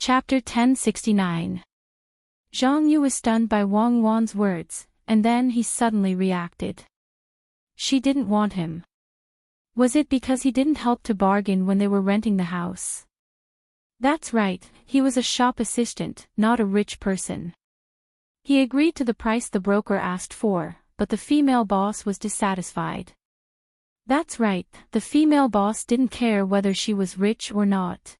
Chapter 1069. Zhang Yu was stunned by Wang Wan's words, and then he suddenly reacted. She didn't want him. Was it because he didn't help to bargain when they were renting the house? That's right, he was a shop assistant, not a rich person. He agreed to the price the broker asked for, but the female boss was dissatisfied. That's right, the female boss didn't care whether she was rich or not.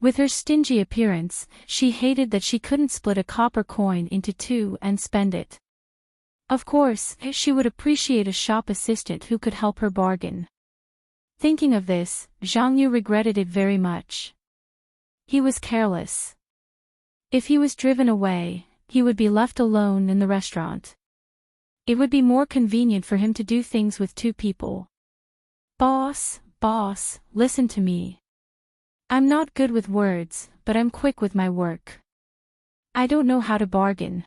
With her stingy appearance, she hated that she couldn't split a copper coin into two and spend it. Of course, she would appreciate a shop assistant who could help her bargain. Thinking of this, Zhang Yu regretted it very much. He was careless. If he was driven away, he would be left alone in the restaurant. It would be more convenient for him to do things with two people. Boss, listen to me. I'm not good with words, but I'm quick with my work. I don't know how to bargain.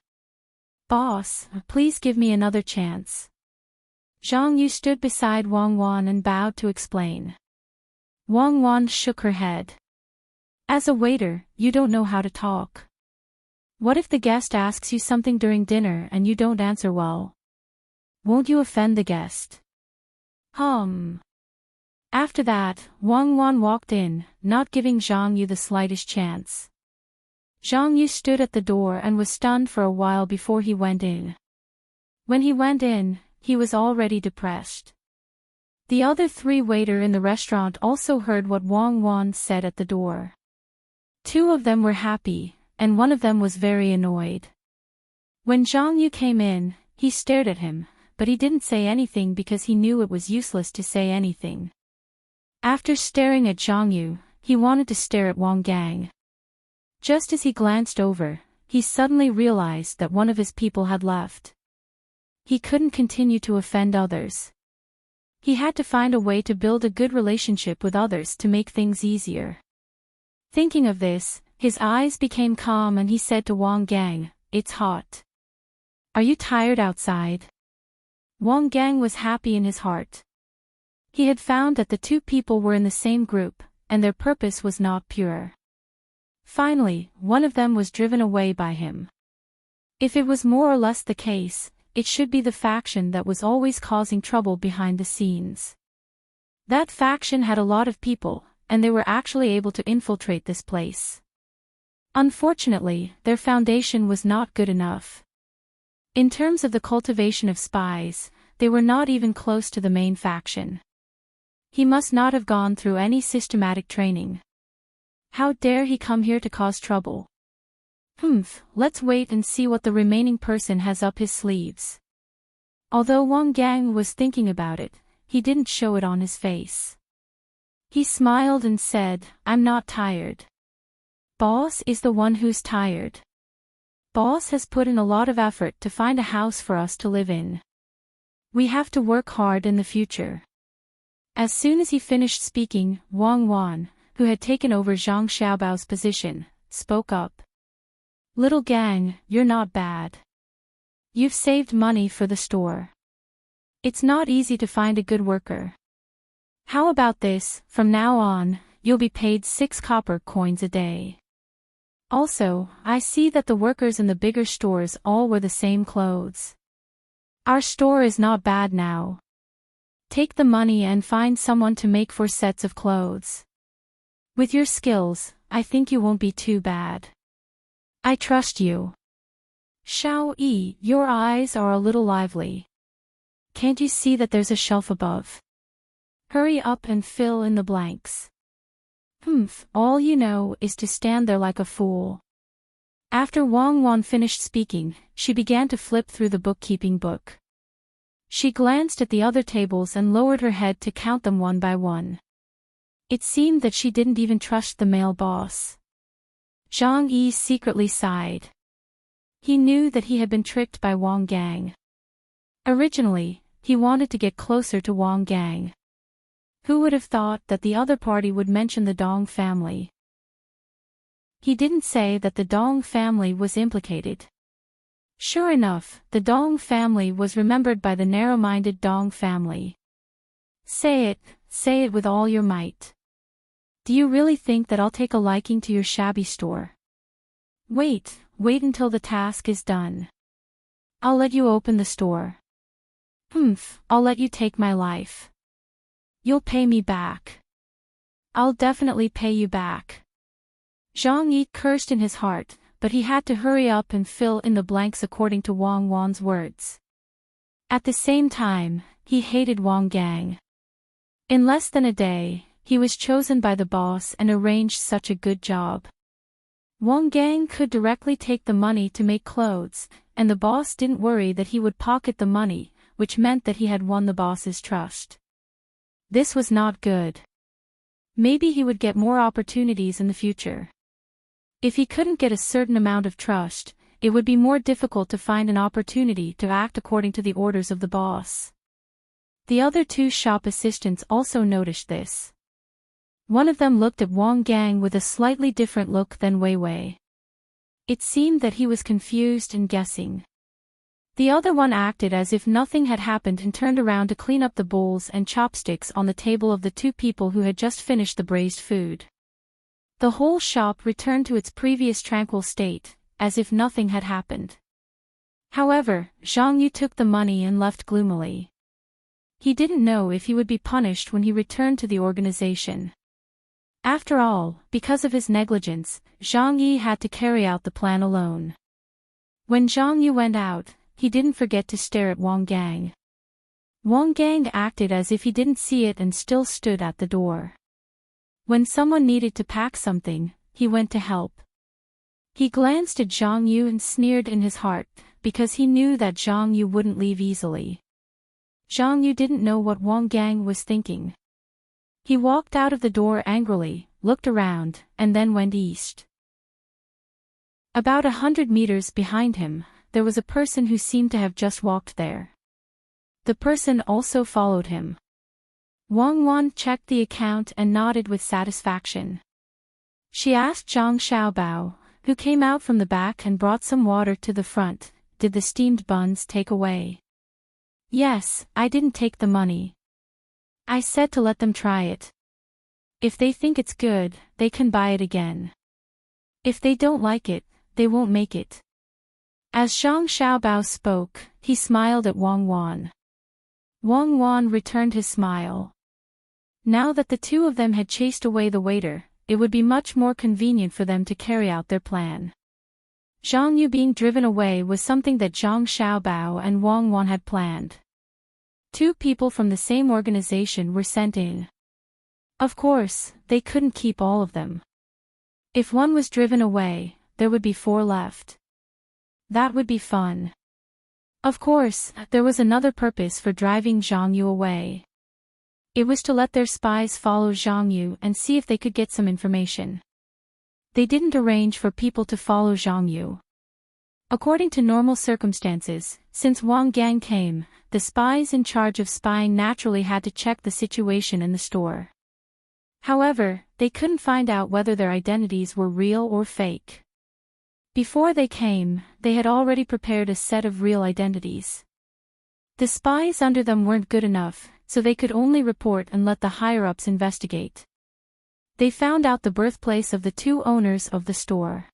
Boss, please give me another chance. Zhang Yu stood beside Wang Wan and bowed to explain. Wang Wan shook her head. As a waiter, you don't know how to talk. What if the guest asks you something during dinner and you don't answer well? Won't you offend the guest? After that, Wang Wan walked in, not giving Zhang Yu the slightest chance. Zhang Yu stood at the door and was stunned for a while before he went in. When he went in, he was already depressed. The other three waiters in the restaurant also heard what Wang Wan said at the door. Two of them were happy, and one of them was very annoyed. When Zhang Yu came in, he stared at him, but he didn't say anything because he knew it was useless to say anything. After staring at Zhang Yu, he wanted to stare at Wang Gang. Just as he glanced over, he suddenly realized that one of his people had left. He couldn't continue to offend others. He had to find a way to build a good relationship with others to make things easier. Thinking of this, his eyes became calm and he said to Wang Gang, "It's hot. Are you tired outside?" Wang Gang was happy in his heart. He had found that the two people were in the same group, and their purpose was not pure. Finally, one of them was driven away by him. If it was more or less the case, it should be the faction that was always causing trouble behind the scenes. That faction had a lot of people, and they were actually able to infiltrate this place. Unfortunately, their foundation was not good enough. In terms of the cultivation of spies, they were not even close to the main faction. He must not have gone through any systematic training. How dare he come here to cause trouble? Let's wait and see what the remaining person has up his sleeves. Although Wang Gang was thinking about it, he didn't show it on his face. He smiled and said, "I'm not tired. Boss is the one who's tired. Boss has put in a lot of effort to find a house for us to live in. We have to work hard in the future." As soon as he finished speaking, Wang Wan, who had taken over Zhang Xiaobao's position, spoke up. "Little Gang, you're not bad. You've saved money for the store. It's not easy to find a good worker. How about this, from now on, you'll be paid 6 copper coins a day. Also, I see that the workers in the bigger stores all wear the same clothes. Our store is not bad now. Take the money and find someone to make 4 sets of clothes. With your skills, I think you won't be too bad. I trust you. Xiao Yi, your eyes are a little lively. Can't you see that there's a shelf above? Hurry up and fill in the blanks. All you know is to stand there like a fool." After Wang Wan finished speaking, she began to flip through the bookkeeping book. She glanced at the other tables and lowered her head to count them one by one. It seemed that she didn't even trust the male boss. Zhang Yi secretly sighed. He knew that he had been tricked by Wang Gang. Originally, he wanted to get closer to Wang Gang. Who would have thought that the other party would mention the Dong family? He didn't say that the Dong family was implicated. Sure enough, the Dong family was remembered by the narrow-minded Dong family. Say it with all your might. Do you really think that I'll take a liking to your shabby store? Wait until the task is done. I'll let you open the store. I'll let you take my life. You'll pay me back. I'll definitely pay you back. Zhang Yi cursed in his heart, but he had to hurry up and fill in the blanks according to Wang Wan's words. At the same time, he hated Wang Gang. In less than a day, he was chosen by the boss and arranged such a good job. Wang Gang could directly take the money to make clothes, and the boss didn't worry that he would pocket the money, which meant that he had won the boss's trust. This was not good. Maybe he would get more opportunities in the future. If he couldn't get a certain amount of trust, it would be more difficult to find an opportunity to act according to the orders of the boss. The other two shop assistants also noticed this. One of them looked at Wang Gang with a slightly different look than Wei Wei. It seemed that he was confused and guessing. The other one acted as if nothing had happened and turned around to clean up the bowls and chopsticks on the table of the two people who had just finished the braised food. The whole shop returned to its previous tranquil state, as if nothing had happened. However, Zhang Yu took the money and left gloomily. He didn't know if he would be punished when he returned to the organization. After all, because of his negligence, Zhang Yi had to carry out the plan alone. When Zhang Yu went out, he didn't forget to stare at Wang Gang. Wang Gang acted as if he didn't see it and still stood at the door. When someone needed to pack something, he went to help. He glanced at Zhang Yu and sneered in his heart, because he knew that Zhang Yu wouldn't leave easily. Zhang Yu didn't know what Wang Gang was thinking. He walked out of the door angrily, looked around, and then went east. About 100 meters behind him, there was a person who seemed to have just walked there. The person also followed him. Wang Wan checked the account and nodded with satisfaction. She asked Zhang Xiaobao, who came out from the back and brought some water to the front, "Did the steamed buns take away?" "Yes, I didn't take the money. I said to let them try it. If they think it's good, they can buy it again. If they don't like it, they won't make it." As Zhang Xiaobao spoke, he smiled at Wang Wan. Wang Wan returned his smile. Now that the two of them had chased away the waiter, it would be much more convenient for them to carry out their plan. Zhang Yu being driven away was something that Zhang Xiaobao and Wang Wan had planned. Two people from the same organization were sent in. Of course, they couldn't keep all of them. If one was driven away, there would be 4 left. That would be fun. Of course, there was another purpose for driving Zhang Yu away. It was to let their spies follow Zhang Yu and see if they could get some information. They didn't arrange for people to follow Zhang Yu. According to normal circumstances, since Wang Gang came, the spies in charge of spying naturally had to check the situation in the store. However, they couldn't find out whether their identities were real or fake. Before they came, they had already prepared a set of real identities. The spies under them weren't good enough, so they could only report and let the higher-ups investigate. They found out the birthplace of the 2 owners of the store.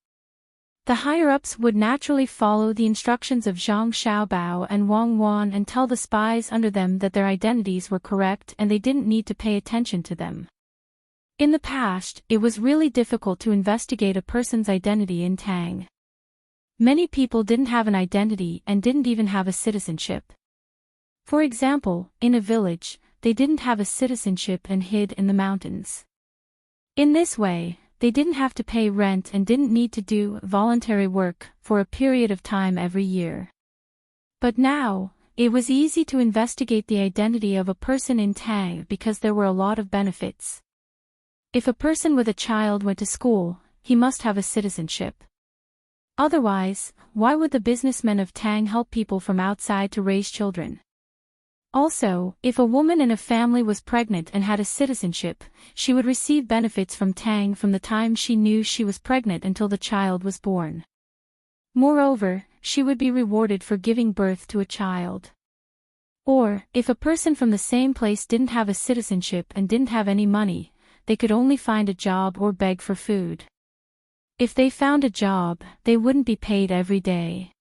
The higher-ups would naturally follow the instructions of Zhang Xiaobao and Wang Wan and tell the spies under them that their identities were correct and they didn't need to pay attention to them. In the past, it was really difficult to investigate a person's identity in Tang. Many people didn't have an identity and didn't even have a citizenship. For example, in a village, they didn't have a citizenship and hid in the mountains. In this way, they didn't have to pay rent and didn't need to do voluntary work for a period of time every year. But now, it was easy to investigate the identity of a person in Tang because there were a lot of benefits. If a person with a child went to school, he must have a citizenship. Otherwise, why would the businessmen of Tang help people from outside to raise children? Also, if a woman in a family was pregnant and had a citizenship, she would receive benefits from Tang from the time she knew she was pregnant until the child was born. Moreover, she would be rewarded for giving birth to a child. Or, if a person from the same place didn't have a citizenship and didn't have any money, they could only find a job or beg for food. If they found a job, they wouldn't be paid every day.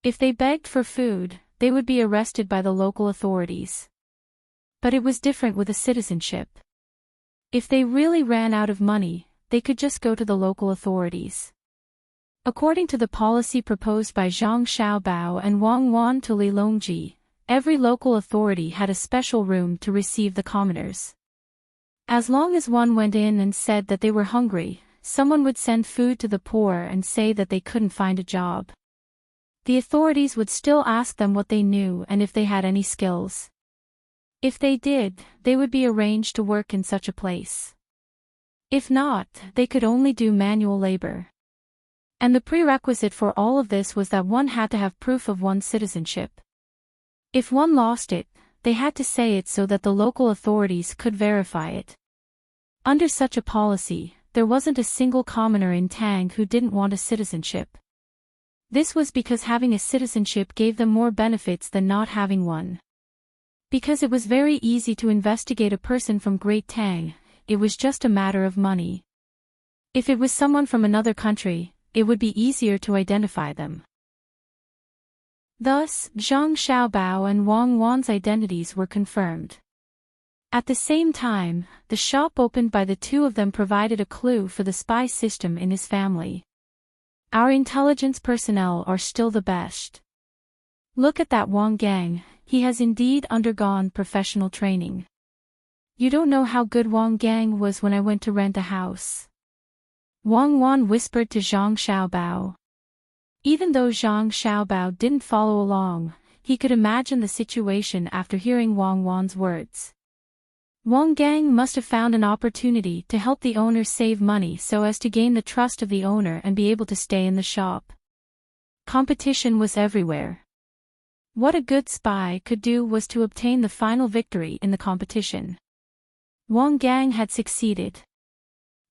If they begged for food, they would be arrested by the local authorities. But it was different with a citizenship. If they really ran out of money, they could just go to the local authorities. According to the policy proposed by Zhang Xiaobao and Wang Wan to Li Longji, every local authority had a special room to receive the commoners. As long as one went in and said that they were hungry, someone would send food to the poor and say that they couldn't find a job. The authorities would still ask them what they knew and if they had any skills. If they did, they would be arranged to work in such a place. If not, they could only do manual labor. And the prerequisite for all of this was that one had to have proof of one's citizenship. If one lost it, they had to say it so that the local authorities could verify it. Under such a policy, there wasn't a single commoner in Tang who didn't want a citizenship. This was because having a citizenship gave them more benefits than not having one. Because it was very easy to investigate a person from Great Tang, it was just a matter of money. If it was someone from another country, it would be easier to identify them. Thus, Zhang Xiaobao and Wang Wan's identities were confirmed. At the same time, the shop opened by the two of them provided a clue for the spy system in his family. Our intelligence personnel are still the best. Look at that Wang Gang, he has indeed undergone professional training. You don't know how good Wang Gang was when I went to rent a house. Wang Wan whispered to Zhang Xiaobao. Even though Zhang Xiaobao didn't follow along, he could imagine the situation after hearing Wang Wan's words. Wang Gang must have found an opportunity to help the owner save money so as to gain the trust of the owner and be able to stay in the shop. Competition was everywhere. What a good spy could do was to obtain the final victory in the competition. Wang Gang had succeeded.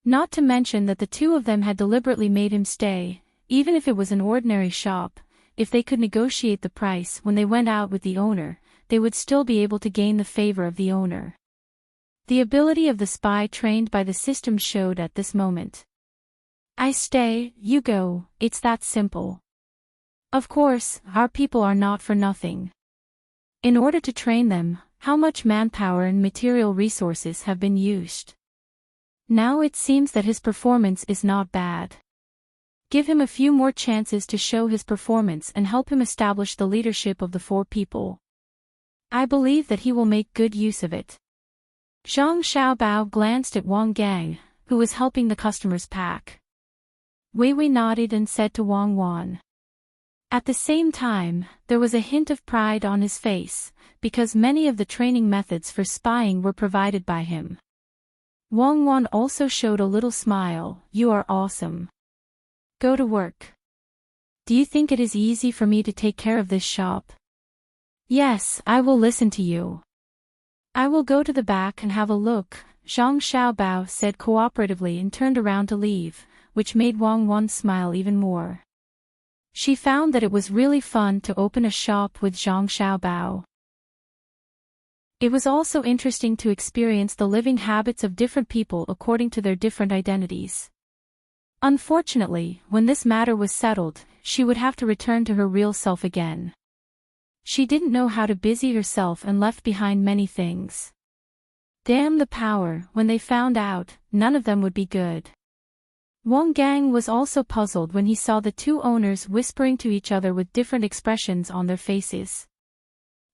Not to mention that the two of them had deliberately made him stay, even if it was an ordinary shop. If they could negotiate the price when they went out with the owner, they would still be able to gain the favor of the owner. The ability of the spy trained by the system showed at this moment. I stay, you go, it's that simple. Of course, our people are not for nothing. In order to train them, how much manpower and material resources have been used. Now it seems that his performance is not bad. Give him a few more chances to show his performance and help him establish the leadership of the four people. I believe that he will make good use of it. Zhang Xiaobao glanced at Wang Gang, who was helping the customers pack. Wei Wei nodded and said to Wang Wan. At the same time, there was a hint of pride on his face, because many of the training methods for spying were provided by him. Wang Wan also showed a little smile. You are awesome. Go to work. Do you think it is easy for me to take care of this shop? Yes, I will listen to you. I will go to the back and have a look, Zhang Xiaobao said cooperatively and turned around to leave, which made Wang Wan smile even more. She found that it was really fun to open a shop with Zhang Xiaobao. It was also interesting to experience the living habits of different people according to their different identities. Unfortunately, when this matter was settled, she would have to return to her real self again. She didn't know how to busy herself and left behind many things. Damn the power, when they found out, none of them would be good. Wang Gang was also puzzled when he saw the two owners whispering to each other with different expressions on their faces.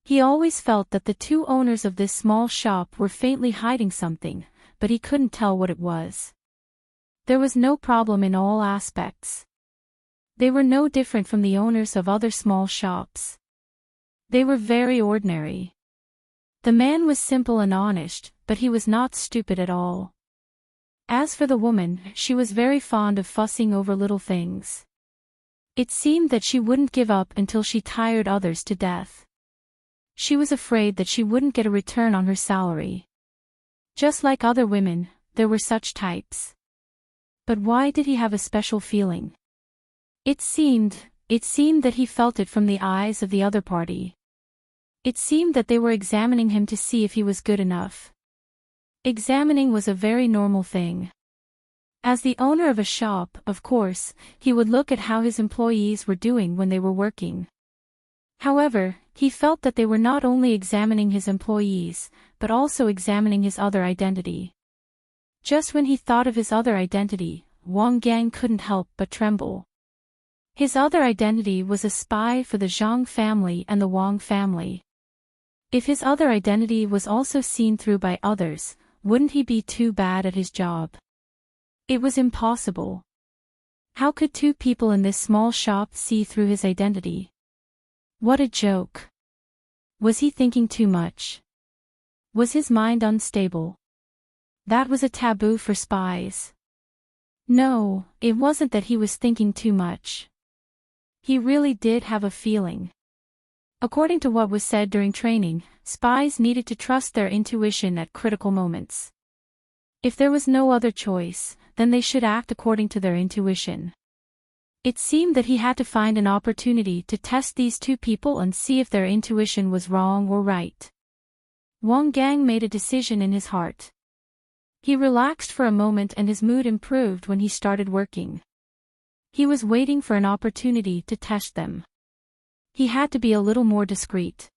He always felt that the two owners of this small shop were faintly hiding something, but he couldn't tell what it was. There was no problem in all aspects. They were no different from the owners of other small shops. They were very ordinary. The man was simple and honest, but he was not stupid at all. As for the woman, she was very fond of fussing over little things. It seemed that she wouldn't give up until she tired others to death. She was afraid that she wouldn't get a return on her salary. Just like other women, there were such types. But why did he have a special feeling? It seemed that he felt it from the eyes of the other party. It seemed that they were examining him to see if he was good enough. Examining was a very normal thing. As the owner of a shop, of course, he would look at how his employees were doing when they were working. However, he felt that they were not only examining his employees, but also examining his other identity. Just when he thought of his other identity, Wang Gang couldn't help but tremble. His other identity was a spy for the Zhang family and the Wang family. If his other identity was also seen through by others, wouldn't he be too bad at his job? It was impossible. How could two people in this small shop see through his identity? What a joke. Was he thinking too much? Was his mind unstable? That was a taboo for spies. No, it wasn't that he was thinking too much. He really did have a feeling. According to what was said during training, spies needed to trust their intuition at critical moments. If there was no other choice, then they should act according to their intuition. It seemed that he had to find an opportunity to test these two people and see if their intuition was wrong or right. Wang Gang made a decision in his heart. He relaxed for a moment and his mood improved when he started working. He was waiting for an opportunity to test them. He had to be a little more discreet.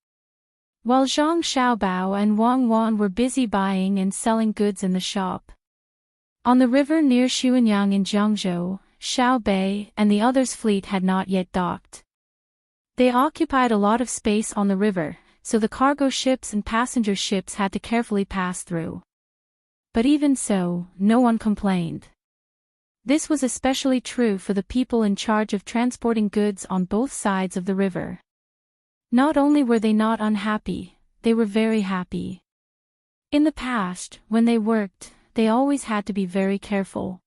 While Zhang Xiaobao and Wang Wan were busy buying and selling goods in the shop. On the river near Xuanyang in Jiangzhou, Xiao Bei and the others' fleet had not yet docked. They occupied a lot of space on the river, so the cargo ships and passenger ships had to carefully pass through. But even so, no one complained. This was especially true for the people in charge of transporting goods on both sides of the river. Not only were they not unhappy, they were very happy. In the past, when they worked, they always had to be very careful.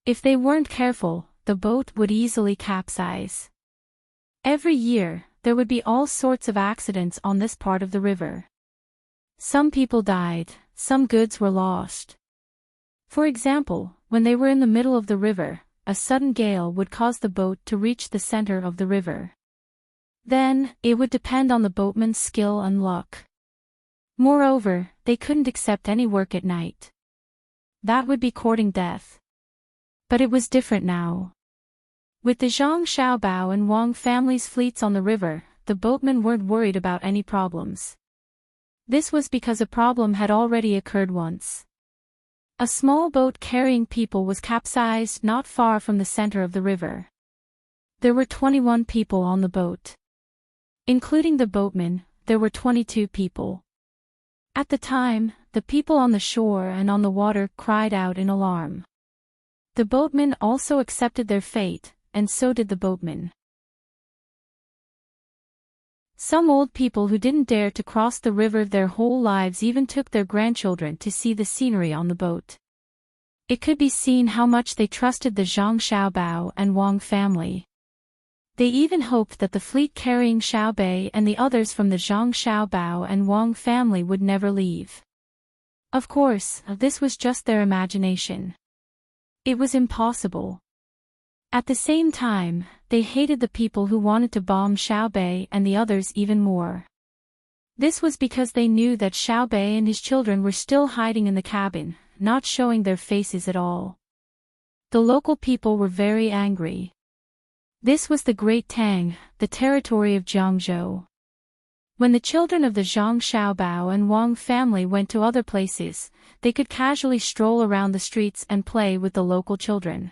If they weren't careful, the boat would easily capsize. Every year, there would be all sorts of accidents on this part of the river. Some people died, some goods were lost. For example, when they were in the middle of the river, a sudden gale would cause the boat to reach the center of the river. Then, it would depend on the boatman's skill and luck. Moreover, they couldn't accept any work at night. That would be courting death. But it was different now. With the Zhang Xiaobao and Wang families' fleets on the river, the boatmen weren't worried about any problems. This was because a problem had already occurred once. A small boat carrying people was capsized not far from the center of the river. There were 21 people on the boat. Including the boatmen, there were 22 people. At the time, the people on the shore and on the water cried out in alarm. The boatmen also accepted their fate, and so did the boatmen. Some old people who didn't dare to cross the river their whole lives even took their grandchildren to see the scenery on the boat. It could be seen how much they trusted the Zhang Xiaobao and Wang family. They even hoped that the fleet carrying Xiaobei and the others from the Zhang Xiaobao and Wang family would never leave. Of course, this was just their imagination. It was impossible. At the same time, they hated the people who wanted to bomb Xiaobei and the others even more. This was because they knew that Xiaobei and his children were still hiding in the cabin, not showing their faces at all. The local people were very angry. This was the Great Tang, the territory of Jiangzhou. When the children of the Zhang Xiaobao and Wang family went to other places, they could casually stroll around the streets and play with the local children.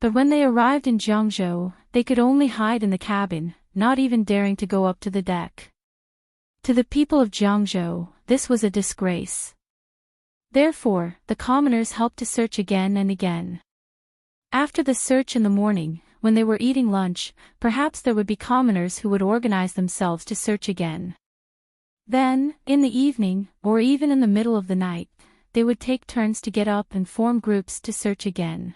But when they arrived in Jiangzhou, they could only hide in the cabin, not even daring to go up to the deck. To the people of Jiangzhou, this was a disgrace. Therefore, the commoners helped to search again and again. After the search in the morning, when they were eating lunch, perhaps there would be commoners who would organize themselves to search again. Then, in the evening, or even in the middle of the night, they would take turns to get up and form groups to search again.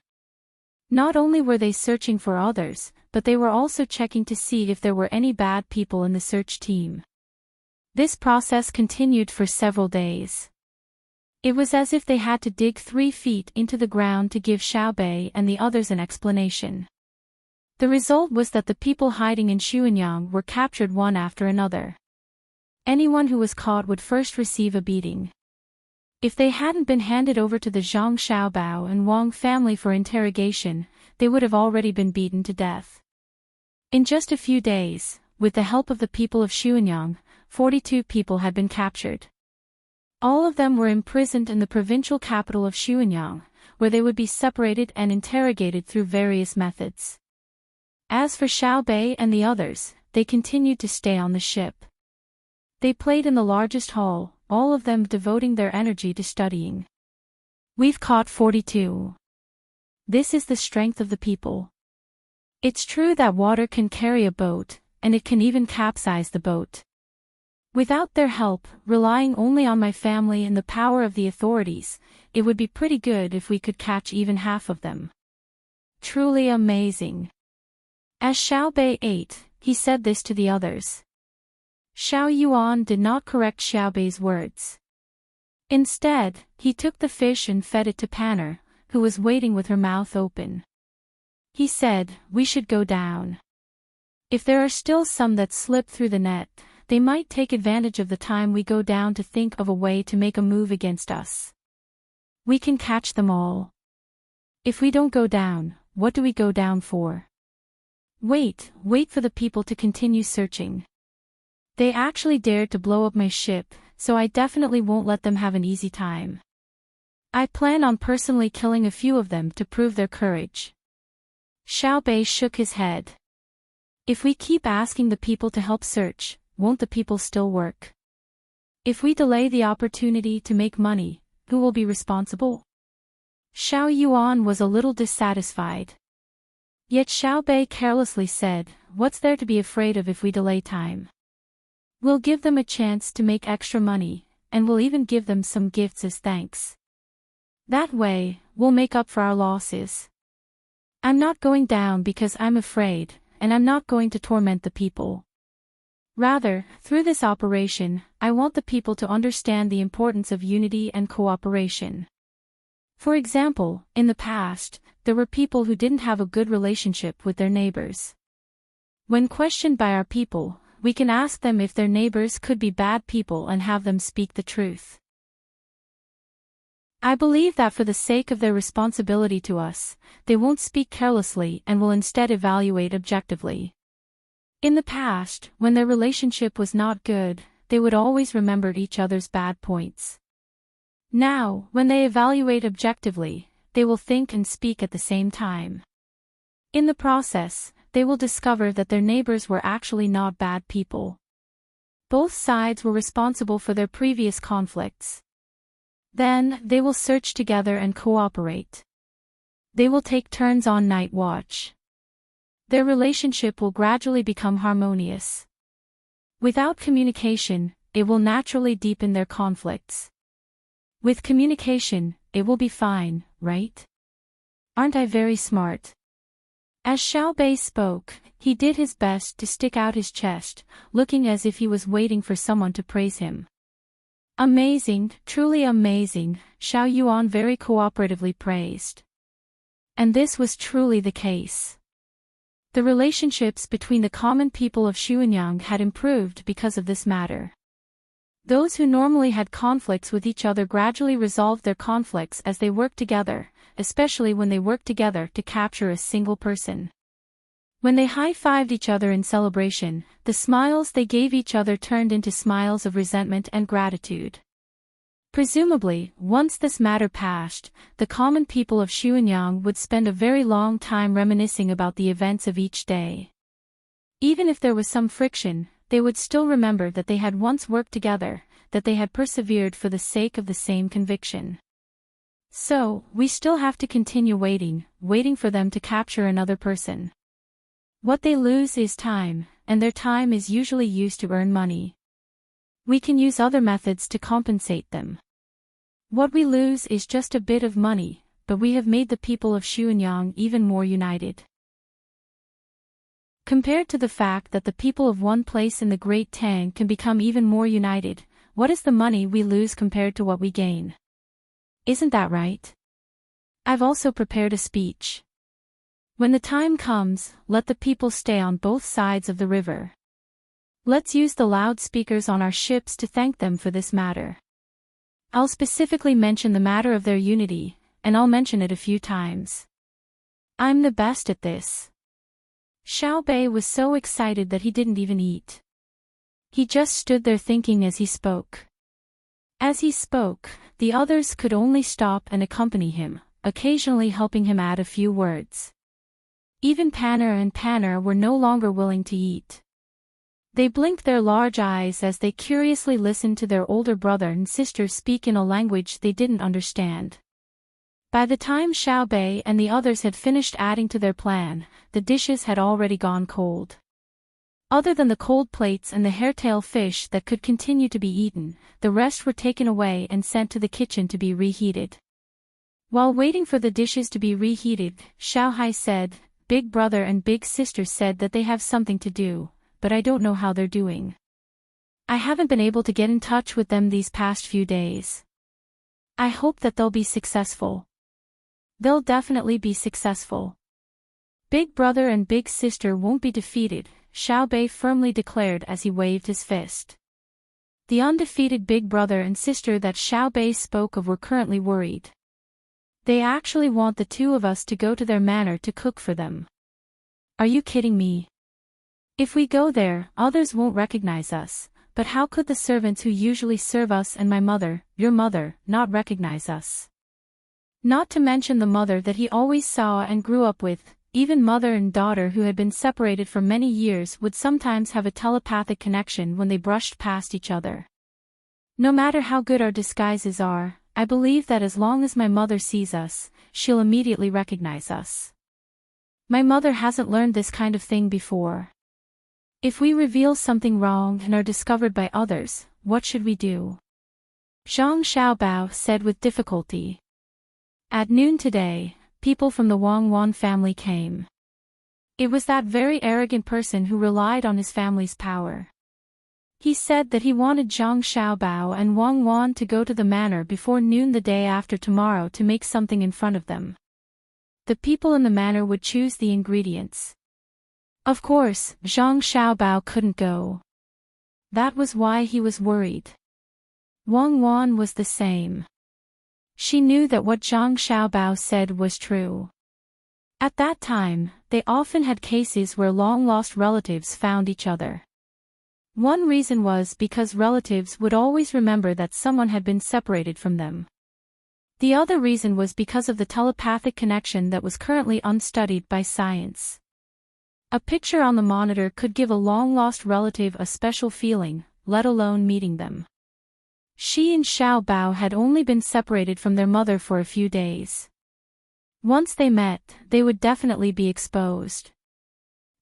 Not only were they searching for others, but they were also checking to see if there were any bad people in the search team. This process continued for several days. It was as if they had to dig 3 feet into the ground to give Xiaobei and the others an explanation. The result was that the people hiding in Xuanyang were captured one after another. Anyone who was caught would first receive a beating. If they hadn't been handed over to the Zhang Xiaobao and Wang family for interrogation, they would have already been beaten to death. In just a few days, with the help of the people of Xuanyang, 42 people had been captured. All of them were imprisoned in the provincial capital of Xuanyang, where they would be separated and interrogated through various methods. As for Xiao Bei and the others, they continued to stay on the ship. They played in the largest hall, all of them devoting their energy to studying. We've caught 42. This is the strength of the people. It's true that water can carry a boat, and it can even capsize the boat. Without their help, relying only on my family and the power of the authorities, it would be pretty good if we could catch even half of them. Truly amazing. As Xiao Bei ate, he said this to the others. Xiao Yuan did not correct Xiao Bei's words. Instead, he took the fish and fed it to Panner, who was waiting with her mouth open. He said, "We should go down. If there are still some that slip through the net, they might take advantage of the time we go down to think of a way to make a move against us. We can catch them all. If we don't go down, what do we go down for? Wait for the people to continue searching. They actually dared to blow up my ship, so I definitely won't let them have an easy time. I plan on personally killing a few of them to prove their courage." Xiao Bei shook his head. If we keep asking the people to help search, won't the people still work? If we delay the opportunity to make money, who will be responsible? Xiao Yuan was a little dissatisfied. Yet Xiao Bei carelessly said, "What's there to be afraid of if we delay time? We'll give them a chance to make extra money, and we'll even give them some gifts as thanks. That way, we'll make up for our losses. I'm not going down because I'm afraid, and I'm not going to torment the people. Rather, through this operation, I want the people to understand the importance of unity and cooperation. For example, in the past, there were people who didn't have a good relationship with their neighbors. When questioned by our people, we can ask them if their neighbors could be bad people and have them speak the truth. I believe that for the sake of their responsibility to us, they won't speak carelessly and will instead evaluate objectively. In the past, when their relationship was not good, they would always remember each other's bad points. Now, when they evaluate objectively, they will think and speak at the same time. In the process, they will discover that their neighbors were actually not bad people. Both sides were responsible for their previous conflicts. Then, they will search together and cooperate. They will take turns on night watch. Their relationship will gradually become harmonious. Without communication, it will naturally deepen their conflicts. With communication, it will be fine, right? Aren't I very smart? As Xiao Bei spoke, he did his best to stick out his chest, looking as if he was waiting for someone to praise him. Amazing, truly amazing, Xiao Yuan very cooperatively praised. And this was truly the case. The relationships between the common people of Xuanyang had improved because of this matter. Those who normally had conflicts with each other gradually resolved their conflicts as they worked together, especially when they worked together to capture a single person. When they high-fived each other in celebration, the smiles they gave each other turned into smiles of resentment and gratitude. Presumably, once this matter passed, the common people of Xuanyang would spend a very long time reminiscing about the events of each day. Even if there was some friction, they would still remember that they had once worked together, that they had persevered for the sake of the same conviction. So, we still have to continue waiting for them to capture another person. What they lose is time, and their time is usually used to earn money. We can use other methods to compensate them. What we lose is just a bit of money, but we have made the people of Xuanyang even more united. Compared to the fact that the people of one place in the Great Tang can become even more united, what is the money we lose compared to what we gain? Isn't that right? I've also prepared a speech. When the time comes, let the people stay on both sides of the river. Let's use the loudspeakers on our ships to thank them for this matter. I'll specifically mention the matter of their unity, and I'll mention it a few times. I'm the best at this. Xiao Bei was so excited that he didn't even eat. He just stood there thinking as he spoke. As he spoke, the others could only stop and accompany him, occasionally helping him add a few words. Even Panner and Panner were no longer willing to eat. They blinked their large eyes as they curiously listened to their older brother and sister speak in a language they didn't understand. By the time Xiao Bei and the others had finished adding to their plan, the dishes had already gone cold. Other than the cold plates and the hairtail fish that could continue to be eaten, the rest were taken away and sent to the kitchen to be reheated. While waiting for the dishes to be reheated, Xiao Hai said, "Big brother and big sister said that they have something to do, but I don't know how they're doing. I haven't been able to get in touch with them these past few days. I hope that they'll be successful." "They'll definitely be successful. Big brother and big sister won't be defeated," Xiao Bei firmly declared as he waved his fist. The undefeated big brother and sister that Xiao Bei spoke of were currently worried. "They actually want the two of us to go to their manor to cook for them. Are you kidding me? If we go there, others won't recognize us, but how could the servants who usually serve us and my mother, your mother, not recognize us? Not to mention the mother that he always saw and grew up with. Even mother and daughter who had been separated for many years would sometimes have a telepathic connection when they brushed past each other. No matter how good our disguises are, I believe that as long as my mother sees us, she'll immediately recognize us. My mother hasn't learned this kind of thing before. If we reveal something wrong and are discovered by others, what should we do?" Zhang Xiaobao said with difficulty. At noon today, people from the Wang Wan family came. It was that very arrogant person who relied on his family's power. He said that he wanted Zhang Xiaobao and Wang Wan to go to the manor before noon the day after tomorrow to make something in front of them. The people in the manor would choose the ingredients. Of course, Zhang Xiaobao couldn't go. That was why he was worried. Wang Wan was the same. She knew that what Zhang Xiaobao said was true. At that time, they often had cases where long-lost relatives found each other. One reason was because relatives would always remember that someone had been separated from them. The other reason was because of the telepathic connection that was currently unstudied by science. A picture on the monitor could give a long-lost relative a special feeling, let alone meeting them. She and Xiao Bao had only been separated from their mother for a few days. Once they met, they would definitely be exposed.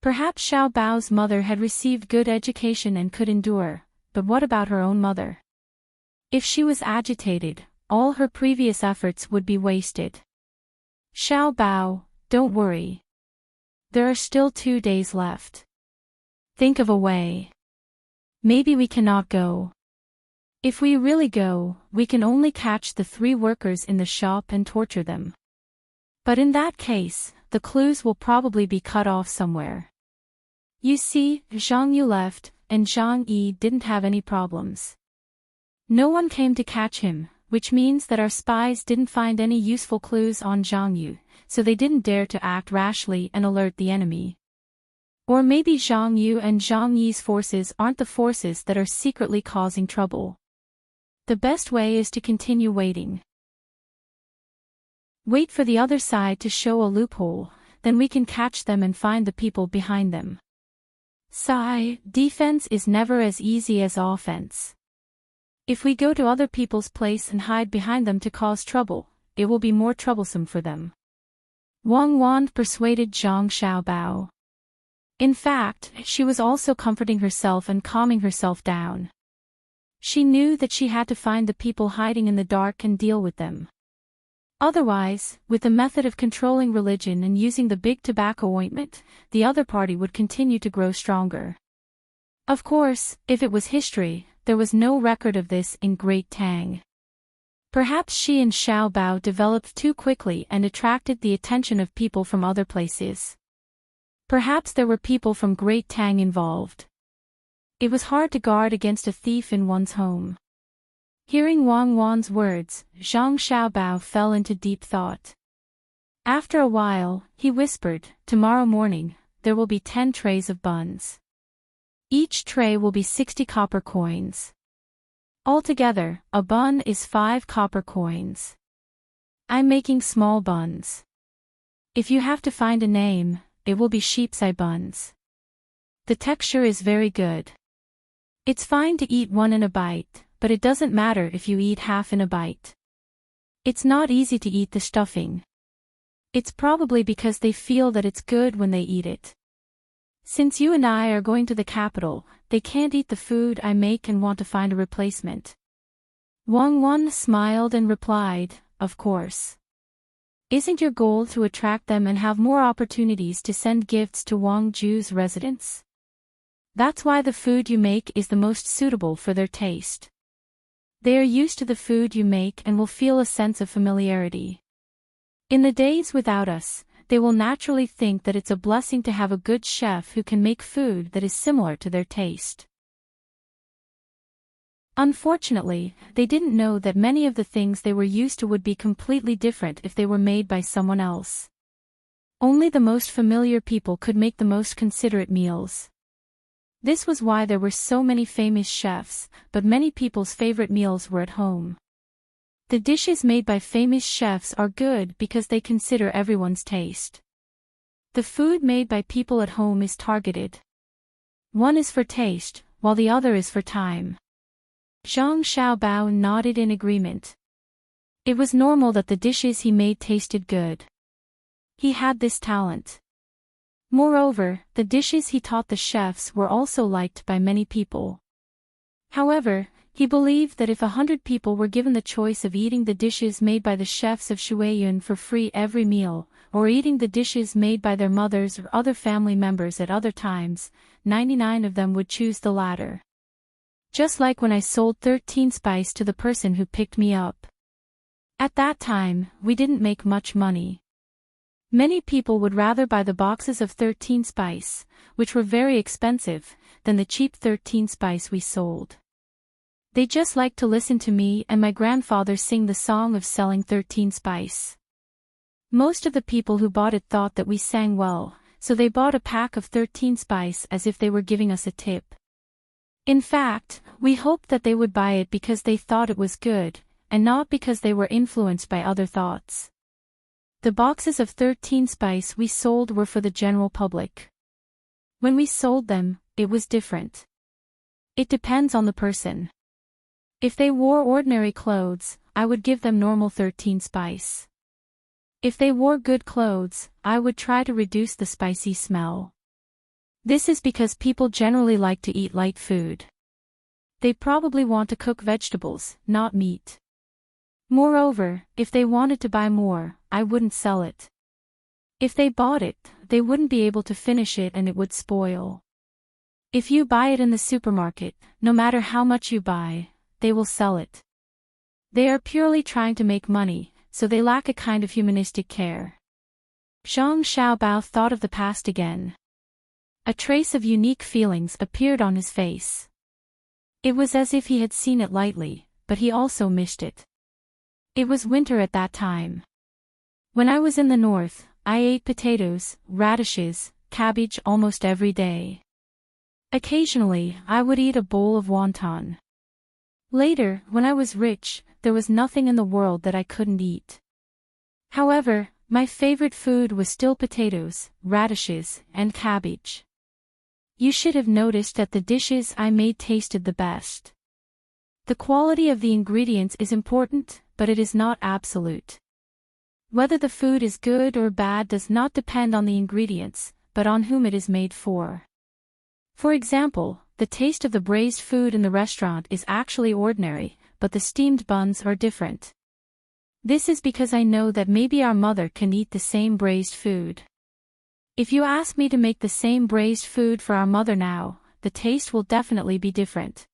Perhaps Xiao Bao's mother had received good education and could endure, but what about her own mother? If she was agitated, all her previous efforts would be wasted. "Xiao Bao, don't worry. There are still 2 days left. Think of a way. Maybe we cannot go. If we really go, we can only catch the 3 workers in the shop and torture them. But in that case, the clues will probably be cut off somewhere. You see, Zhang Yu left, and Zhang Yi didn't have any problems. No one came to catch him, which means that our spies didn't find any useful clues on Zhang Yu, so they didn't dare to act rashly and alert the enemy. Or maybe Zhang Yu and Zhang Yi's forces aren't the forces that are secretly causing trouble. The best way is to continue waiting. Wait for the other side to show a loophole, then we can catch them and find the people behind them. Sigh, defense is never as easy as offense. If we go to other people's place and hide behind them to cause trouble, it will be more troublesome for them. Wang Wan persuaded Zhang Xiaobao. In fact, she was also comforting herself and calming herself down. She knew that she had to find the people hiding in the dark and deal with them. Otherwise, with the method of controlling religion and using the big tobacco ointment, the other party would continue to grow stronger. Of course, if it was history, there was no record of this in Great Tang. Perhaps she and Xiao Bao developed too quickly and attracted the attention of people from other places. Perhaps there were people from Great Tang involved. It was hard to guard against a thief in one's home. Hearing Wang Wan's words, Zhang Xiaobao fell into deep thought. After a while, he whispered, "Tomorrow morning, there will be 10 trays of buns. Each tray will be 60 copper coins. Altogether, a bun is 5 copper coins. I'm making small buns. If you have to find a name, it will be sheep's eye buns. The texture is very good. It's fine to eat one in a bite, but it doesn't matter if you eat half in a bite. It's not easy to eat the stuffing. It's probably because they feel that it's good when they eat it. Since you and I are going to the capital, they can't eat the food I make and want to find a replacement." Wang Wan smiled and replied, "Of course. Isn't your goal to attract them and have more opportunities to send gifts to Wang Ju's residence? That's why the food you make is the most suitable for their taste. They are used to the food you make and will feel a sense of familiarity. In the days without us, they will naturally think that it's a blessing to have a good chef who can make food that is similar to their taste." Unfortunately, they didn't know that many of the things they were used to would be completely different if they were made by someone else. Only the most familiar people could make the most considerate meals. This was why there were so many famous chefs, but many people's favorite meals were at home. The dishes made by famous chefs are good because they consider everyone's taste. The food made by people at home is targeted. One is for taste, while the other is for time. Zhang Xiaobao nodded in agreement. It was normal that the dishes he made tasted good. He had this talent. Moreover, the dishes he taught the chefs were also liked by many people. However, he believed that if 100 people were given the choice of eating the dishes made by the chefs of Shuiyun for free every meal, or eating the dishes made by their mothers or other family members at other times, 99 of them would choose the latter. Just like when I sold 13 spice to the person who picked me up. At that time, we didn't make much money. Many people would rather buy the boxes of 13 spice, which were very expensive, than the cheap 13 spice we sold. They just liked to listen to me and my grandfather sing the song of selling 13 spice. Most of the people who bought it thought that we sang well, so they bought a pack of 13 spice as if they were giving us a tip. In fact, we hoped that they would buy it because they thought it was good, and not because they were influenced by other thoughts. The boxes of 13 spice we sold were for the general public. When we sold them, it was different. It depends on the person. If they wore ordinary clothes, I would give them normal 13 spice. If they wore good clothes, I would try to reduce the spicy smell. This is because people generally like to eat light food. They probably want to cook vegetables, not meat. Moreover, if they wanted to buy more, I wouldn't sell it. If they bought it, they wouldn't be able to finish it and it would spoil. If you buy it in the supermarket, no matter how much you buy, they will sell it. They are purely trying to make money, so they lack a kind of humanistic care. Zhang Xiaobao thought of the past again. A trace of unique feelings appeared on his face. It was as if he had seen it lightly, but he also missed it. It was winter at that time. When I was in the north, I ate potatoes, radishes, cabbage almost every day. Occasionally, I would eat a bowl of wonton. Later, when I was rich, there was nothing in the world that I couldn't eat. However, my favorite food was still potatoes, radishes, and cabbage. You should have noticed that the dishes I made tasted the best. The quality of the ingredients is important, but it is not absolute. Whether the food is good or bad does not depend on the ingredients, but on whom it is made for. For example, the taste of the braised food in the restaurant is actually ordinary, but the steamed buns are different. This is because I know that maybe our mother can eat the same braised food. If you ask me to make the same braised food for our mother now, the taste will definitely be different.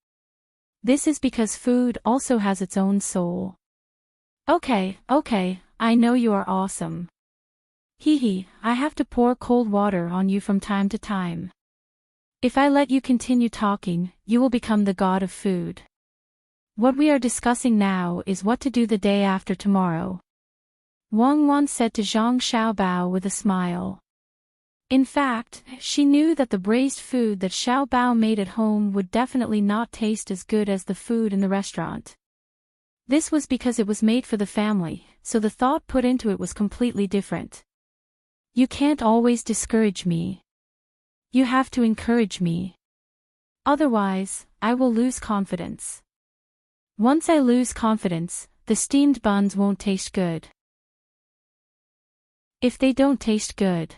This is because food also has its own soul. Okay, I know you are awesome. Hee, I have to pour cold water on you from time to time. If I let you continue talking, you will become the god of food. What we are discussing now is what to do the day after tomorrow. Wang Wan said to Zhang Xiaobao with a smile. In fact, she knew that the braised food that Xiaobao made at home would definitely not taste as good as the food in the restaurant. This was because it was made for the family, so the thought put into it was completely different. You can't always discourage me. You have to encourage me. Otherwise, I will lose confidence. Once I lose confidence, the steamed buns won't taste good. If they don't taste good.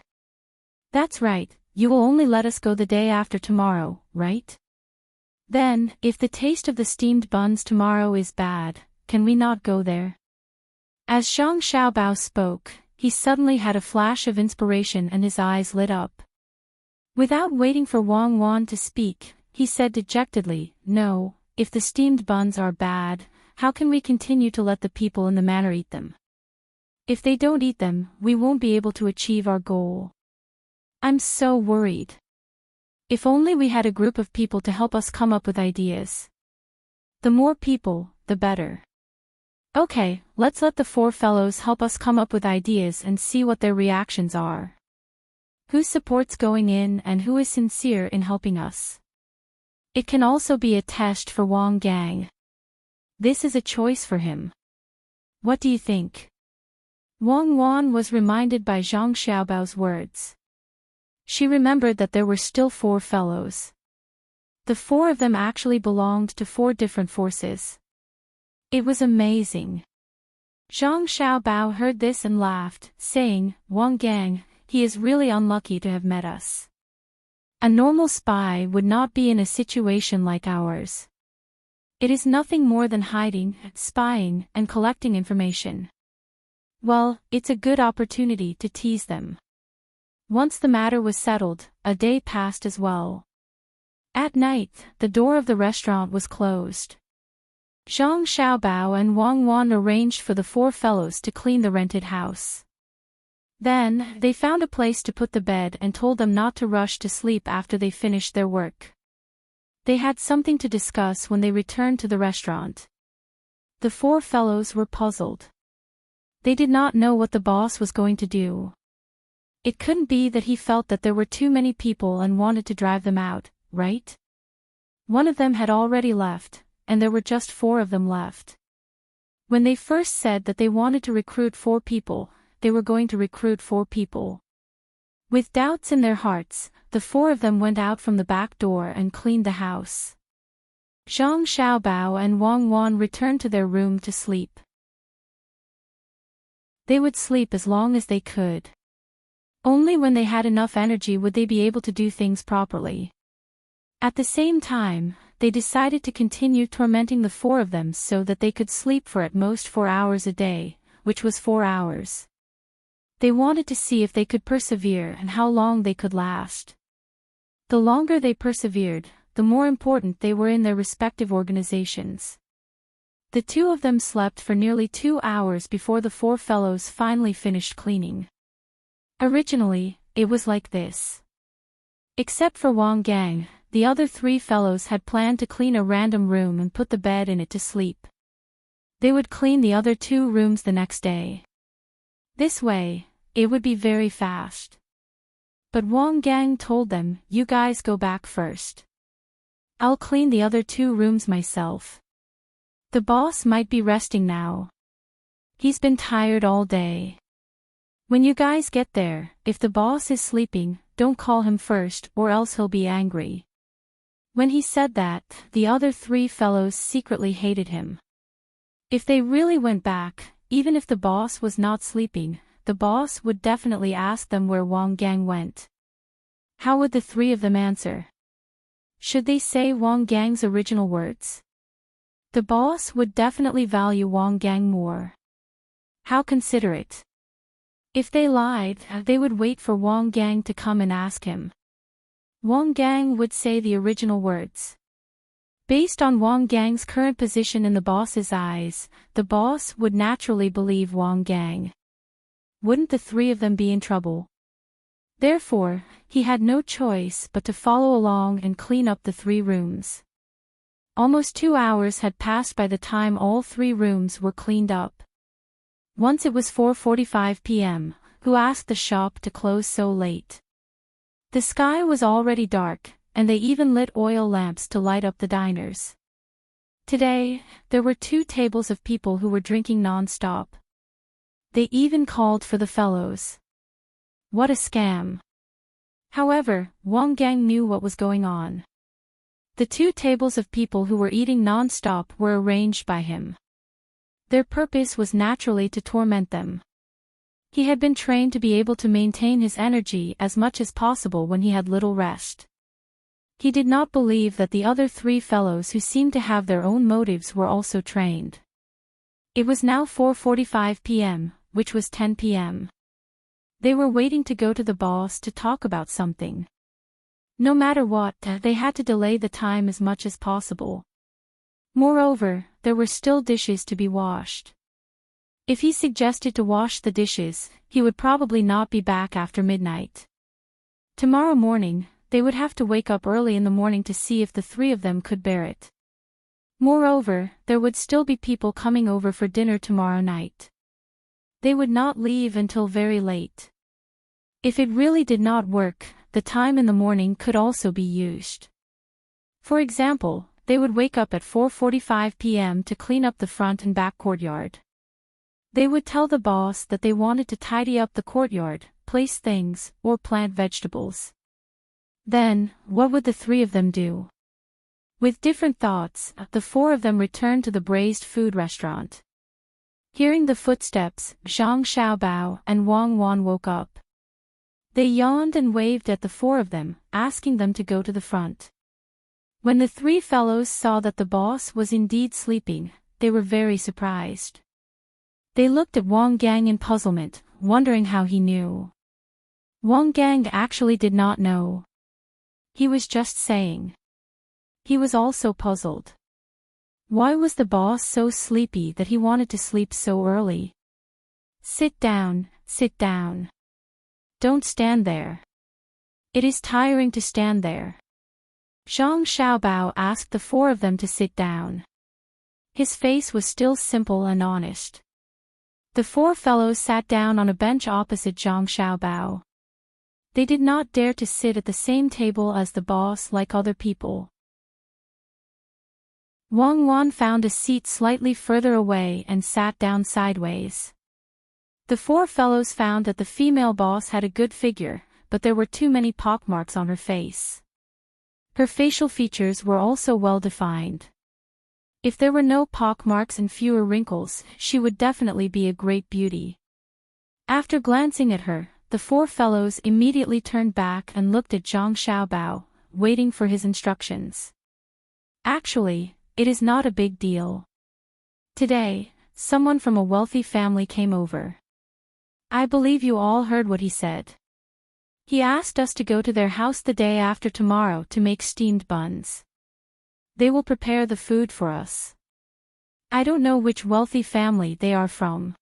That's right, you will only let us go the day after tomorrow, right? Then, if the taste of the steamed buns tomorrow is bad, can we not go there? As Zhang Xiaobao spoke, he suddenly had a flash of inspiration and his eyes lit up. Without waiting for Wang Wan to speak, he said dejectedly, "No, if the steamed buns are bad, how can we continue to let the people in the manor eat them? If they don't eat them, we won't be able to achieve our goal. I'm so worried. If only we had a group of people to help us come up with ideas. The more people, the better. Okay, let's let the 4 fellows help us come up with ideas and see what their reactions are. Who supports going in and who is sincere in helping us? It can also be a test for Wang Gang. This is a choice for him. What do you think?" Wang Wan was reminded by Zhang Xiaobao's words. She remembered that there were still 4 fellows. The 4 of them actually belonged to 4 different forces. It was amazing. Zhang Xiaobao heard this and laughed, saying, "Wang Gang, he is really unlucky to have met us. A normal spy would not be in a situation like ours. It is nothing more than hiding, spying, and collecting information. Well, it's a good opportunity to tease them." Once the matter was settled, a day passed as well. At night, the door of the restaurant was closed. Zhang Xiaobao and Wang Wan arranged for the 4 fellows to clean the rented house. Then, they found a place to put the bed and told them not to rush to sleep after they finished their work. They had something to discuss when they returned to the restaurant. The 4 fellows were puzzled. They did not know what the boss was going to do. It couldn't be that he felt that there were too many people and wanted to drive them out, right? One of them had already left, and there were just 4 of them left. When they first said that they wanted to recruit 4 people, they were going to recruit 4 people. With doubts in their hearts, the 4 of them went out from the back door and cleaned the house. Zhang Xiaobao and Wang Wan returned to their room to sleep. They would sleep as long as they could. Only when they had enough energy would they be able to do things properly. At the same time, they decided to continue tormenting the 4 of them so that they could sleep for at most 4 hours a day, which was 4 hours. They wanted to see if they could persevere and how long they could last. The longer they persevered, the more important they were in their respective organizations. The 2 of them slept for nearly 2 hours before the 4 fellows finally finished cleaning. Originally, it was like this. Except for Wang Gang, the other 3 fellows had planned to clean a random room and put the bed in it to sleep. They would clean the other 2 rooms the next day. This way, it would be very fast. But Wang Gang told them, "You guys go back first. I'll clean the other 2 rooms myself. The boss might be resting now. He's been tired all day. When you guys get there, if the boss is sleeping, don't call him first or else he'll be angry." When he said that, the other 3 fellows secretly hated him. If they really went back, even if the boss was not sleeping, the boss would definitely ask them where Wang Gang went. How would the 3 of them answer? Should they say Wang Gang's original words? The boss would definitely value Wang Gang more. How considerate. If they lied, they would wait for Wang Gang to come and ask him. Wang Gang would say the original words. Based on Wang Gang's current position in the boss's eyes, the boss would naturally believe Wang Gang. Wouldn't the 3 of them be in trouble? Therefore, he had no choice but to follow along and clean up the 3 rooms. Almost 2 hours had passed by the time all 3 rooms were cleaned up. Once it was 4:45 p.m., who asked the shop to close so late? The sky was already dark, and they even lit oil lamps to light up the diners. Today, there were 2 tables of people who were drinking non-stop. They even called for the fellows. What a scam. However, Wang Gang knew what was going on. The 2 tables of people who were eating non-stop were arranged by him. Their purpose was naturally to torment them. He had been trained to be able to maintain his energy as much as possible when he had little rest. He did not believe that the other 3 fellows who seemed to have their own motives were also trained. It was now 4:45 p.m., which was 10 p.m. They were waiting to go to the boss to talk about something. No matter what, they had to delay the time as much as possible. Moreover, there were still dishes to be washed. If he suggested to wash the dishes, he would probably not be back after midnight. Tomorrow morning, they would have to wake up early in the morning to see if the 3 of them could bear it. Moreover, there would still be people coming over for dinner tomorrow night. They would not leave until very late. If it really did not work, the time in the morning could also be used. For example, they would wake up at 4:45 p.m. to clean up the front and back courtyard. They would tell the boss that they wanted to tidy up the courtyard, place things, or plant vegetables. Then, what would the 3 of them do? With different thoughts, the 4 of them returned to the braised food restaurant. Hearing the footsteps, Zhang Xiaobao and Wang Wan woke up. They yawned and waved at the 4 of them, asking them to go to the front. When the 3 fellows saw that the boss was indeed sleeping, they were very surprised. They looked at Wang Gang in puzzlement, wondering how he knew. Wang Gang actually did not know. He was just saying. He was also puzzled. Why was the boss so sleepy that he wanted to sleep so early? Sit down, sit down. Don't stand there. It is tiring to stand there. Zhang Xiaobao asked the 4 of them to sit down. His face was still simple and honest. The 4 fellows sat down on a bench opposite Zhang Xiaobao. They did not dare to sit at the same table as the boss like other people. Wang Wan found a seat slightly further away and sat down sideways. The 4 fellows found that the female boss had a good figure, but there were too many pockmarks on her face. Her facial features were also well defined. If there were no pockmarks and fewer wrinkles, she would definitely be a great beauty. After glancing at her, the 4 fellows immediately turned back and looked at Zhang Xiaobao, waiting for his instructions. Actually, it is not a big deal. Today, someone from a wealthy family came over. I believe you all heard what he said. He asked us to go to their house the day after tomorrow to make steamed buns. They will prepare the food for us. I don't know which wealthy family they are from.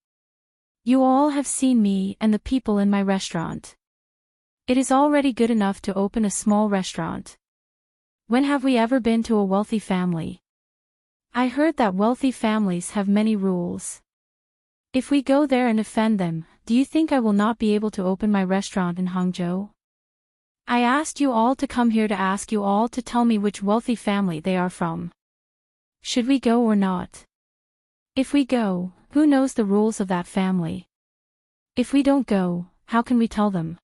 You all have seen me and the people in my restaurant. It is already good enough to open a small restaurant. When have we ever been to a wealthy family? I heard that wealthy families have many rules. If we go there and offend them, do you think I will not be able to open my restaurant in Hangzhou? I asked you all to come here to ask you all to tell me which wealthy family they are from. Should we go or not? If we go, who knows the rules of that family? If we don't go, how can we tell them?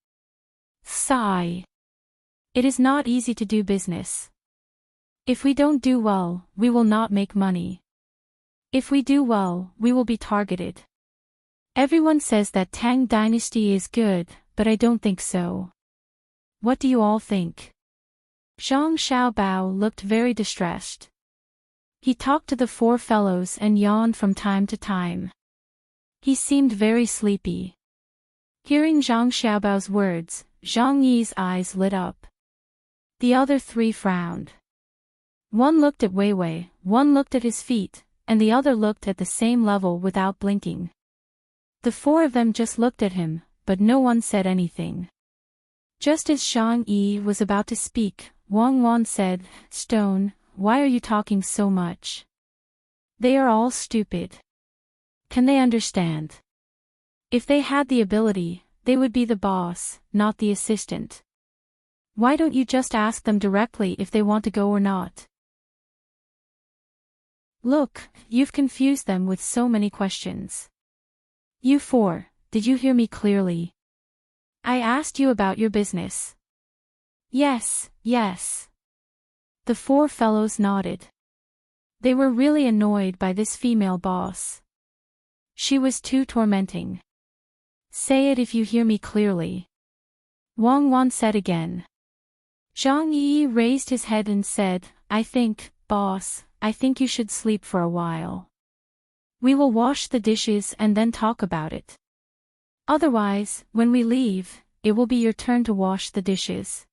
Sigh. It is not easy to do business. If we don't do well, we will not make money. If we do well, we will be targeted. Everyone says that Tang dynasty is good, but I don't think so. What do you all think? Zhang Xiaobao looked very distressed. He talked to the 4 fellows and yawned from time to time. He seemed very sleepy. Hearing Zhang Xiaobao's words, Zhang Yi's eyes lit up. The other 3 frowned. One looked at Wei Wei, one looked at his feet, and the other looked at the same level without blinking. The 4 of them just looked at him, but no one said anything. Just as Zhang Yi was about to speak, Wang Wan said, "Stone, why are you talking so much? They are all stupid. Can they understand? If they had the ability, they would be the boss, not the assistant. Why don't you just ask them directly if they want to go or not? Look, you've confused them with so many questions. You four, did you hear me clearly? I asked you about your business. Yes, yes. The four fellows nodded. They were really annoyed by this female boss. She was too tormenting. Say it if you hear me clearly. Wang Wan said again. Zhang Yi raised his head and said, I think, boss, I think you should sleep for a while. We will wash the dishes and then talk about it. Otherwise, when we leave, it will be your turn to wash the dishes.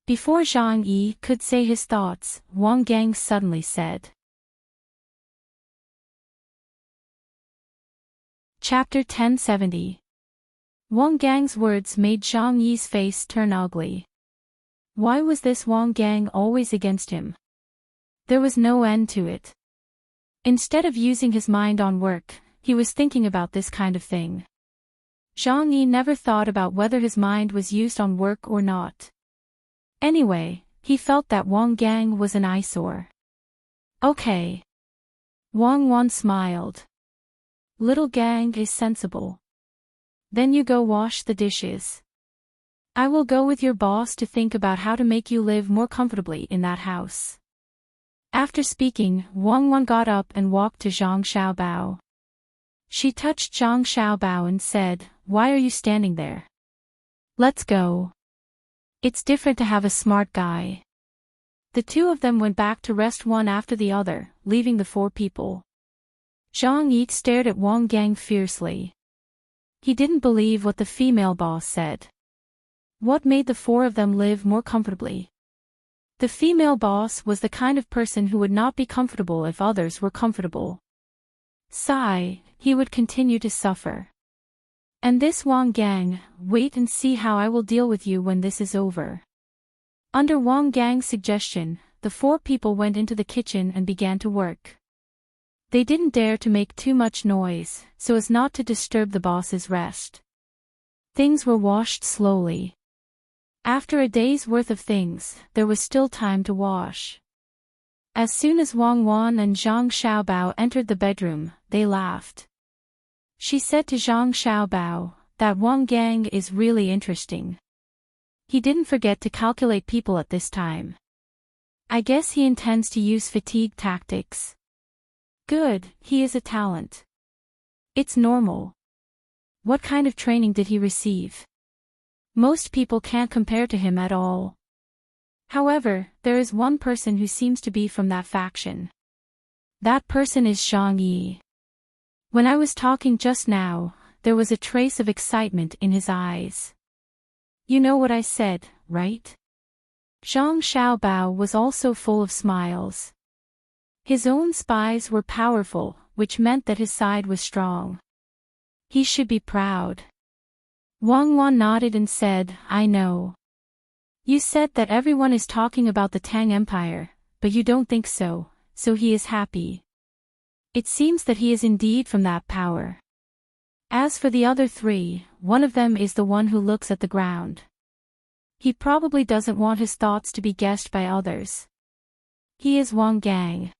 Before Zhang Yi could say his thoughts, Wang Gang suddenly said. Chapter 1070. Wang Gang's words made Zhang Yi's face turn ugly. Why was this Wang Gang always against him? There was no end to it. Instead of using his mind on work, he was thinking about this kind of thing. Zhang Yi never thought about whether his mind was used on work or not. Anyway, he felt that Wang Gang was an eyesore. Okay. Wang Wan smiled. Little Gang is sensible. Then you go wash the dishes. I will go with your boss to think about how to make you live more comfortably in that house. After speaking, Wang Wan got up and walked to Zhang Xiaobao. She touched Zhang Xiaobao and said, Why are you standing there? Let's go. It's different to have a smart guy. The two of them went back to rest one after the other, leaving the four people. Zhang Yi stared at Wang Gang fiercely. He didn't believe what the female boss said. What made the four of them live more comfortably? The female boss was the kind of person who would not be comfortable if others were comfortable. Sigh, he would continue to suffer. And this Wang Gang, wait and see how I will deal with you when this is over. Under Wang Gang's suggestion, the four people went into the kitchen and began to work. They didn't dare to make too much noise, so as not to disturb the boss's rest. Things were washed slowly. After a day's worth of things, there was still time to wash. As soon as Wang Wan and Zhang Xiaobao entered the bedroom, they laughed. She said to Zhang Xiaobao, that Wang Gang is really interesting. He didn't forget to calculate people at this time. I guess he intends to use fatigue tactics. Good, he is a talent. It's normal. What kind of training did he receive? Most people can't compare to him at all. However, there is one person who seems to be from that faction. That person is Zhang Yi. When I was talking just now, there was a trace of excitement in his eyes. You know what I said, right? Zhang Xiaobao was also full of smiles. His own spies were powerful, which meant that his side was strong. He should be proud. Wang Wan nodded and said, I know. You said that everyone is talking about the Tang Empire, but you don't think so, so he is happy. It seems that he is indeed from that power. As for the other three, one of them is the one who looks at the ground. He probably doesn't want his thoughts to be guessed by others. He is Wang Gang.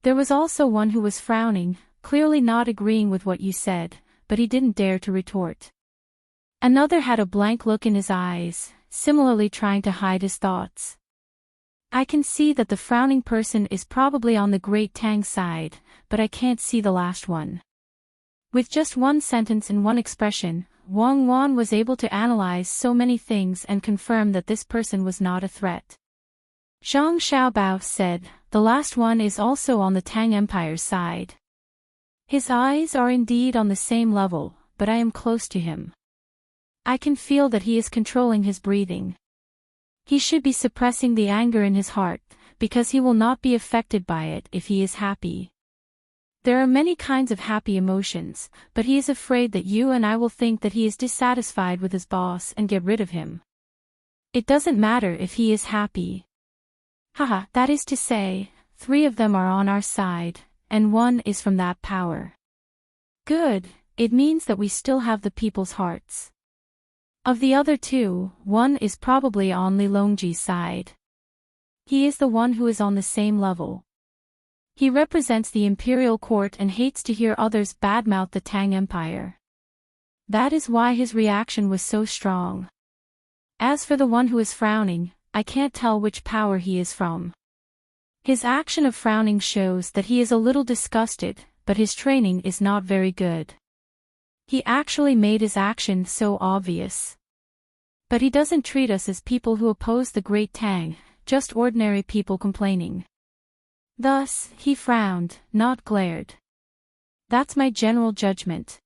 There was also one who was frowning, clearly not agreeing with what you said, but he didn't dare to retort. Another had a blank look in his eyes, similarly trying to hide his thoughts. I can see that the frowning person is probably on the Great Tang side, but I can't see the last one. With just one sentence and one expression, Wang Wan was able to analyze so many things and confirm that this person was not a threat. Zhang Xiaobao said, the last one is also on the Tang Empire's side. His eyes are indeed on the same level, but I am close to him. I can feel that he is controlling his breathing. He should be suppressing the anger in his heart, because he will not be affected by it if he is happy. There are many kinds of happy emotions, but he is afraid that you and I will think that he is dissatisfied with his boss and get rid of him. It doesn't matter if he is happy. Haha, that is to say, 3 of them are on our side, and 1 is from that power. Good, it means that we still have the people's hearts. Of the other 2, 1 is probably on Lilongji's side. He is the one who is on the same level. He represents the imperial court and hates to hear others badmouth the Tang Empire. That is why his reaction was so strong. As for the one who is frowning, I can't tell which power he is from. His action of frowning shows that he is a little disgusted, but his training is not very good. He actually made his action so obvious. But he doesn't treat us as people who oppose the great Tang, just ordinary people complaining. Thus, he frowned, not glared. That's my general judgment.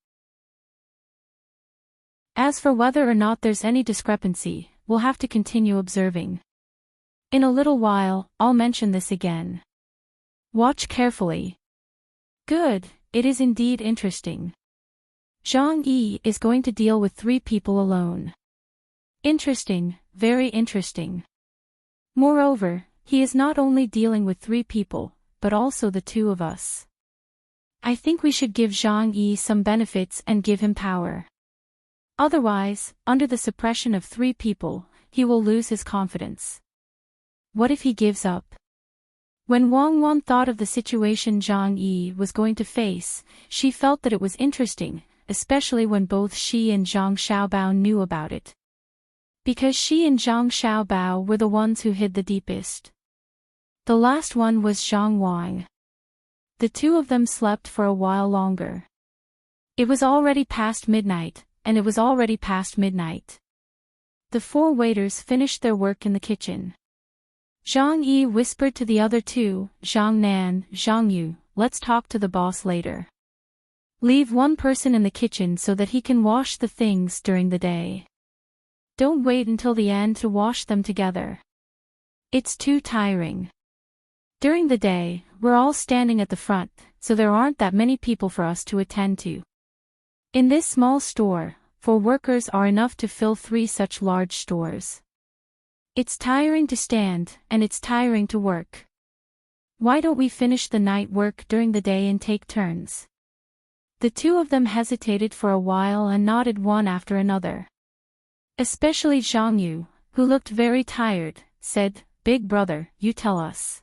As for whether or not there's any discrepancy, we'll have to continue observing. In a little while, I'll mention this again. Watch carefully. Good, it is indeed interesting. Zhang Yi is going to deal with 3 people alone. Interesting, very interesting. Moreover, he is not only dealing with 3 people, but also the 2 of us. I think we should give Zhang Yi some benefits and give him power. Otherwise, under the suppression of 3 people, he will lose his confidence. What if he gives up? When Wang Wan thought of the situation Zhang Yi was going to face, she felt that it was interesting, especially when both she and Zhang Xiaobao knew about it. Because she and Zhang Xiaobao were the ones who hid the deepest. The last one was Zhang Wang. The 2 of them slept for a while longer. It was already past midnight, and it was already past midnight. The 4 waiters finished their work in the kitchen. Zhang Yi whispered to the other 2, Zhang Nan, Zhang Yu, let's talk to the boss later. Leave 1 person in the kitchen so that he can wash the things during the day. Don't wait until the end to wash them together. It's too tiring. During the day, we're all standing at the front, so there aren't that many people for us to attend to. In this small store, 4 workers are enough to fill 3 such large stores. It's tiring to stand, and it's tiring to work. Why don't we finish the night work during the day and take turns? The 2 of them hesitated for a while and nodded one after another. Especially Zhang Yu, who looked very tired, said, Big brother, you tell us.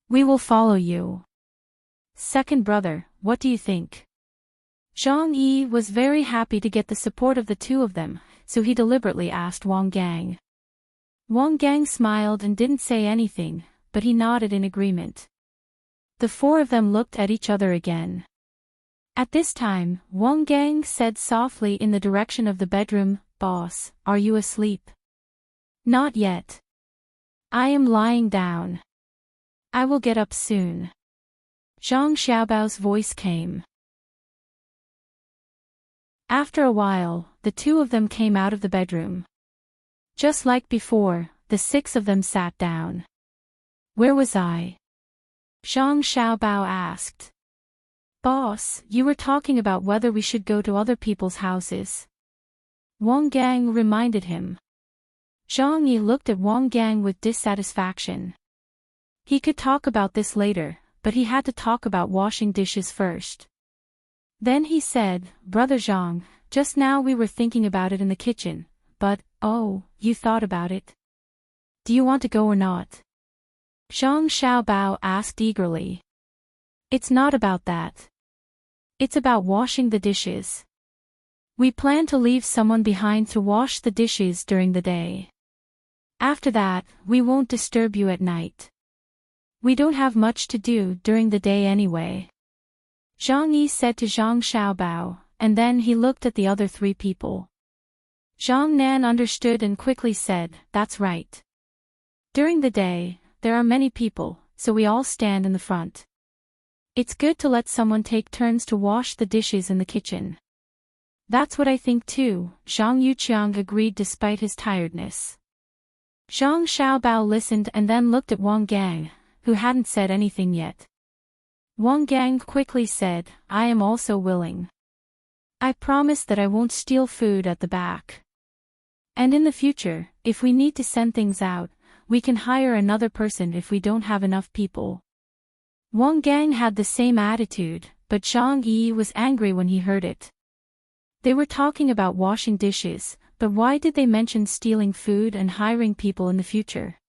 We will follow you. Second brother, what do you think? Zhang Yi was very happy to get the support of the 2 of them, so he deliberately asked Wang Gang. Wang Gang smiled and didn't say anything, but he nodded in agreement. The 4 of them looked at each other again. At this time, Wang Gang said softly in the direction of the bedroom, Boss, are you asleep? Not yet. I am lying down. I will get up soon. Zhang Xiaobao's voice came. After a while, the 2 of them came out of the bedroom. Just like before, the 6 of them sat down. Where was I? Zhang Xiaobao asked. Boss, you were talking about whether we should go to other people's houses. Wang Gang reminded him. Zhang Yi looked at Wang Gang with dissatisfaction. He could talk about this later, but he had to talk about washing dishes first. Then he said, Brother Zhang, just now we were thinking about it in the kitchen, but, oh, you thought about it? Do you want to go or not? Zhang Xiaobao asked eagerly. It's not about that. It's about washing the dishes. We plan to leave someone behind to wash the dishes during the day. After that, we won't disturb you at night. We don't have much to do during the day anyway. Zhang Yi said to Zhang Xiaobao, and then he looked at the other 3 people. Zhang Nan understood and quickly said, That's right. During the day, there are many people, so we all stand in the front. It's good to let someone take turns to wash the dishes in the kitchen. That's what I think too, Zhang Yuqiang agreed despite his tiredness. Zhang Xiaobao listened and then looked at Wang Gang, who hadn't said anything yet. Wang Gang quickly said, I am also willing. I promise that I won't steal food at the back. And in the future, if we need to send things out, we can hire another person if we don't have enough people. Wang Gang had the same attitude, but Zhang Yi was angry when he heard it. They were talking about washing dishes, but why did they mention stealing food and hiring people in the future?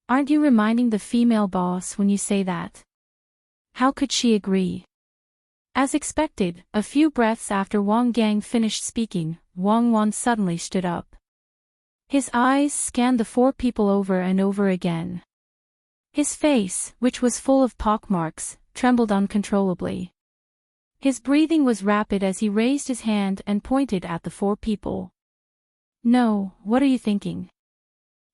Aren't you reminding the female boss when you say that? How could she agree? As expected, a few breaths after Wang Gang finished speaking, Wang Wan suddenly stood up. His eyes scanned the 4 people over and over again. His face, which was full of pockmarks, trembled uncontrollably. His breathing was rapid as he raised his hand and pointed at the 4 people. No, what are you thinking?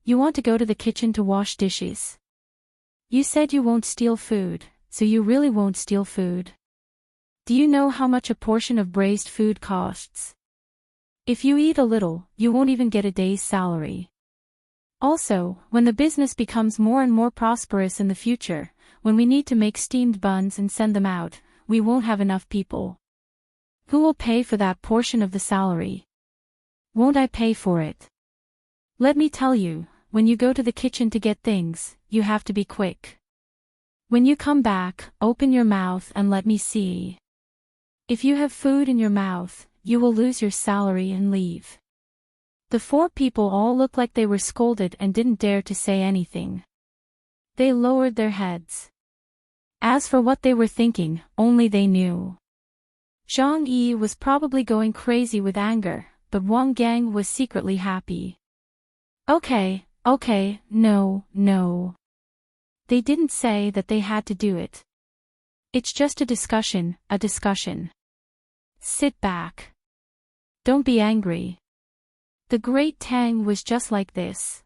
You want to go to the kitchen to wash dishes. You said you won't steal food, so you really won't steal food. Do you know how much a portion of braised food costs? If you eat a little, you won't even get a day's salary. Also, when the business becomes more and more prosperous in the future, when we need to make steamed buns and send them out, we won't have enough people. Who will pay for that portion of the salary? Won't I pay for it? Let me tell you, when you go to the kitchen to get things, you have to be quick. When you come back, open your mouth and let me see. If you have food in your mouth, you will lose your salary and leave. The 4 people all looked like they were scolded and didn't dare to say anything. They lowered their heads. As for what they were thinking, only they knew. Zhang Yi was probably going crazy with anger, but Wang Gang was secretly happy. Okay, no. They didn't say that they had to do it. It's just a discussion. Sit back. Don't be angry. The great Tang was just like this.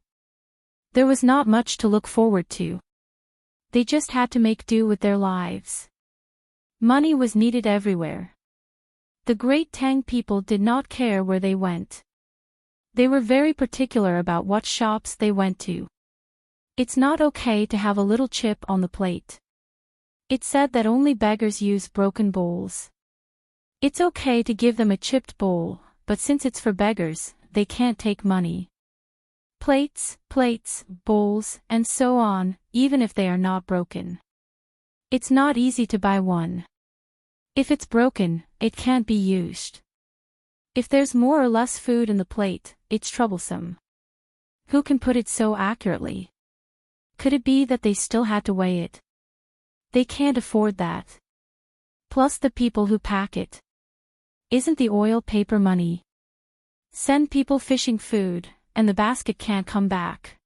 There was not much to look forward to. They just had to make do with their lives. Money was needed everywhere. The great Tang people did not care where they went. They were very particular about what shops they went to. It's not okay to have a little chip on the plate. It said that only beggars use broken bowls. It's okay to give them a chipped bowl, but since it's for beggars, they can't take money. Plates, bowls, and so on, even if they are not broken. It's not easy to buy one. If it's broken, it can't be used. If there's more or less food in the plate, it's troublesome. Who can put it so accurately? Could it be that they still had to weigh it? They can't afford that. Plus the people who pack it. Isn't the oil paper money? Send people fishing food, and the basket can't come back.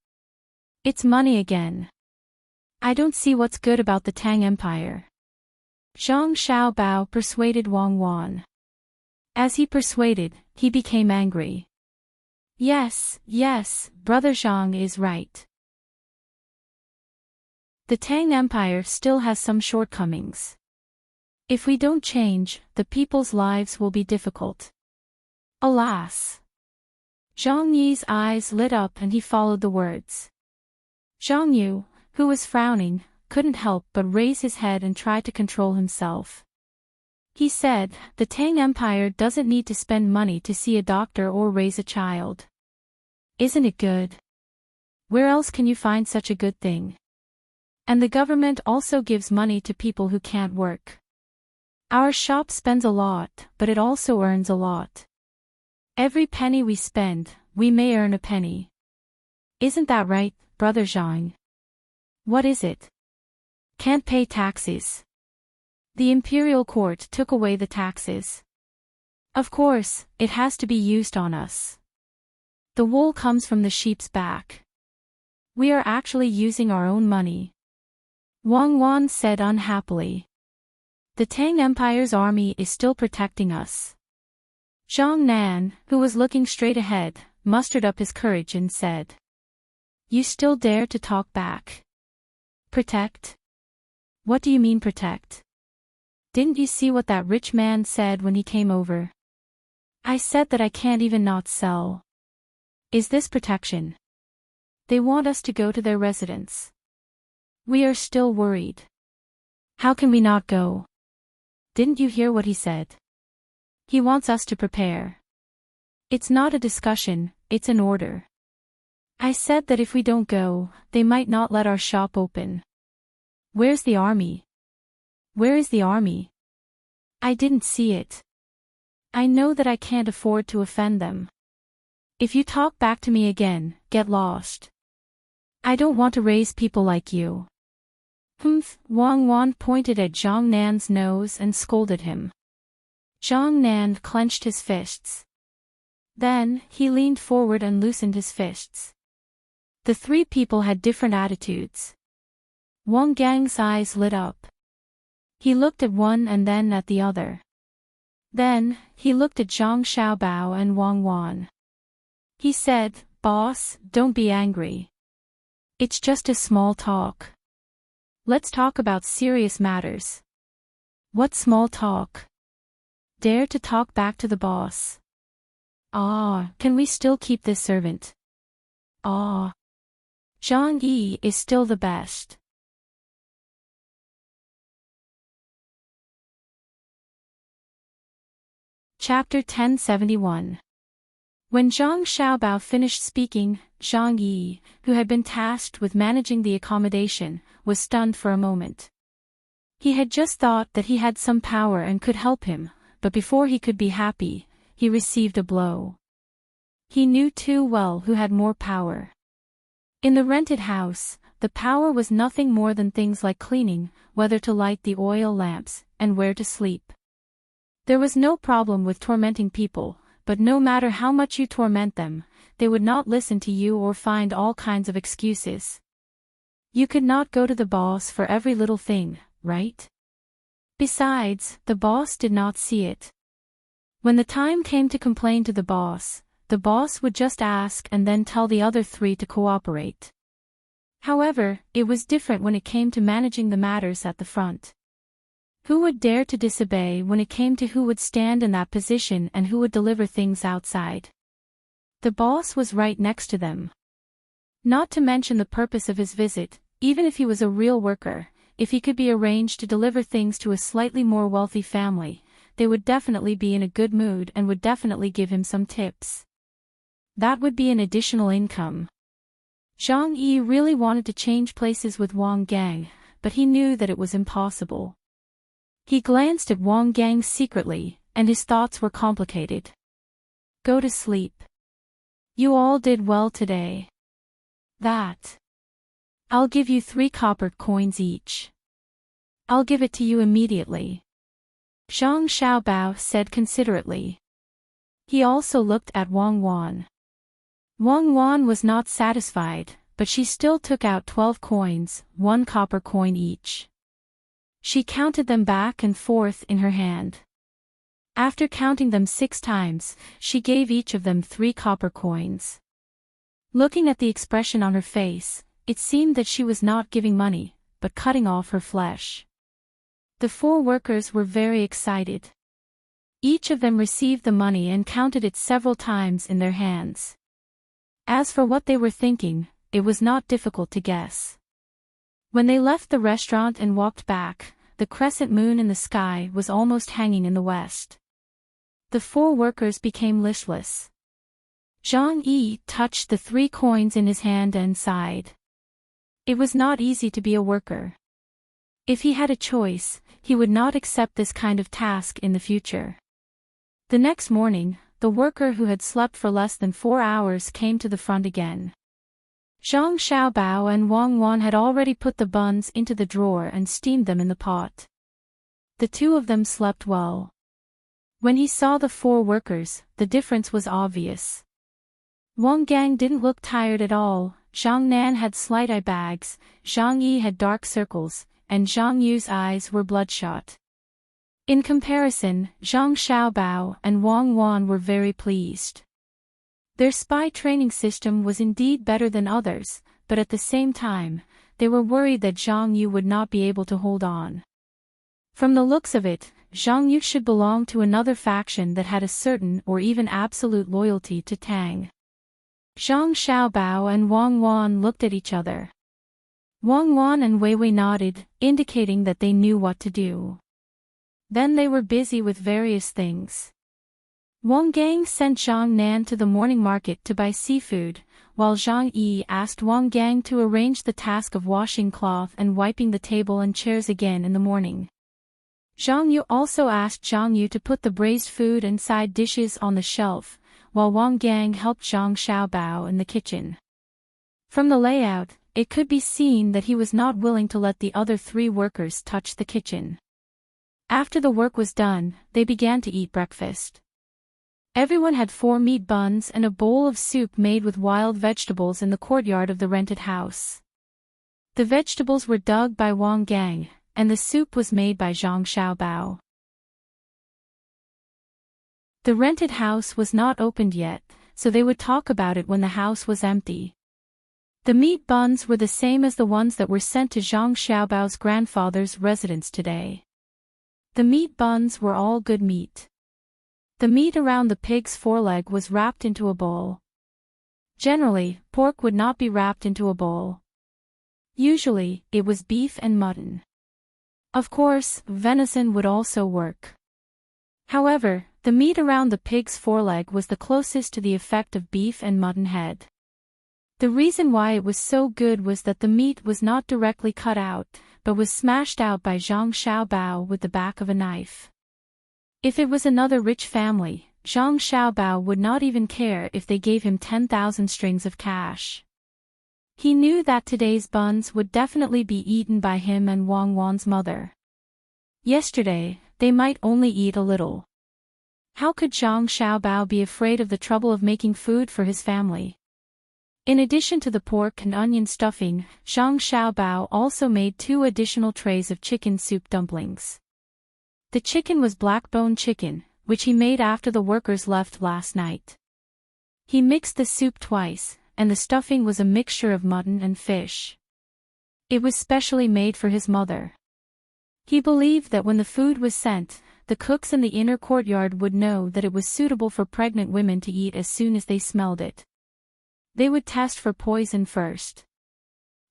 It's money again. I don't see what's good about the Tang Empire. Zhang Xiaobao persuaded Wang Wan. As he persuaded, he became angry. Yes, Brother Zhang is right. The Tang Empire still has some shortcomings. If we don't change, the people's lives will be difficult. Alas! Zhang Yi's eyes lit up and he followed the words. Zhang Yu, who was frowning, couldn't help but raise his head and try to control himself. He said, the Tang Empire doesn't need to spend money to see a doctor or raise a child. Isn't it good? Where else can you find such a good thing? And the government also gives money to people who can't work. Our shop spends a lot, but it also earns a lot. Every penny we spend, we may earn a penny. Isn't that right, Brother Zhang? What is it? Can't pay taxes. The imperial court took away the taxes. Of course, it has to be used on us. The wool comes from the sheep's back. We are actually using our own money. Wang Wan said unhappily. The Tang Empire's army is still protecting us. Zhang Nan, who was looking straight ahead, mustered up his courage and said. You still dare to talk back? Protect? What do you mean protect? Didn't you see what that rich man said when he came over? I said that I can't even not sell. Is this protection? They want us to go to their residence. We are still worried. How can we not go? Didn't you hear what he said? He wants us to prepare. It's not a discussion, it's an order. I said that if we don't go, they might not let our shop open. Where's the army? Where is the army? I didn't see it. I know that I can't afford to offend them. If you talk back to me again, get lost. I don't want to raise people like you. Humph, Wang Wan pointed at Zhang Nan's nose and scolded him. Zhang Nan clenched his fists. Then, he leaned forward and loosened his fists. The three people had different attitudes. Wang Gang's eyes lit up. He looked at one and then at the other. Then, he looked at Zhang Xiaobao and Wang Wan. He said, "Boss, don't be angry. It's just a small talk. Let's talk about serious matters." "What small talk?" "Dare to talk back to the boss." "Ah, can we still keep this servant?" "Ah. Zhang Yi is still the best." Chapter 1071. When Zhang Xiaobao finished speaking, Zhang Yi, who had been tasked with managing the accommodation, was stunned for a moment. He had just thought that he had some power and could help him, but before he could be happy, he received a blow. He knew too well who had more power. In the rented house, the power was nothing more than things like cleaning, whether to light the oil lamps, and where to sleep. There was no problem with tormenting people, but no matter how much you torment them, they would not listen to you or find all kinds of excuses. You could not go to the boss for every little thing, right? Besides, the boss did not see it. When the time came to complain to the boss would just ask and then tell the other three to cooperate. However, it was different when it came to managing the matters at the front. Who would dare to disobey when it came to who would stand in that position and who would deliver things outside? The boss was right next to them. Not to mention the purpose of his visit, even if he was a real worker, if he could be arranged to deliver things to a slightly more wealthy family, they would definitely be in a good mood and would definitely give him some tips. That would be an additional income. Zhang Yi really wanted to change places with Wang Gang, but he knew that it was impossible. He glanced at Wang Gang secretly, and his thoughts were complicated. Go to sleep. You all did well today. That. I'll give you 3 copper coins each. I'll give it to you immediately. Zhang Xiaobao said considerately. He also looked at Wang Wan. Wang Wan was not satisfied, but she still took out 12 coins, 1 copper coin each. She counted them back and forth in her hand. After counting them 6 times, she gave each of them 3 copper coins. Looking at the expression on her face, it seemed that she was not giving money, but cutting off her flesh. The 4 workers were very excited. Each of them received the money and counted it several times in their hands. As for what they were thinking, it was not difficult to guess. When they left the restaurant and walked back, the crescent moon in the sky was almost hanging in the west. The 4 workers became listless. Zhang Yi touched the 3 coins in his hand and sighed. It was not easy to be a worker. If he had a choice, he would not accept this kind of task in the future. The next morning, the worker who had slept for less than 4 hours came to the front again. Zhang Xiaobao and Wang Wan had already put the buns into the drawer and steamed them in the pot. The 2 of them slept well. When he saw the 4 workers, the difference was obvious. Wang Gang didn't look tired at all, Zhang Nan had slight eye bags, Zhang Yi had dark circles, and Zhang Yu's eyes were bloodshot. In comparison, Zhang Xiaobao and Wang Wan were very pleased. Their spy training system was indeed better than others, but at the same time, they were worried that Zhang Yu would not be able to hold on. From the looks of it, Zhang Yu should belong to another faction that had a certain or even absolute loyalty to Tang. Zhang Xiaobao and Wang Wan looked at each other. Wang Wan and Wei Wei nodded, indicating that they knew what to do. Then they were busy with various things. Wang Gang sent Zhang Nan to the morning market to buy seafood, while Zhang Yi asked Wang Gang to arrange the task of washing cloth and wiping the table and chairs again in the morning. Zhang Yu also asked Zhang Yu to put the braised food and side dishes on the shelf, while Wang Gang helped Zhang Xiaobao in the kitchen. From the layout, it could be seen that he was not willing to let the other 3 workers touch the kitchen. After the work was done, they began to eat breakfast. Everyone had 4 meat buns and a bowl of soup made with wild vegetables in the courtyard of the rented house. The vegetables were dug by Wang Gang, and the soup was made by Zhang Xiaobao. The rented house was not opened yet, so they would talk about it when the house was empty. The meat buns were the same as the ones that were sent to Zhang Xiaobao's grandfather's residence today. The meat buns were all good meat. The meat around the pig's foreleg was wrapped into a bowl. Generally, pork would not be wrapped into a bowl. Usually, it was beef and mutton. Of course, venison would also work. However, the meat around the pig's foreleg was the closest to the effect of beef and mutton head. The reason why it was so good was that the meat was not directly cut out, but was smashed out by Zhang Xiaobao with the back of a knife. If it was another rich family, Zhang Xiaobao would not even care if they gave him 10,000 strings of cash. He knew that today's buns would definitely be eaten by him and Wang Wan's mother. Yesterday, they might only eat a little. How could Zhang Xiaobao be afraid of the trouble of making food for his family? In addition to the pork and onion stuffing, Zhang Xiaobao also made 2 additional trays of chicken soup dumplings. The chicken was black-bone chicken, which he made after the workers left last night. He mixed the soup twice, and the stuffing was a mixture of mutton and fish. It was specially made for his mother. He believed that when the food was sent, the cooks in the inner courtyard would know that it was suitable for pregnant women to eat as soon as they smelled it. They would test for poison first.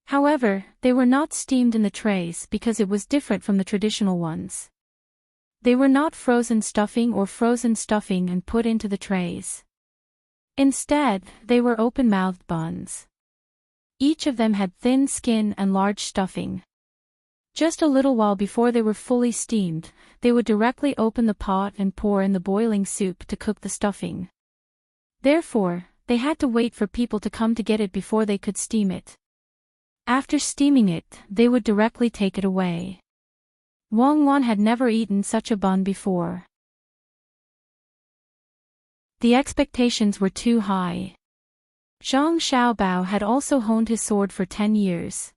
However, they were not steamed in the trays because it was different from the traditional ones. They were not frozen stuffing or frozen stuffing and put into the trays. Instead, they were open-mouthed buns. Each of them had thin skin and large stuffing. Just a little while before they were fully steamed, they would directly open the pot and pour in the boiling soup to cook the stuffing. Therefore, they had to wait for people to come to get it before they could steam it. After steaming it, they would directly take it away. Wang Wan had never eaten such a bun before. The expectations were too high. Zhang Xiaobao had also honed his sword for 10 years.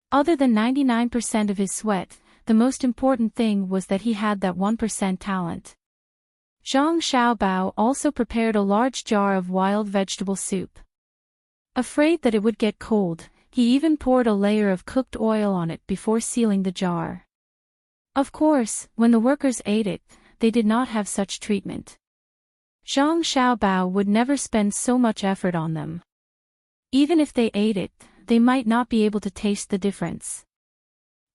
Other than 99% of his sweat, the most important thing was that he had that 1% talent. Zhang Xiaobao also prepared a large jar of wild vegetable soup. Afraid that it would get cold, he even poured a layer of cooked oil on it before sealing the jar. Of course, when the workers ate it, they did not have such treatment. Zhang Xiaobao would never spend so much effort on them. Even if they ate it, they might not be able to taste the difference.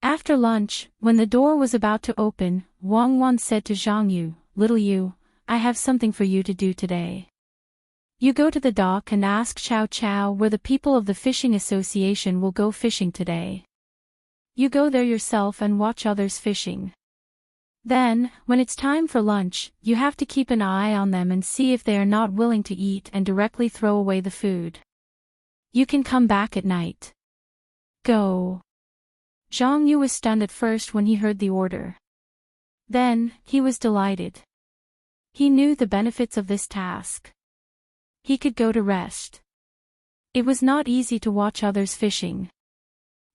After lunch, when the door was about to open, Wang Wan said to Zhang Yu, "Little Yu, I have something for you to do today. You go to the dock and ask Chow Chow where the people of the fishing association will go fishing today. You go there yourself and watch others fishing. Then, when it's time for lunch, you have to keep an eye on them and see if they are not willing to eat and directly throw away the food. You can come back at night. Go." Zhang Yu was stunned at first when he heard the order. Then, he was delighted. He knew the benefits of this task. He could go to rest. It was not easy to watch others fishing.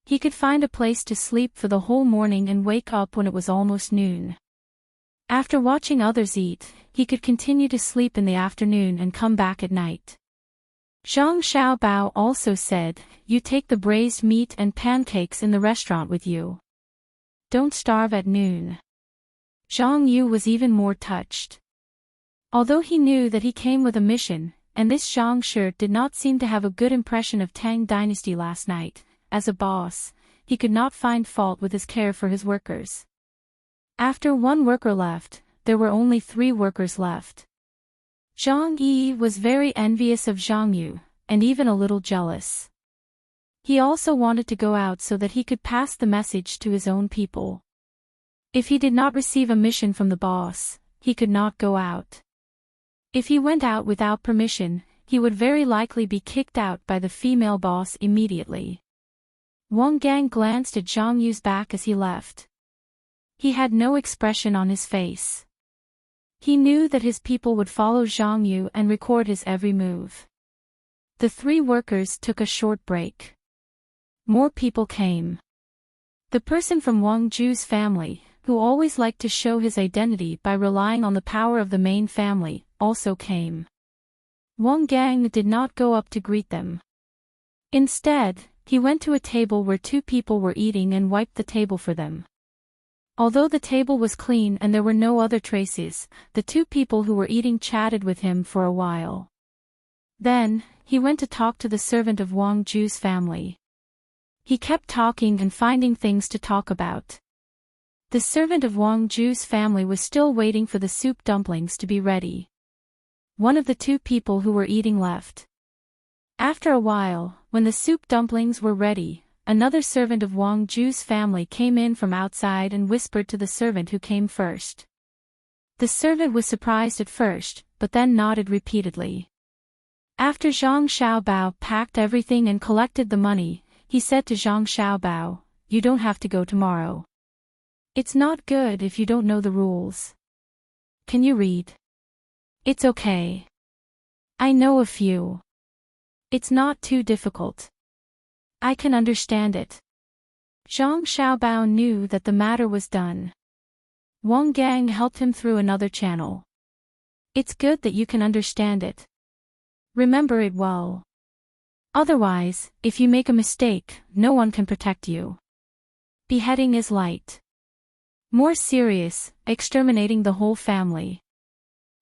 He could find a place to sleep for the whole morning and wake up when it was almost noon. After watching others eat, he could continue to sleep in the afternoon and come back at night. Zhang Xiaobao also said, "You take the braised meat and pancakes in the restaurant with you. Don't starve at noon." Zhang Yu was even more touched. Although he knew that he came with a mission, and this Zhang Shi did not seem to have a good impression of Tang dynasty last night, as a boss, he could not find fault with his care for his workers. After 1 worker left, there were only 3 workers left. Zhang Yi was very envious of Zhang Yu, and even a little jealous. He also wanted to go out so that he could pass the message to his own people. If he did not receive a mission from the boss, he could not go out. If he went out without permission, he would very likely be kicked out by the female boss immediately. Wang Gang glanced at Zhang Yu's back as he left. He had no expression on his face. He knew that his people would follow Zhang Yu and record his every move. The three workers took a short break. More people came. The person from Wang Ju's family, who always liked to show his identity by relying on the power of the main family, also came. Wang Gang did not go up to greet them. Instead, he went to a table where two people were eating and wiped the table for them. Although the table was clean and there were no other traces, the two people who were eating chatted with him for a while. Then, he went to talk to the servant of Wang Ju's family. He kept talking and finding things to talk about. The servant of Wang Ju's family was still waiting for the soup dumplings to be ready. One of the two people who were eating left. After a while, when the soup dumplings were ready, another servant of Wang Ju's family came in from outside and whispered to the servant who came first. The servant was surprised at first, but then nodded repeatedly. After Zhang Xiaobao packed everything and collected the money, he said to Zhang Xiaobao, "You don't have to go tomorrow. It's not good if you don't know the rules. Can you read?" "It's okay. I know a few. It's not too difficult. I can understand it." Zhang Xiaobao knew that the matter was done. Wang Gang helped him through another channel. "It's good that you can understand it. Remember it well. Otherwise, if you make a mistake, no one can protect you. Beheading is light. More serious, exterminating the whole family."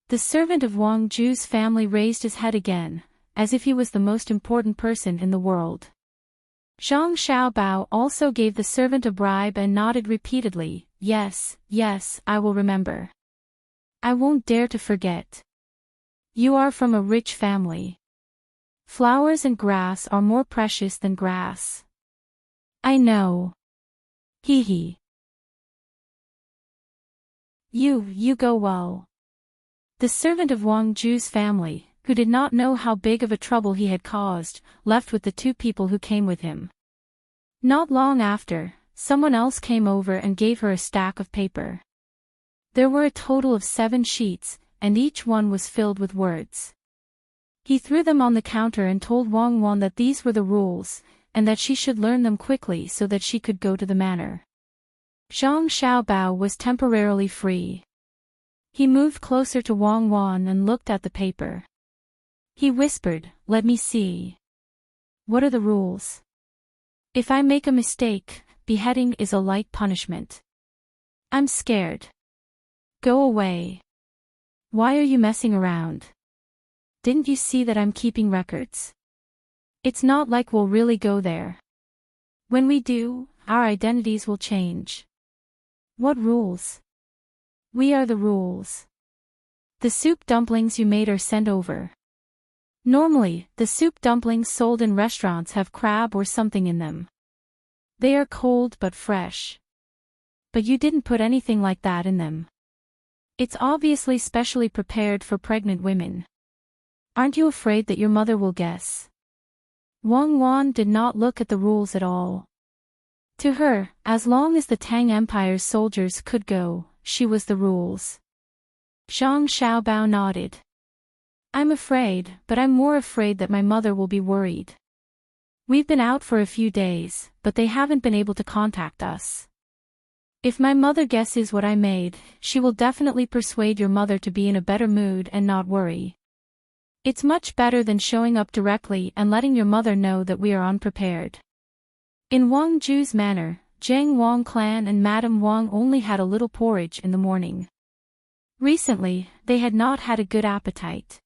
The servant of Wang Ju's family raised his head again, as if he was the most important person in the world. Zhang Xiaobao also gave the servant a bribe and nodded repeatedly, "Yes, yes, I will remember. I won't dare to forget. You are from a rich family. Flowers and grass are more precious than grass. I know. Hee hee. You go well." The servant of Wang Ju's family, who did not know how big of a trouble he had caused, left with the two people who came with him. Not long after, someone else came over and gave her a stack of paper. There were a total of 7 sheets, and each one was filled with words. He threw them on the counter and told Wang Wan that these were the rules, and that she should learn them quickly so that she could go to the manor. Zhang Xiaobao was temporarily free. He moved closer to Wang Wan and looked at the paper. He whispered, "Let me see. What are the rules? If I make a mistake, beheading is a light punishment. I'm scared. Go away. Why are you messing around? Didn't you see that I'm keeping records? It's not like we'll really go there. When we do, our identities will change." "What rules?" "We are the rules. The soup dumplings you made are sent over. Normally, the soup dumplings sold in restaurants have crab or something in them. They are cold but fresh. But you didn't put anything like that in them. It's obviously specially prepared for pregnant women. Aren't you afraid that your mother will guess?" Wang Wan did not look at the rules at all. To her, as long as the Tang Empire's soldiers could go, she was the rules. Zhang Xiaobao nodded. "I'm afraid, but I'm more afraid that my mother will be worried. We've been out for a few days, but they haven't been able to contact us. If my mother guesses what I made, she will definitely persuade your mother to be in a better mood and not worry. It's much better than showing up directly and letting your mother know that we are unprepared." In Wang Ju's manor, Zhang Wang clan and Madame Wang only had a little porridge in the morning. Recently, they had not had a good appetite.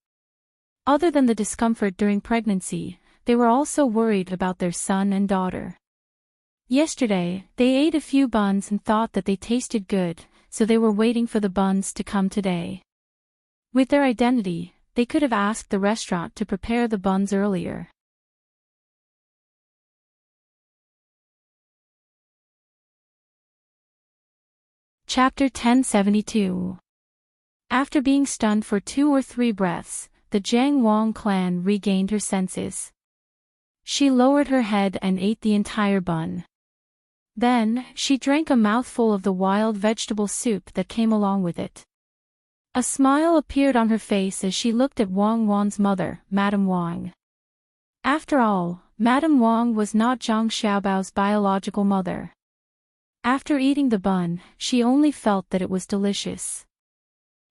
Other than the discomfort during pregnancy, they were also worried about their son and daughter. Yesterday, they ate a few buns and thought that they tasted good, so they were waiting for the buns to come today. With their identity, they could have asked the restaurant to prepare the buns earlier. Chapter 1072. After being stunned for 2 or 3 breaths, the Jiang Wang clan regained her senses. She lowered her head and ate the entire bun. Then, she drank a mouthful of the wild vegetable soup that came along with it. A smile appeared on her face as she looked at Wang Wan's mother, Madame Wang. After all, Madame Wang was not Zhang Xiaobao's biological mother. After eating the bun, she only felt that it was delicious.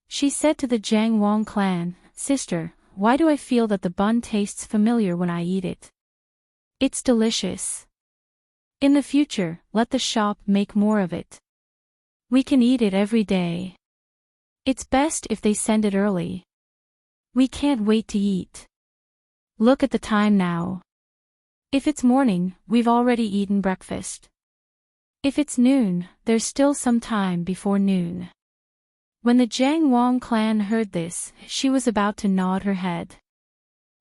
She said to the Jiang Wang clan, "Sister, why do I feel that the bun tastes familiar when I eat it? It's delicious. In the future, let the shop make more of it. We can eat it every day. It's best if they send it early. We can't wait to eat. Look at the time now. If it's morning, we've already eaten breakfast. If it's noon, there's still some time before noon." When the Jiang Wang clan heard this, she was about to nod her head.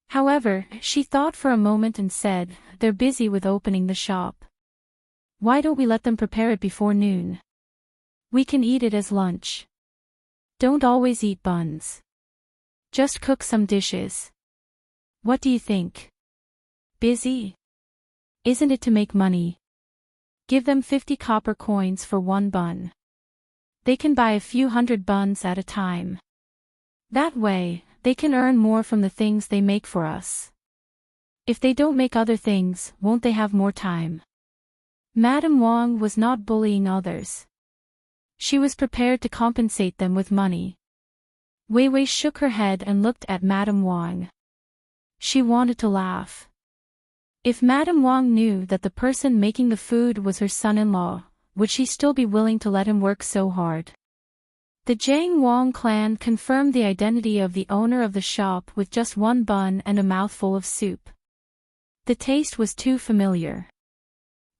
However, she thought for a moment and said, "They're busy with opening the shop. Why don't we let them prepare it before noon? We can eat it as lunch. Don't always eat buns. Just cook some dishes. What do you think? Busy? Isn't it to make money? Give them 50 copper coins for 1 bun. They can buy a few hundred buns at a time. That way, they can earn more from the things they make for us. If they don't make other things, won't they have more time?" Madame Wang was not bullying others. She was prepared to compensate them with money. Wei Wei shook her head and looked at Madame Wang. She wanted to laugh. If Madame Wang knew that the person making the food was her son-in-law, would she still be willing to let him work so hard? The Jiang Wang clan confirmed the identity of the owner of the shop with just 1 bun and a mouthful of soup. The taste was too familiar.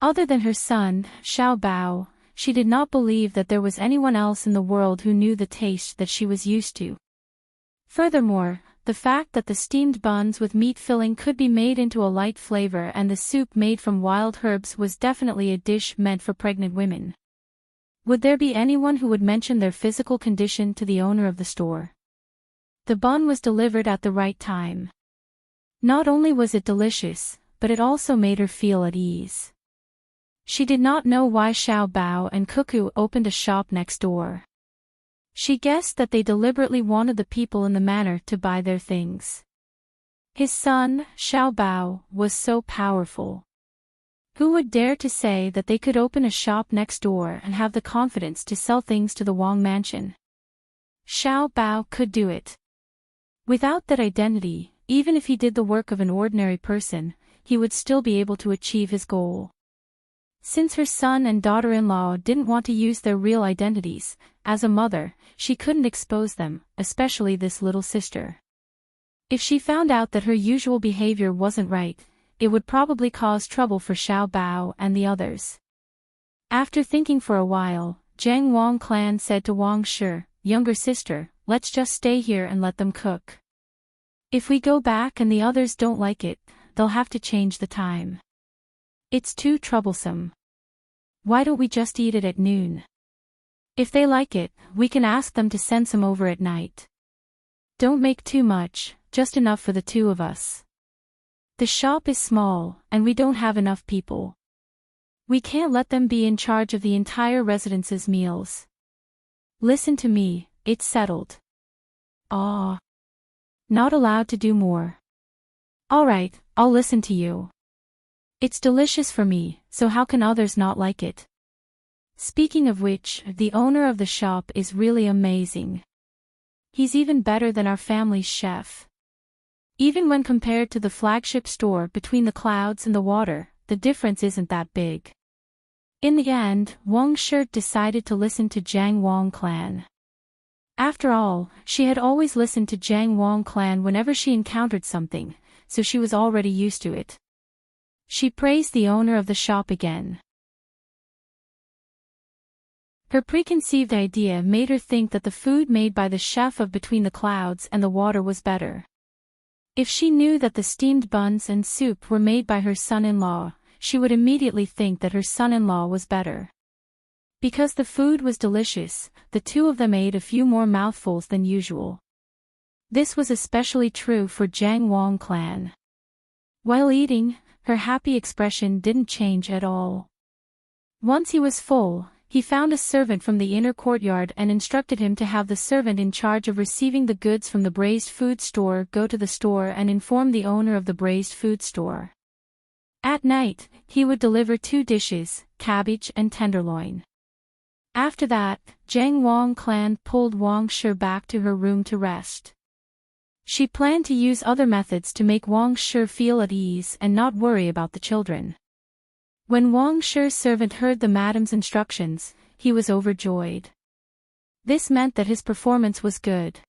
Other than her son, Xiao Bao, she did not believe that there was anyone else in the world who knew the taste that she was used to. Furthermore, the fact that the steamed buns with meat filling could be made into a light flavor and the soup made from wild herbs was definitely a dish meant for pregnant women. Would there be anyone who would mention their physical condition to the owner of the store? The bun was delivered at the right time. Not only was it delicious, but it also made her feel at ease. She did not know why Xiao Bao and Cuckoo opened a shop next door. She guessed that they deliberately wanted the people in the manor to buy their things. His son, Xiao Bao, was so powerful. Who would dare to say that they could open a shop next door and have the confidence to sell things to the Wang mansion? Xiao Bao could do it. Without that identity, even if he did the work of an ordinary person, he would still be able to achieve his goal. Since her son and daughter-in-law didn't want to use their real identities, as a mother, she couldn't expose them, especially this little sister. If she found out that her usual behavior wasn't right, it would probably cause trouble for Xiao Bao and the others. After thinking for a while, Jiang Wang clan said to Wang Shi, "Younger sister, let's just stay here and let them cook. If we go back and the others don't like it, they'll have to change the time. It's too troublesome. Why don't we just eat it at noon? If they like it, we can ask them to send some over at night. Don't make too much, just enough for the 2 of us. The shop is small, and we don't have enough people. We can't let them be in charge of the entire residence's meals. Listen to me, it's settled." "Ah. Not allowed to do more. All right, I'll listen to you. It's delicious for me, so how can others not like it? Speaking of which, the owner of the shop is really amazing. He's even better than our family's chef. Even when compared to the flagship store between the clouds and the water, the difference isn't that big." In the end, Wang Shi decided to listen to Jiang Wang clan. After all, she had always listened to Jiang Wang clan whenever she encountered something, so she was already used to it. She praised the owner of the shop again. Her preconceived idea made her think that the food made by the chef of Between the Clouds and the Water was better. If she knew that the steamed buns and soup were made by her son-in-law, she would immediately think that her son-in-law was better. Because the food was delicious, the two of them ate a few more mouthfuls than usual. This was especially true for Jiang Wang clan. While eating, her happy expression didn't change at all. Once he was full, he found a servant from the inner courtyard and instructed him to have the servant in charge of receiving the goods from the braised food store go to the store and inform the owner of the braised food store. At night, he would deliver 2 dishes, cabbage and tenderloin. After that, Jiang Wang clan pulled Wang Shi back to her room to rest. She planned to use other methods to make Wang Shi feel at ease and not worry about the children. When Wang Shi's servant heard the madam's instructions, he was overjoyed. This meant that his performance was good.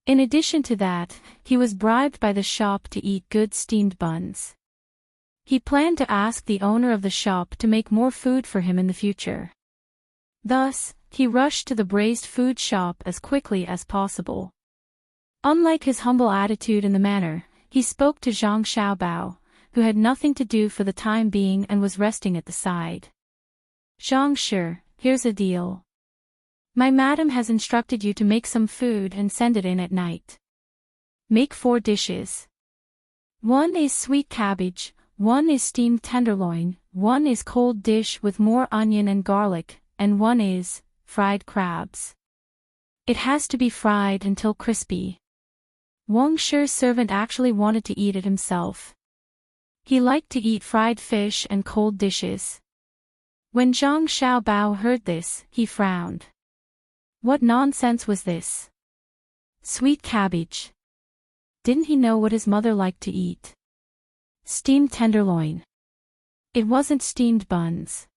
In addition to that, he was bribed by the shop to eat good steamed buns. He planned to ask the owner of the shop to make more food for him in the future. Thus, he rushed to the braised food shop as quickly as possible. Unlike his humble attitude in the manor, he spoke to Zhang Xiaobao, who had nothing to do for the time being and was resting at the side. Zhang Shi, here's a deal. My madam has instructed you to make some food and send it in at night. Make 4 dishes. 1 is sweet cabbage, 1 is steamed tenderloin, 1 is cold dish with more onion and garlic, and 1 is fried crabs. It has to be fried until crispy. Wang Shi's servant actually wanted to eat it himself. He liked to eat fried fish and cold dishes. When Zhang Xiaobao heard this, he frowned. What nonsense was this? Sweet cabbage. Didn't he know what his mother liked to eat? Steamed tenderloin. It wasn't steamed buns.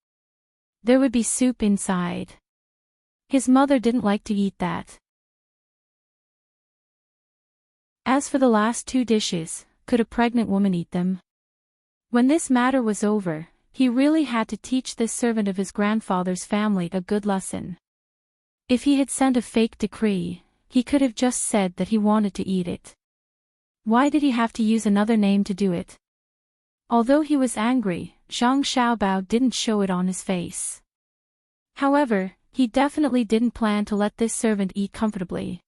There would be soup inside. His mother didn't like to eat that. As for the last 2 dishes, could a pregnant woman eat them? When this matter was over, he really had to teach this servant of his grandfather's family a good lesson. If he had sent a fake decree, he could have just said that he wanted to eat it. Why did he have to use another name to do it? Although he was angry, Zhang Xiaobao didn't show it on his face. However, he definitely didn't plan to let this servant eat comfortably.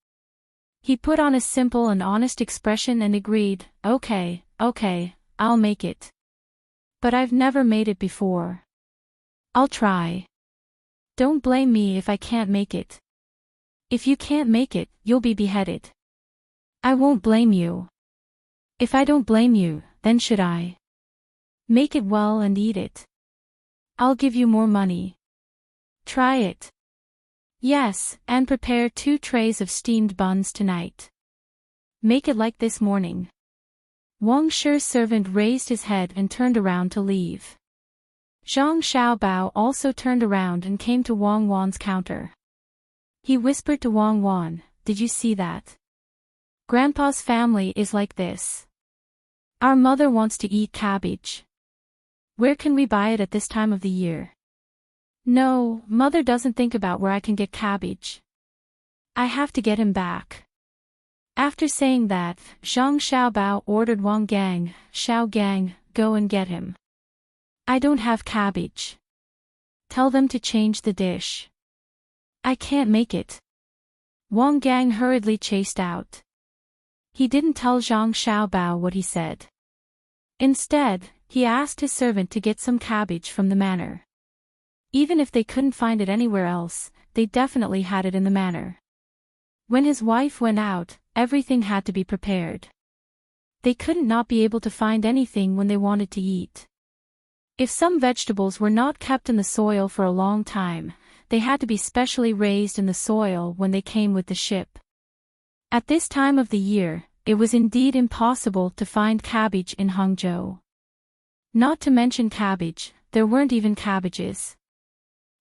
He put on a simple and honest expression and agreed, okay, I'll make it. But I've never made it before. I'll try. Don't blame me if I can't make it. If you can't make it, you'll be beheaded. I won't blame you. If I don't blame you, then should I? Make it well and eat it. I'll give you more money. Try it. Yes, and prepare 2 trays of steamed buns tonight. Make it like this morning. Wang Shi's servant raised his head and turned around to leave. Zhang Xiaobao also turned around and came to Wang Wan's counter. He whispered to Wang Wan, "Did you see that? Grandpa's family is like this. Our mother wants to eat cabbage. Where can we buy it at this time of the year? No, mother doesn't think about where I can get cabbage. I have to get him back." After saying that, Zhang Xiaobao ordered Wang Gang, "Xiao Gang, go and get him. I don't have cabbage. Tell them to change the dish. I can't make it." Wang Gang hurriedly chased out. He didn't tell Zhang Xiaobao what he said. Instead, he asked his servant to get some cabbage from the manor. Even if they couldn't find it anywhere else, they definitely had it in the manor. When his wife went out, everything had to be prepared. They couldn't not be able to find anything when they wanted to eat. If some vegetables were not kept in the soil for a long time, they had to be specially raised in the soil when they came with the ship. At this time of the year, it was indeed impossible to find cabbage in Hangzhou. Not to mention cabbage, there weren't even cabbages.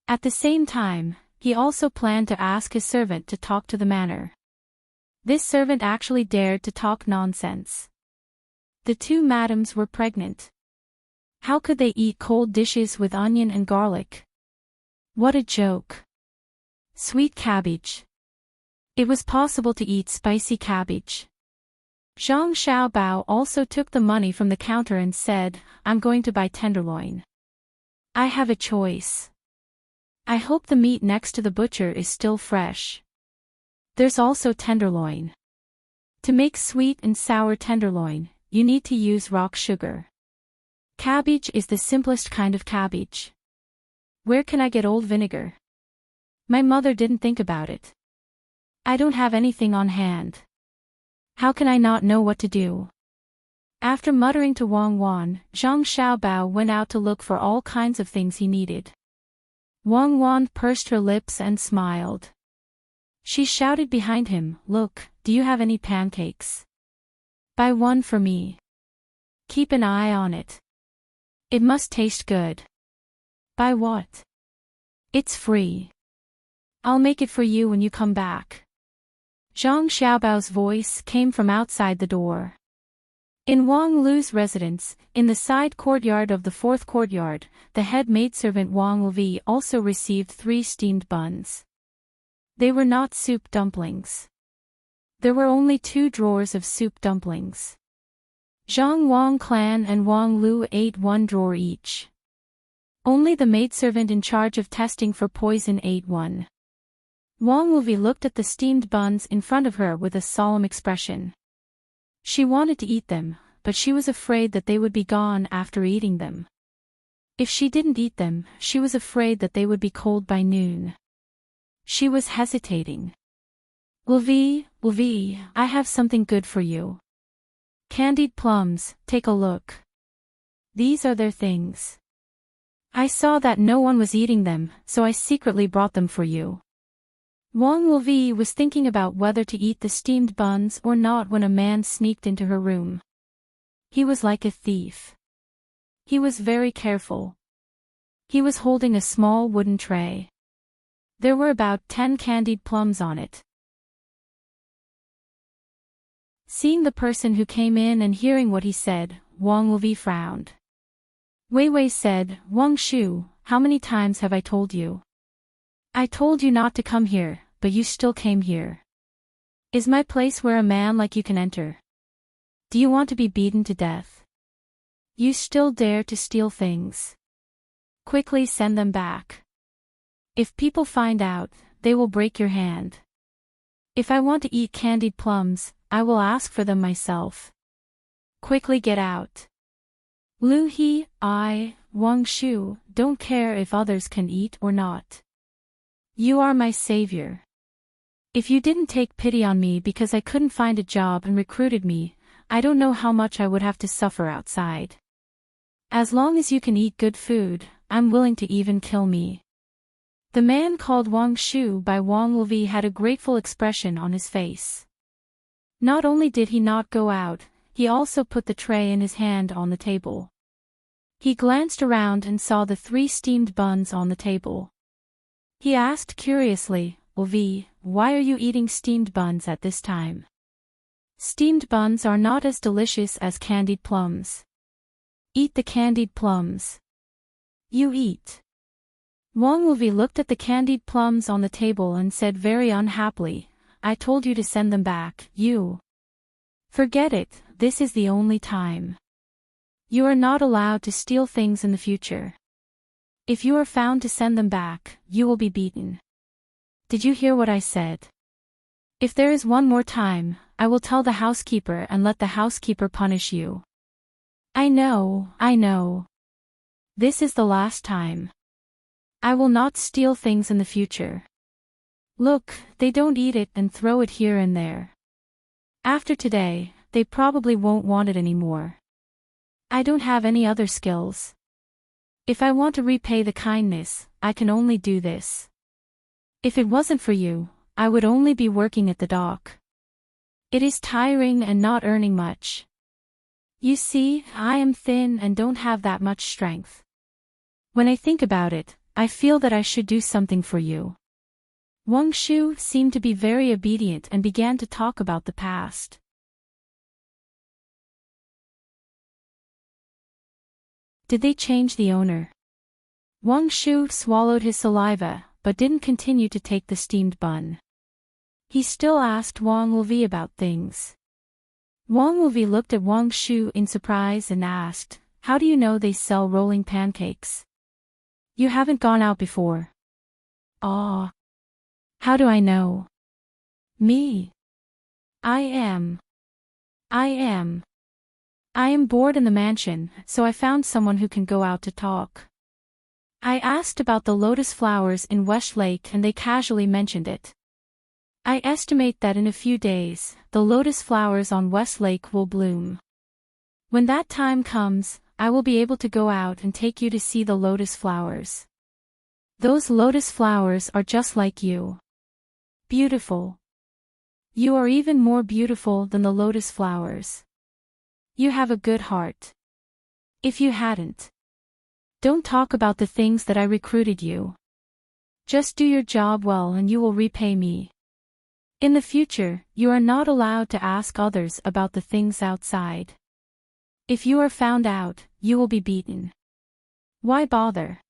At the same time, he also planned to ask his servant to talk to the manor. This servant actually dared to talk nonsense. The 2 madams were pregnant. How could they eat cold dishes with onion and garlic? What a joke. Sweet cabbage. It was possible to eat spicy cabbage. Zhang Xiaobao also took the money from the counter and said, I'm going to buy tenderloin. I have a choice. I hope the meat next to the butcher is still fresh. There's also tenderloin. To make sweet and sour tenderloin, you need to use rock sugar. Cabbage is the simplest kind of cabbage. Where can I get old vinegar? My mother didn't think about it. I don't have anything on hand. How can I not know what to do? After muttering to Wang Wan, Zhang Xiaobao went out to look for all kinds of things he needed. Wang Wan pursed her lips and smiled. She shouted behind him, Look, do you have any pancakes? Buy one for me. Keep an eye on it. It must taste good. Buy what? It's free. I'll make it for you when you come back. Zhang Xiaobao's voice came from outside the door. In Wang Lu's residence, in the side courtyard of the fourth courtyard, the head maidservant Wang Luvi also received 3 steamed buns. They were not soup dumplings. There were only 2 drawers of soup dumplings. Zhang Wang clan and Wang Lu ate 1 drawer each. Only the maidservant in charge of testing for poison ate 1. Wang Luvi looked at the steamed buns in front of her with a solemn expression. She wanted to eat them, but she was afraid that they would be gone after eating them. If she didn't eat them, she was afraid that they would be cold by noon. She was hesitating. Luvi, I have something good for you. Candied plums, take a look. These are their things. I saw that no one was eating them, so I secretly brought them for you. Wang Luvi was thinking about whether to eat the steamed buns or not when a man sneaked into her room. He was like a thief. He was very careful. He was holding a small wooden tray. There were about 10 candied plums on it. Seeing the person who came in and hearing what he said, Wang Luvi frowned. Wei Wei said, Wang Shu, how many times have I told you? I told you not to come here, but you still came here. Is my place where a man like you can enter? Do you want to be beaten to death? You still dare to steal things? Quickly send them back. If people find out, they will break your hand. If I want to eat candied plums, I will ask for them myself. Quickly get out. Lu He, I, Wang Shu, don't care if others can eat or not. You are my savior. If you didn't take pity on me because I couldn't find a job and recruited me, I don't know how much I would have to suffer outside. As long as you can eat good food, I'm willing to even kill me. The man called Wang Shu by Wang Luvi had a grateful expression on his face. Not only did he not go out, he also put the tray in his hand on the table. He glanced around and saw the 3 steamed buns on the table. He asked curiously, Luvi, why are you eating steamed buns at this time? Steamed buns are not as delicious as candied plums. Eat the candied plums. You eat. Wang Luvi looked at the candied plums on the table and said very unhappily, I told you to send them back, you. Forget it, this is the only time. You are not allowed to steal things in the future. If you are found to send them back, you will be beaten. Did you hear what I said? If there is one more time, I will tell the housekeeper and let the housekeeper punish you. I know. This is the last time. I will not steal things in the future. Look, they don't eat it and throw it here and there. After today, they probably won't want it anymore. I don't have any other skills. If I want to repay the kindness, I can only do this. If it wasn't for you, I would only be working at the dock. It is tiring and not earning much. You see, I am thin and don't have that much strength. When I think about it, I feel that I should do something for you. Wang Shu seemed to be very obedient and began to talk about the past. Did they change the owner? Wang Shu swallowed his saliva, but didn't continue to take the steamed bun. He still asked Wang Luvi about things. Wang Luvi looked at Wang Shu in surprise and asked, "How do you know they sell rolling pancakes? You haven't gone out before." "Ah. How do I know?" "Me. I am bored in the mansion, so I found someone who can go out to talk. I asked about the lotus flowers in Westlake and they casually mentioned it. I estimate that in a few days, the lotus flowers on Westlake will bloom. When that time comes, I will be able to go out and take you to see the lotus flowers. Those lotus flowers are just like you. Beautiful. You are even more beautiful than the lotus flowers. You have a good heart. If you hadn't, don't talk about the things that I recruited you. Just do your job well and you will repay me. In the future, you are not allowed to ask others about the things outside. If you are found out, you will be beaten. Why bother?"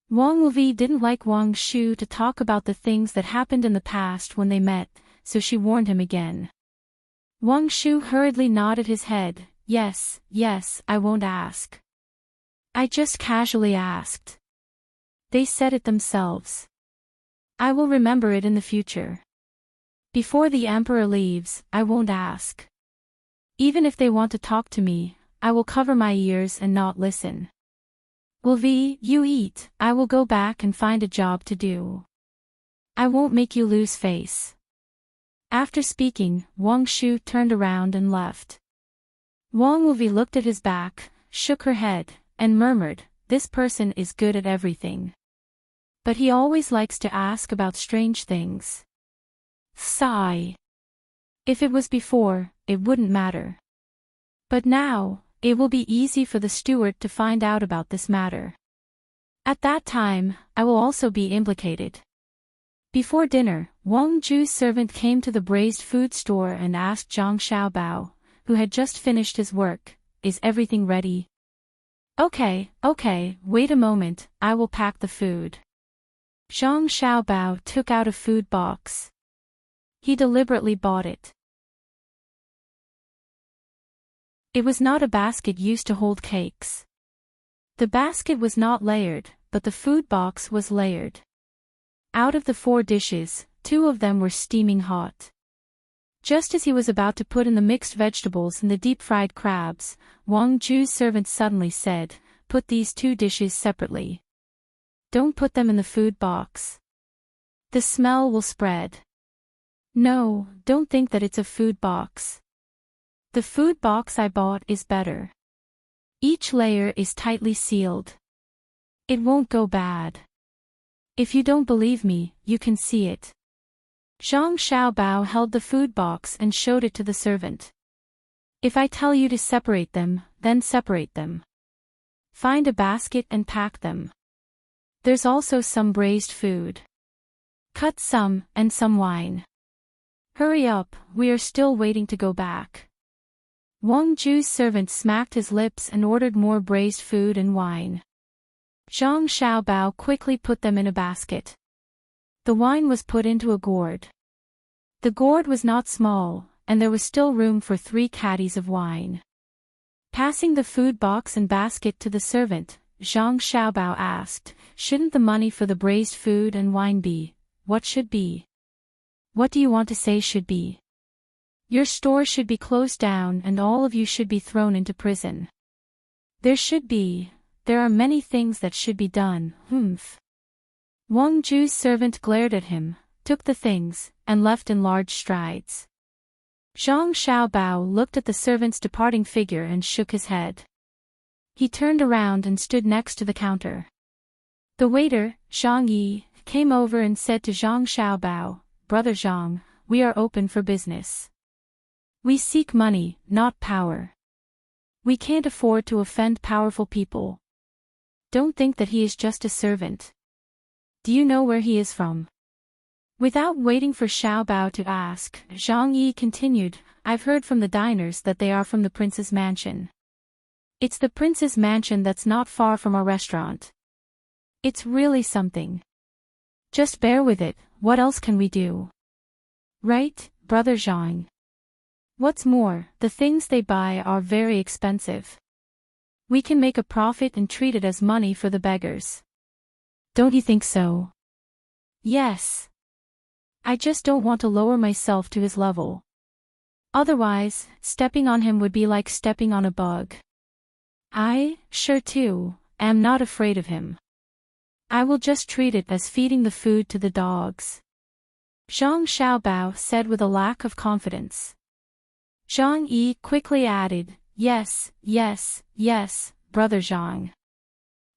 Wang Luvi didn't like Wang Shu to talk about the things that happened in the past when they met, so she warned him again. Wang Shu hurriedly nodded his head. Yes, I won't ask. I just casually asked. They said it themselves. I will remember it in the future. Before the emperor leaves, I won't ask. Even if they want to talk to me, I will cover my ears and not listen. Luvi, you eat, I will go back and find a job to do. I won't make you lose face. After speaking, Wang Shu turned around and left. Wang Luvi looked at his back, shook her head, and murmured, "This person is good at everything. But he always likes to ask about strange things." Sigh. If it was before, it wouldn't matter. But now, it will be easy for the steward to find out about this matter. At that time, I will also be implicated. Before dinner, Wang Ju's servant came to the braised food store and asked Zhang Xiaobao, who had just finished his work, "Is everything ready?" Okay, wait a moment, I will pack the food." Zhang Xiaobao took out a food box. He deliberately bought it. It was not a basket used to hold cakes. The basket was not layered, but the food box was layered. Out of the 4 dishes, 2 of them were steaming hot. Just as he was about to put in the mixed vegetables and the deep-fried crabs, Wang Ju's servant suddenly said, "Put these 2 dishes separately. Don't put them in the food box. The smell will spread." "No, don't think that it's a food box. The food box I bought is better. Each layer is tightly sealed. It won't go bad. If you don't believe me, you can see it." Zhang Xiaobao held the food box and showed it to the servant. "If I tell you to separate them, then separate them. Find a basket and pack them. There's also some braised food. Cut some, and some wine. Hurry up, we are still waiting to go back." Wang Ju's servant smacked his lips and ordered more braised food and wine. Zhang Xiaobao quickly put them in a basket. The wine was put into a gourd. The gourd was not small, and there was still room for 3 caddies of wine. Passing the food box and basket to the servant, Zhang Xiaobao asked, "Shouldn't the money for the braised food and wine be? What should be? What do you want to say should be? Your store should be closed down and all of you should be thrown into prison. There are many things that should be done, Wang Ju's servant glared at him, took the things, and left in large strides. Zhang Xiaobao looked at the servant's departing figure and shook his head. He turned around and stood next to the counter. The waiter, Zhang Yi, came over and said to Zhang Xiaobao, "Brother Zhang, we are open for business. We seek money, not power. We can't afford to offend powerful people. Don't think that he is just a servant. Do you know where he is from?" Without waiting for Xiaobao to ask, Zhang Yi continued, "I've heard from the diners that they are from the prince's mansion. It's the prince's mansion that's not far from our restaurant. It's really something. Just bear with it, what else can we do? Right, Brother Zhang? What's more, the things they buy are very expensive. We can make a profit and treat it as money for the beggars. Don't you think so? Yes. I just don't want to lower myself to his level. Otherwise, stepping on him would be like stepping on a bug. I, sure too, am not afraid of him. I will just treat it as feeding the food to the dogs. Zhang Xiaobao said with a lack of confidence. Zhang Yi quickly added, yes, Brother Zhang.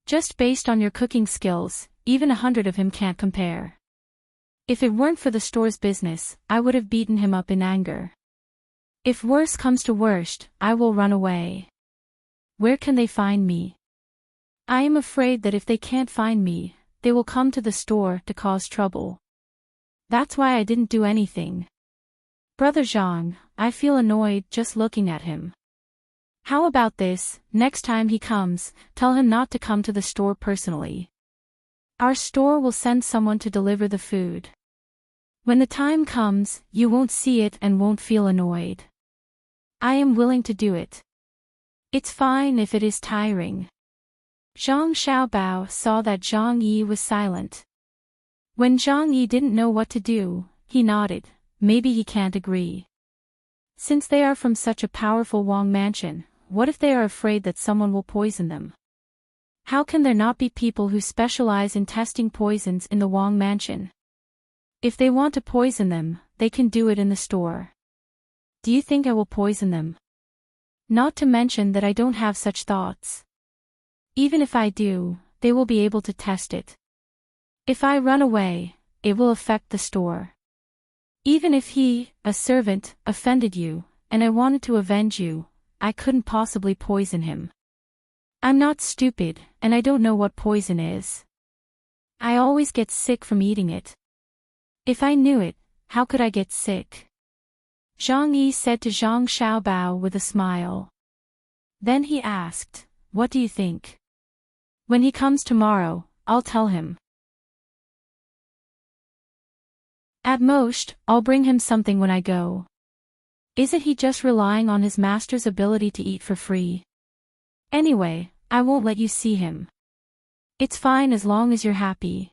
Just based on your cooking skills, even 100 of him can't compare. If it weren't for the store's business, I would have beaten him up in anger. If worse comes to worst, I will run away. Where can they find me? I am afraid that if they can't find me, they will come to the store to cause trouble. That's why I didn't do anything. Brother Zhang, I feel annoyed just looking at him. How about this, next time he comes, tell him not to come to the store personally. Our store will send someone to deliver the food. When the time comes, you won't see it and won't feel annoyed. I am willing to do it. It's fine if it is tiring. Zhang Xiaobao saw that Zhang Yi was silent. When Zhang Yi didn't know what to do, he nodded, maybe he can't agree. Since they are from such a powerful Wang mansion, what if they are afraid that someone will poison them? How can there not be people who specialize in testing poisons in the Wang mansion? If they want to poison them, they can do it in the store. Do you think I will poison them? Not to mention that I don't have such thoughts. Even if I do, they will be able to test it. If I run away, it will affect the store. Even if he, a servant, offended you, and I wanted to avenge you, I couldn't possibly poison him. I'm not stupid, and I don't know what poison is. I always get sick from eating it. If I knew it, how could I get sick? Zhang Yi said to Zhang Xiaobao with a smile. Then he asked, what do you think? When he comes tomorrow, I'll tell him. At most, I'll bring him something when I go. Isn't he just relying on his master's ability to eat for free? Anyway, I won't let you see him. It's fine as long as you're happy.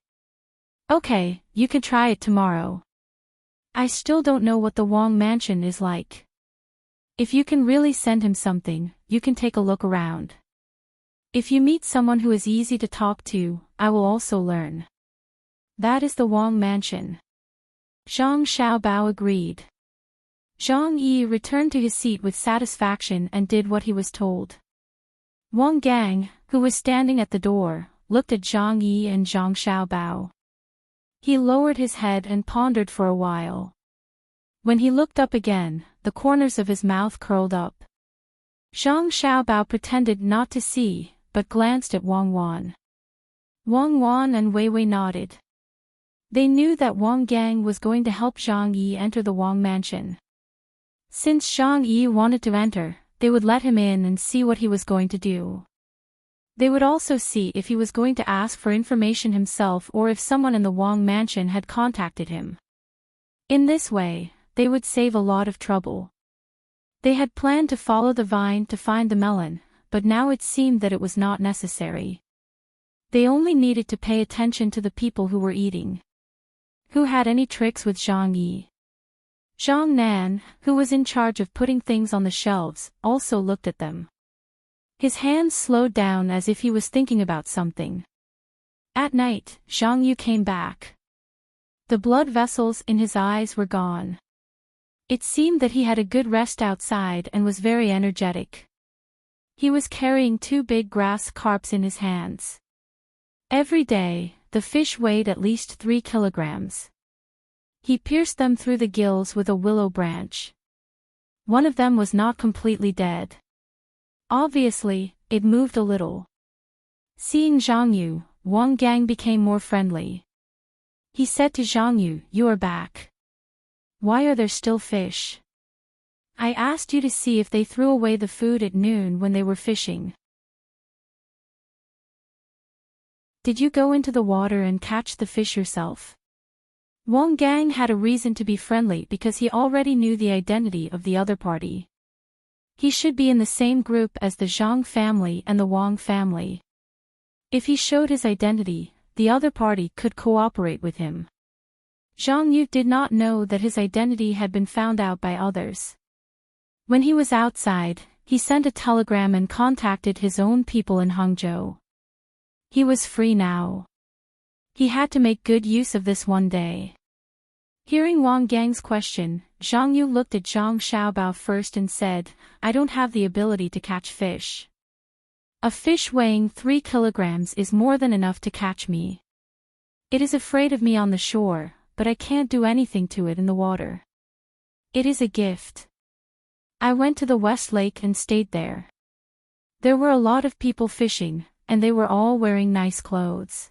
Okay, you can try it tomorrow. I still don't know what the Wang mansion is like. If you can really send him something, you can take a look around. If you meet someone who is easy to talk to, I will also learn. That is the Wang mansion. Zhang Xiaobao agreed. Zhang Yi returned to his seat with satisfaction and did what he was told. Wang Gang, who was standing at the door, looked at Zhang Yi and Zhang Xiaobao. He lowered his head and pondered for a while. When he looked up again, the corners of his mouth curled up. Zhang Xiaobao pretended not to see, but glanced at Wang Wan. Wang Wan and Wei Wei nodded. They knew that Wang Gang was going to help Zhang Yi enter the Wang mansion. Since Zhang Yi wanted to enter, they would let him in and see what he was going to do. They would also see if he was going to ask for information himself or if someone in the Wang mansion had contacted him. In this way, they would save a lot of trouble. They had planned to follow the vine to find the melon, but now it seemed that it was not necessary. They only needed to pay attention to the people who were eating. Who had any tricks with Zhang Yi? Zhang Nan, who was in charge of putting things on the shelves, also looked at them. His hands slowed down as if he was thinking about something. At night, Zhang Yu came back. The blood vessels in his eyes were gone. It seemed that he had a good rest outside and was very energetic. He was carrying 2 big grass carps in his hands. Every day, the fish weighed at least 3 kilograms. He pierced them through the gills with a willow branch. One of them was not completely dead. Obviously, it moved a little. Seeing Zhang Yu, Wang Gang became more friendly. He said to Zhang Yu, "You are back. Why are there still fish? I asked you to see if they threw away the food at noon when they were fishing." Did you go into the water and catch the fish yourself? Wang Gang had a reason to be friendly because he already knew the identity of the other party. He should be in the same group as the Zhang family and the Wang family. If he showed his identity, the other party could cooperate with him. Zhang Yu did not know that his identity had been found out by others. When he was outside, he sent a telegram and contacted his own people in Hangzhou. He was free now. He had to make good use of this one day. Hearing Wang Gang's question, Zhang Yu looked at Zhang Xiaobao first and said, I don't have the ability to catch fish. A fish weighing 3 kilograms is more than enough to catch me. It is afraid of me on the shore, but I can't do anything to it in the water. It is a gift. I went to the West Lake and stayed there. There were a lot of people fishing, and they were all wearing nice clothes.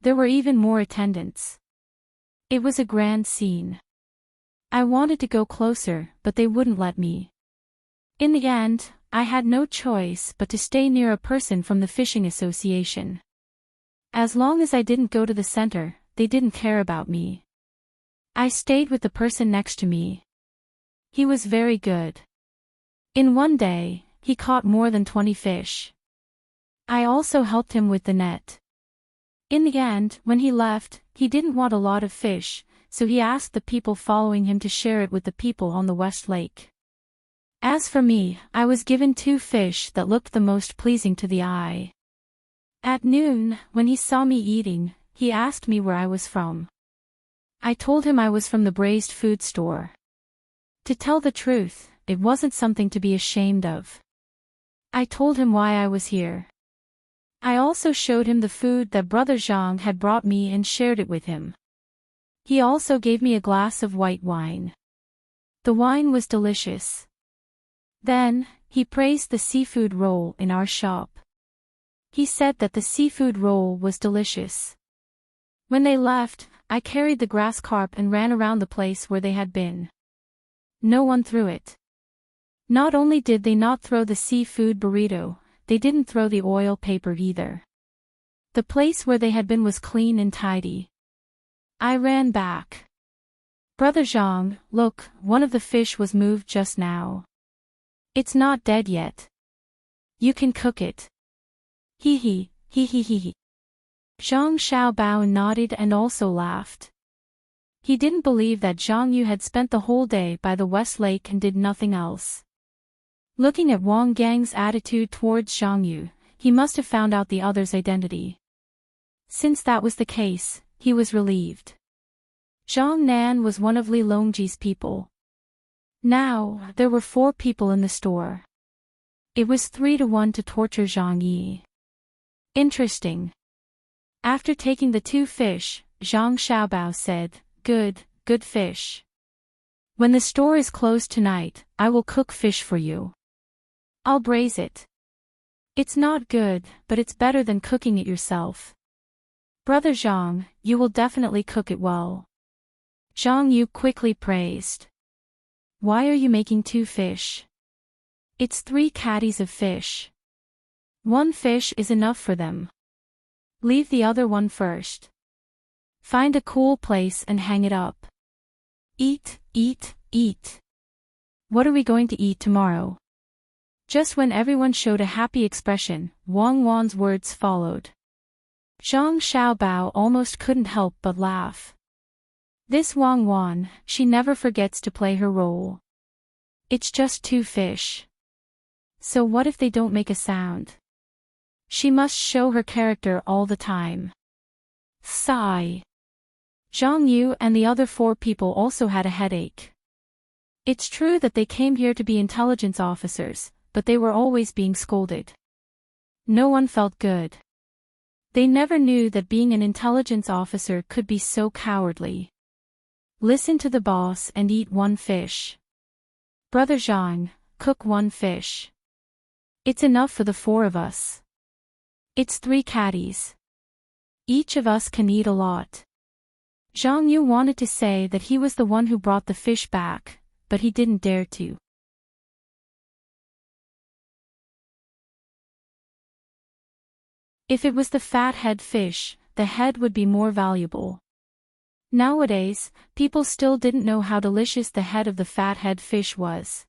There were even more attendants. It was a grand scene. I wanted to go closer, but they wouldn't let me. In the end, I had no choice but to stay near a person from the fishing association. As long as I didn't go to the center, they didn't care about me. I stayed with the person next to me. He was very good. In one day, he caught more than 20 fish. I also helped him with the net. In the end, when he left, he didn't want a lot of fish, so he asked the people following him to share it with the people on the West Lake. As for me, I was given 2 fish that looked the most pleasing to the eye. At noon, when he saw me eating, he asked me where I was from. I told him I was from the braised food store. To tell the truth, it wasn't something to be ashamed of. I told him why I was here. I also showed him the food that Brother Zhang had brought me and shared it with him. He also gave me a glass of white wine. The wine was delicious. Then, he praised the seafood roll in our shop. He said that the seafood roll was delicious. When they left, I carried the grass carp and ran around the place where they had been. No one threw it. Not only did they not throw the seafood burrito, they didn't throw the oil paper either. The place where they had been was clean and tidy. I ran back. Brother Zhang, look, one of the fish was moved just now. It's not dead yet. You can cook it. Hee hee, hee hee hee hee. Zhang Xiaobao nodded and also laughed. He didn't believe that Zhang Yu had spent the whole day by the West Lake and did nothing else. Looking at Wang Gang's attitude towards Zhang Yu, he must have found out the other's identity. Since that was the case, he was relieved. Zhang Nan was one of Li Longji's people. Now, there were 4 people in the store. It was 3-1 to torture Zhang Yi. Interesting. After taking the 2 fish, Zhang Xiaobao said, good fish. When the store is closed tonight, I will cook fish for you. I'll braise it. It's not good, but it's better than cooking it yourself. Brother Zhang, you will definitely cook it well. Zhang Yu quickly praised. Why are you making 2 fish? It's 3 caddies of fish. 1 fish is enough for them. Leave the other one first. Find a cool place and hang it up. Eat, eat, eat. What are we going to eat tomorrow? Just when everyone showed a happy expression, Wang Wan's words followed. Zhang Xiaobao almost couldn't help but laugh. This Wang Wan, she never forgets to play her role. It's just 2 fish. So what if they don't make a sound? She must show her character all the time. Sigh. Zhang Yu and the other 4 people also had a headache. It's true that they came here to be intelligence officers, but they were always being scolded. No one felt good. They never knew that being an intelligence officer could be so cowardly. Listen to the boss and eat 1 fish. Brother Zhang, cook 1 fish. It's enough for the 4 of us. It's 3 caddies. Each of us can eat a lot. Zhang Yu wanted to say that he was the one who brought the fish back, but he didn't dare to. If it was the fat head fish, the head would be more valuable. Nowadays, people still didn't know how delicious the head of the fat head fish was.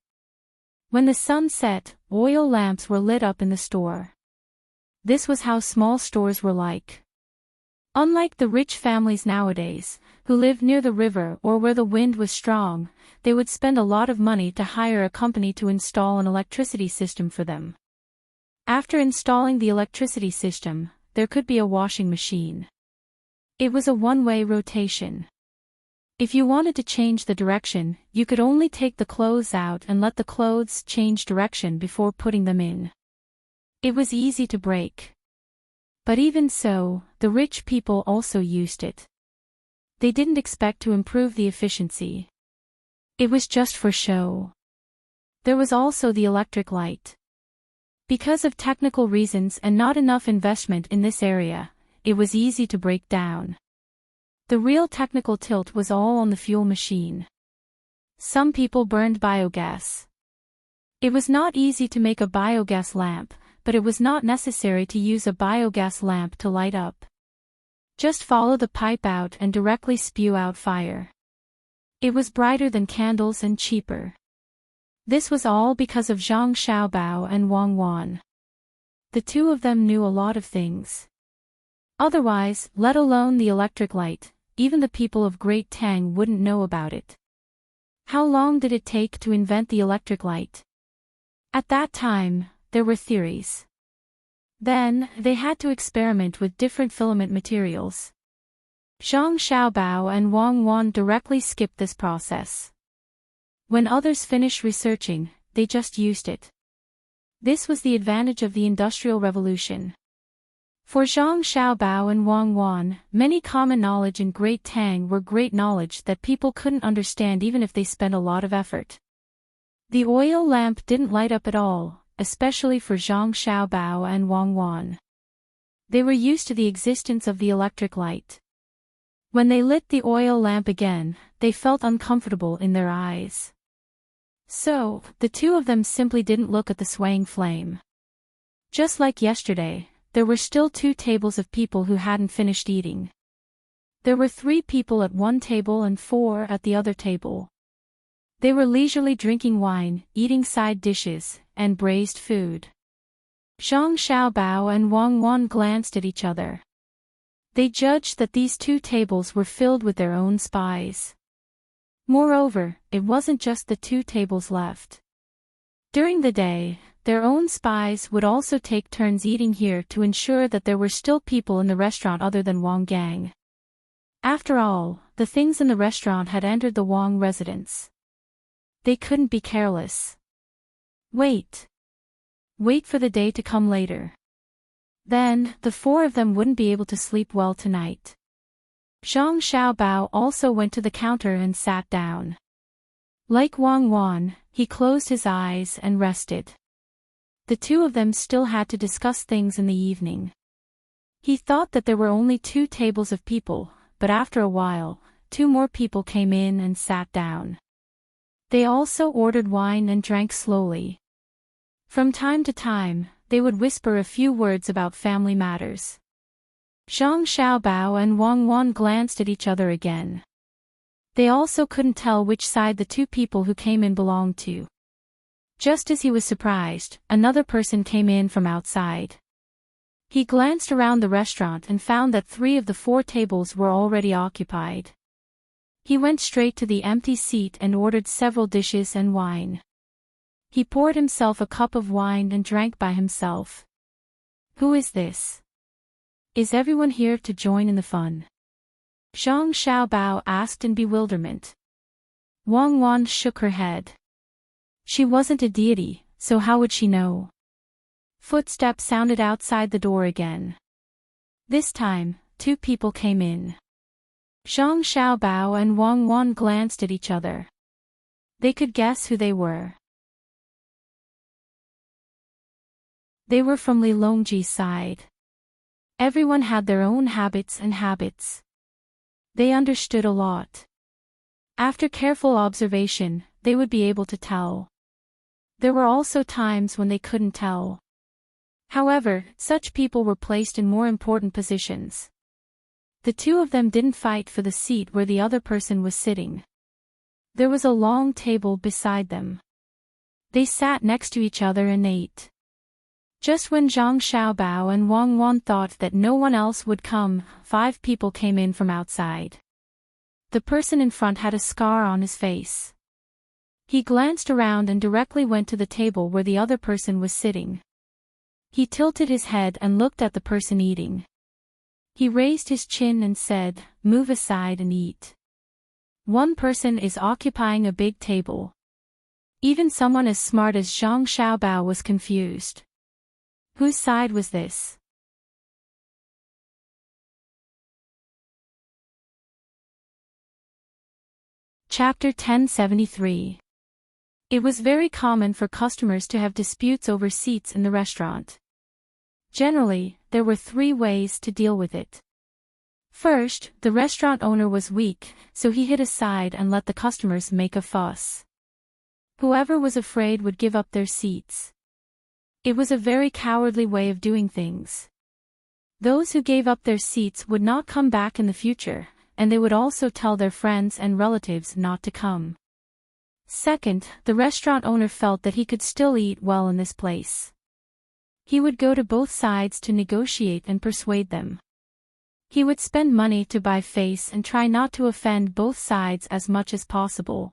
When the sun set, oil lamps were lit up in the store. This was how small stores were like. Unlike the rich families nowadays, who lived near the river or where the wind was strong, they would spend a lot of money to hire a company to install an electricity system for them. After installing the electricity system, there could be a washing machine. It was a one-way rotation. If you wanted to change the direction, you could only take the clothes out and let the clothes change direction before putting them in. It was easy to break. But even so, the rich people also used it. They didn't expect to improve the efficiency. It was just for show. There was also the electric light. Because of technical reasons and not enough investment in this area, it was easy to break down. The real technical tilt was all on the fuel machine. Some people burned biogas. It was not easy to make a biogas lamp, but it was not necessary to use a biogas lamp to light up. Just follow the pipe out and directly spew out fire. It was brighter than candles and cheaper. This was all because of Zhang Xiaobao and Wang Wan. The two of them knew a lot of things. Otherwise, let alone the electric light, even the people of Great Tang wouldn't know about it. How long did it take to invent the electric light? At that time, there were theories. Then, they had to experiment with different filament materials. Zhang Xiaobao and Wang Wan directly skipped this process. When others finished researching, they just used it. This was the advantage of the Industrial Revolution. For Zhang Xiaobao and Wang Wan, many common knowledge in Great Tang were great knowledge that people couldn't understand even if they spent a lot of effort. The oil lamp didn't light up at all, especially for Zhang Xiaobao and Wang Wan. They were used to the existence of the electric light. When they lit the oil lamp again, they felt uncomfortable in their eyes. So, the two of them simply didn't look at the swaying flame. Just like yesterday, there were still 2 tables of people who hadn't finished eating. There were 3 people at one table and 4 at the other table. They were leisurely drinking wine, eating side dishes, and braised food. Zhang Xiaobao and Wang Wan glanced at each other. They judged that these 2 tables were filled with their own spies. Moreover, it wasn't just the 2 tables left. During the day, their own spies would also take turns eating here to ensure that there were still people in the restaurant other than Wang Gang. After all, the things in the restaurant had entered the Wang residence. They couldn't be careless. Wait. Wait for the day to come later. Then, the 4 of them wouldn't be able to sleep well tonight. Zhang Xiaobao also went to the counter and sat down. Like Wang Wan, he closed his eyes and rested. The 2 of them still had to discuss things in the evening. He thought that there were only 2 tables of people, but after a while, 2 more people came in and sat down. They also ordered wine and drank slowly. From time to time, they would whisper a few words about family matters. Zhang Xiaobao and Wang Wan glanced at each other again. They also couldn't tell which side the 2 people who came in belonged to. Just as he was surprised, another person came in from outside. He glanced around the restaurant and found that 3 of the 4 tables were already occupied. He went straight to the empty seat and ordered several dishes and wine. He poured himself a cup of wine and drank by himself. Who is this? Is everyone here to join in the fun? Zhang Xiaobao asked in bewilderment. Wang Wan shook her head. She wasn't a deity, so how would she know? Footsteps sounded outside the door again. This time, 2 people came in. Zhang Xiaobao and Wang Wan glanced at each other. They could guess who they were. They were from Li Longji's side. Everyone had their own habits and habits. They understood a lot. After careful observation, they would be able to tell. There were also times when they couldn't tell. However, such people were placed in more important positions. The two of them didn't fight for the seat where the other person was sitting. There was a long table beside them. They sat next to each other and ate. Just when Zhang Xiaobao and Wang Wan thought that no one else would come, 5 people came in from outside. The person in front had a scar on his face. He glanced around and directly went to the table where the other person was sitting. He tilted his head and looked at the person eating. He raised his chin and said, "Move aside and eat." One person is occupying a big table. Even someone as smart as Zhang Xiaobao was confused. Whose side was this? Chapter 1073. It was very common for customers to have disputes over seats in the restaurant. Generally, there were 3 ways to deal with it. First, the restaurant owner was weak, so he hid aside and let the customers make a fuss. Whoever was afraid would give up their seats. It was a very cowardly way of doing things. Those who gave up their seats would not come back in the future, and they would also tell their friends and relatives not to come. Second, the restaurant owner felt that he could still eat well in this place. He would go to both sides to negotiate and persuade them. He would spend money to buy face and try not to offend both sides as much as possible.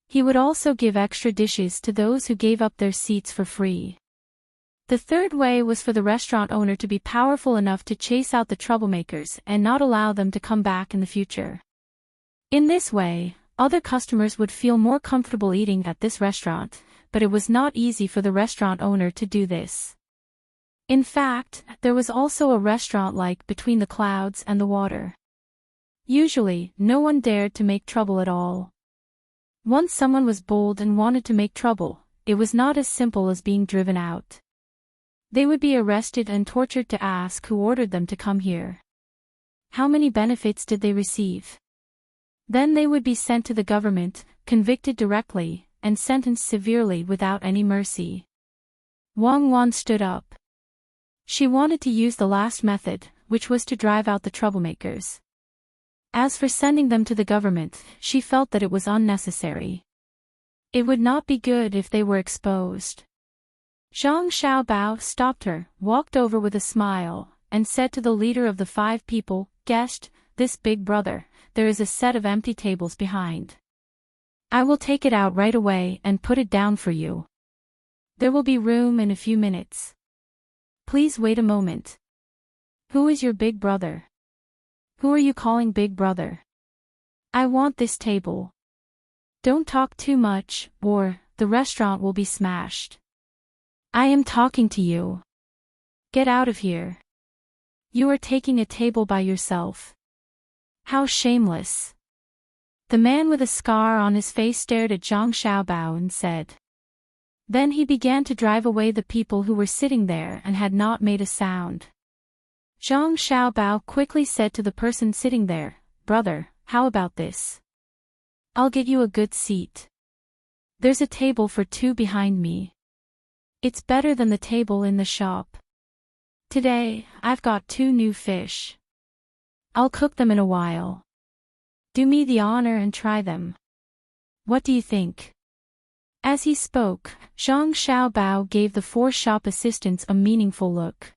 He would also give extra dishes to those who gave up their seats for free. The third way was for the restaurant owner to be powerful enough to chase out the troublemakers and not allow them to come back in the future. In this way, other customers would feel more comfortable eating at this restaurant, but it was not easy for the restaurant owner to do this. In fact, there was also a restaurant like between the clouds and the water. Usually, no one dared to make trouble at all. Once someone was bold and wanted to make trouble, it was not as simple as being driven out. They would be arrested and tortured to ask who ordered them to come here. How many benefits did they receive? Then they would be sent to the government, convicted directly, and sentenced severely without any mercy. Wang Wan stood up. She wanted to use the last method, which was to drive out the troublemakers. As for sending them to the government, she felt that it was unnecessary. It would not be good if they were exposed. Zhang Xiaobao stopped her, walked over with a smile, and said to the leader of the 5 people, "Guest, this big brother, there is a set of empty tables behind. I will take it out right away and put it down for you. There will be room in a few minutes. Please wait a moment. Who is your big brother? Who are you calling big brother? I want this table. Don't talk too much, or the restaurant will be smashed. I am talking to you. Get out of here. You are taking a table by yourself. How shameless." The man with a scar on his face stared at Zhang Xiaobao and said. Then he began to drive away the people who were sitting there and had not made a sound. Zhang Xiaobao quickly said to the person sitting there, "Brother, how about this? I'll get you a good seat. There's a table for 2 behind me. It's better than the table in the shop. Today, I've got 2 new fish. I'll cook them in a while. Do me the honor and try them. What do you think?" As he spoke, Zhang Xiaobao gave the 4 shop assistants a meaningful look.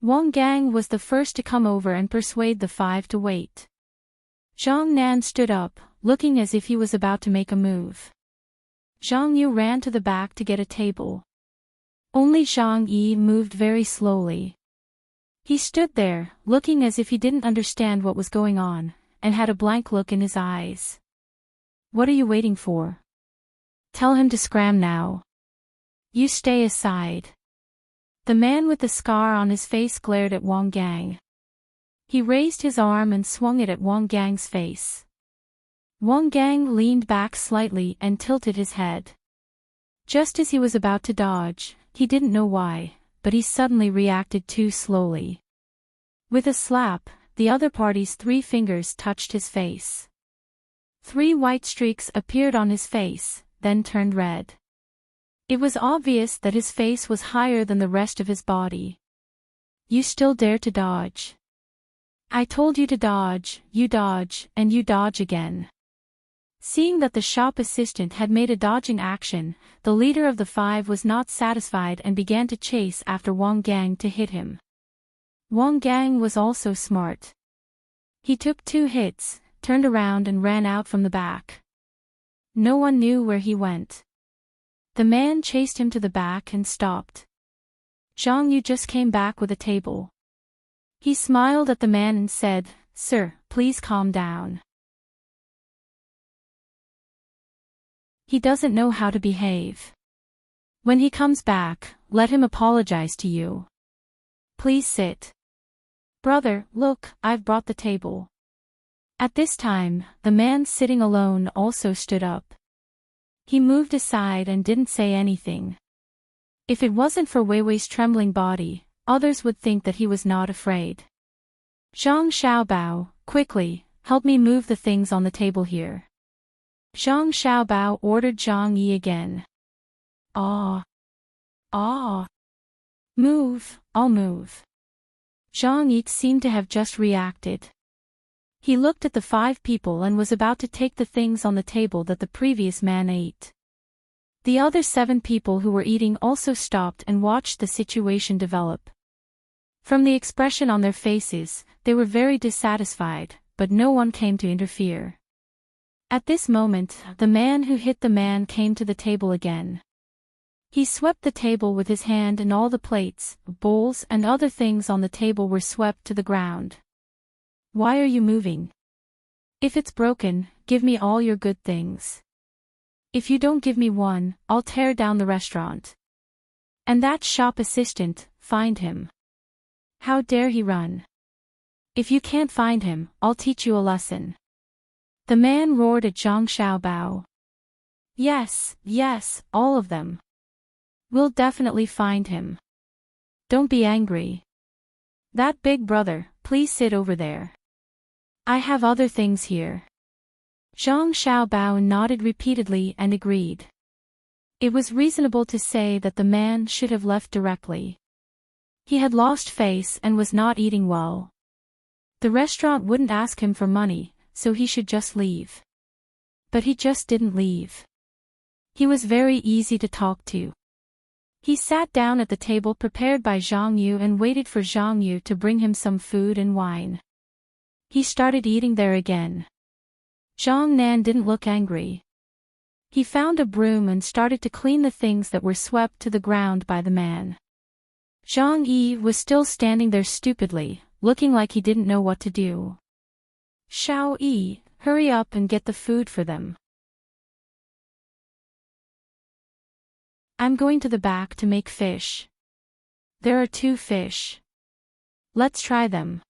Wang Gang was the first to come over and persuade the 5 to wait. Zhang Nan stood up, looking as if he was about to make a move. Zhang Yu ran to the back to get a table. Only Zhang Yi moved very slowly. He stood there, looking as if he didn't understand what was going on, and had a blank look in his eyes. "What are you waiting for? Tell him to scram now. You stay aside." The man with the scar on his face glared at Wang Gang. He raised his arm and swung it at Wang Gang's face. Wang Gang leaned back slightly and tilted his head. Just as he was about to dodge, he didn't know why, but he suddenly reacted too slowly. With a slap, the other party's 3 fingers touched his face. 3 white streaks appeared on his face, then turned red. It was obvious that his face was higher than the rest of his body. You still dare to dodge. I told you to dodge, and you dodge again. Seeing that the shop assistant had made a dodging action, the leader of the five was not satisfied and began to chase after Wang Gang to hit him. Wang Gang was also smart. He took 2 hits, turned around and ran out from the back. No one knew where he went. The man chased him to the back and stopped. Zhang Yu just came back with a table. He smiled at the man and said, "Sir, please calm down. He doesn't know how to behave. When he comes back, let him apologize to you. Please sit. Brother, look, I've brought the table." At this time, the man sitting alone also stood up. He moved aside and didn't say anything. If it wasn't for Wei Wei's trembling body, others would think that he was not afraid. "Zhang Xiaobao, quickly, help me move the things on the table here." Zhang Xiaobao ordered Zhang Yi again. Ah. Move, I'll move. Zhang Yi seemed to have just reacted. He looked at the 5 people and was about to take the things on the table that the previous man ate. The other 7 people who were eating also stopped and watched the situation develop. From the expression on their faces, they were very dissatisfied, but no one came to interfere. At this moment, the man who hit the man came to the table again. He swept the table with his hand and all the plates, bowls and other things on the table were swept to the ground. "Why are you moving? If it's broken, give me all your good things. If you don't give me one, I'll tear down the restaurant. And that shop assistant, find him. How dare he run? If you can't find him, I'll teach you a lesson." The man roared at Zhang Xiaobao. Yes, all of them. We'll definitely find him. Don't be angry. That big brother, please sit over there. I have other things here. Zhang Xiaobao nodded repeatedly and agreed. It was reasonable to say that the man should have left directly. He had lost face and was not eating well. The restaurant wouldn't ask him for money, so he should just leave. But he just didn't leave. He was very easy to talk to. He sat down at the table prepared by Zhang Yu and waited for Zhang Yu to bring him some food and wine. He started eating there again. Zhang Nan didn't look angry. He found a broom and started to clean the things that were swept to the ground by the man. Zhang Yi was still standing there stupidly, looking like he didn't know what to do. "Xiao Yi, hurry up and get the food for them. I'm going to the back to make fish. There are 2 fish. Let's try them."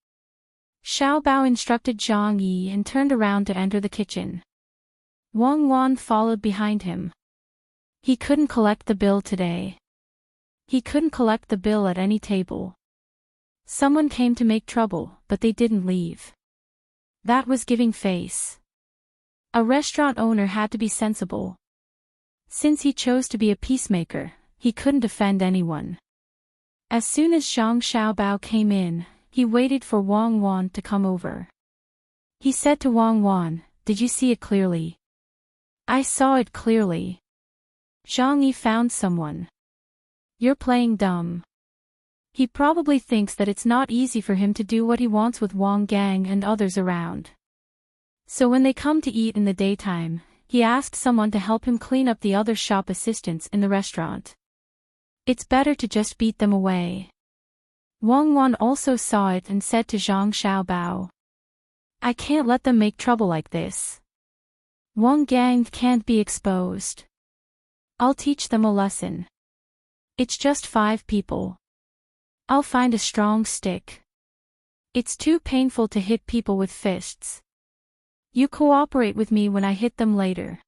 Xiao Bao instructed Zhang Yi and turned around to enter the kitchen. Wang Wan followed behind him. He couldn't collect the bill today. He couldn't collect the bill at any table. Someone came to make trouble, but they didn't leave. That was giving face. A restaurant owner had to be sensible. Since he chose to be a peacemaker, he couldn't offend anyone. As soon as Zhang Xiaobao came in, he waited for Wang Wan to come over. He said to Wang Wan, "Did you see it clearly?" "I saw it clearly." Zhang Yi found someone. "You're playing dumb." He probably thinks that it's not easy for him to do what he wants with Wang Gang and others around. So when they come to eat in the daytime, he asked someone to help him clean up the other shop assistants in the restaurant. It's better to just beat them away. Wang Wan also saw it and said to Zhang Xiaobao, "I can't let them make trouble like this. Wang Gang can't be exposed. I'll teach them a lesson. It's just 5 people. I'll find a strong stick. It's too painful to hit people with fists. You cooperate with me when I hit them later."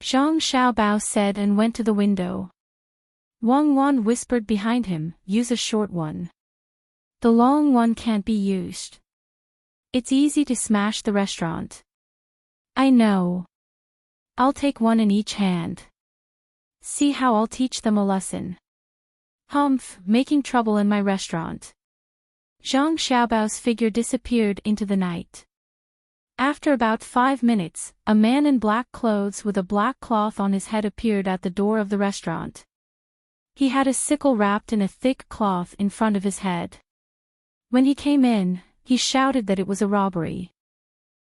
Zhang Xiaobao said and went to the window. Wang Wan whispered behind him, "Use a short one. The long one can't be used. It's easy to smash the restaurant." "I know. I'll take one in each hand." See how I'll teach them a lesson. Humph, making trouble in my restaurant. Zhang Xiaobao's figure disappeared into the night. After about 5 minutes, a man in black clothes with a black cloth on his head appeared at the door of the restaurant. He had a sickle wrapped in a thick cloth in front of his head. When he came in, he shouted that it was a robbery.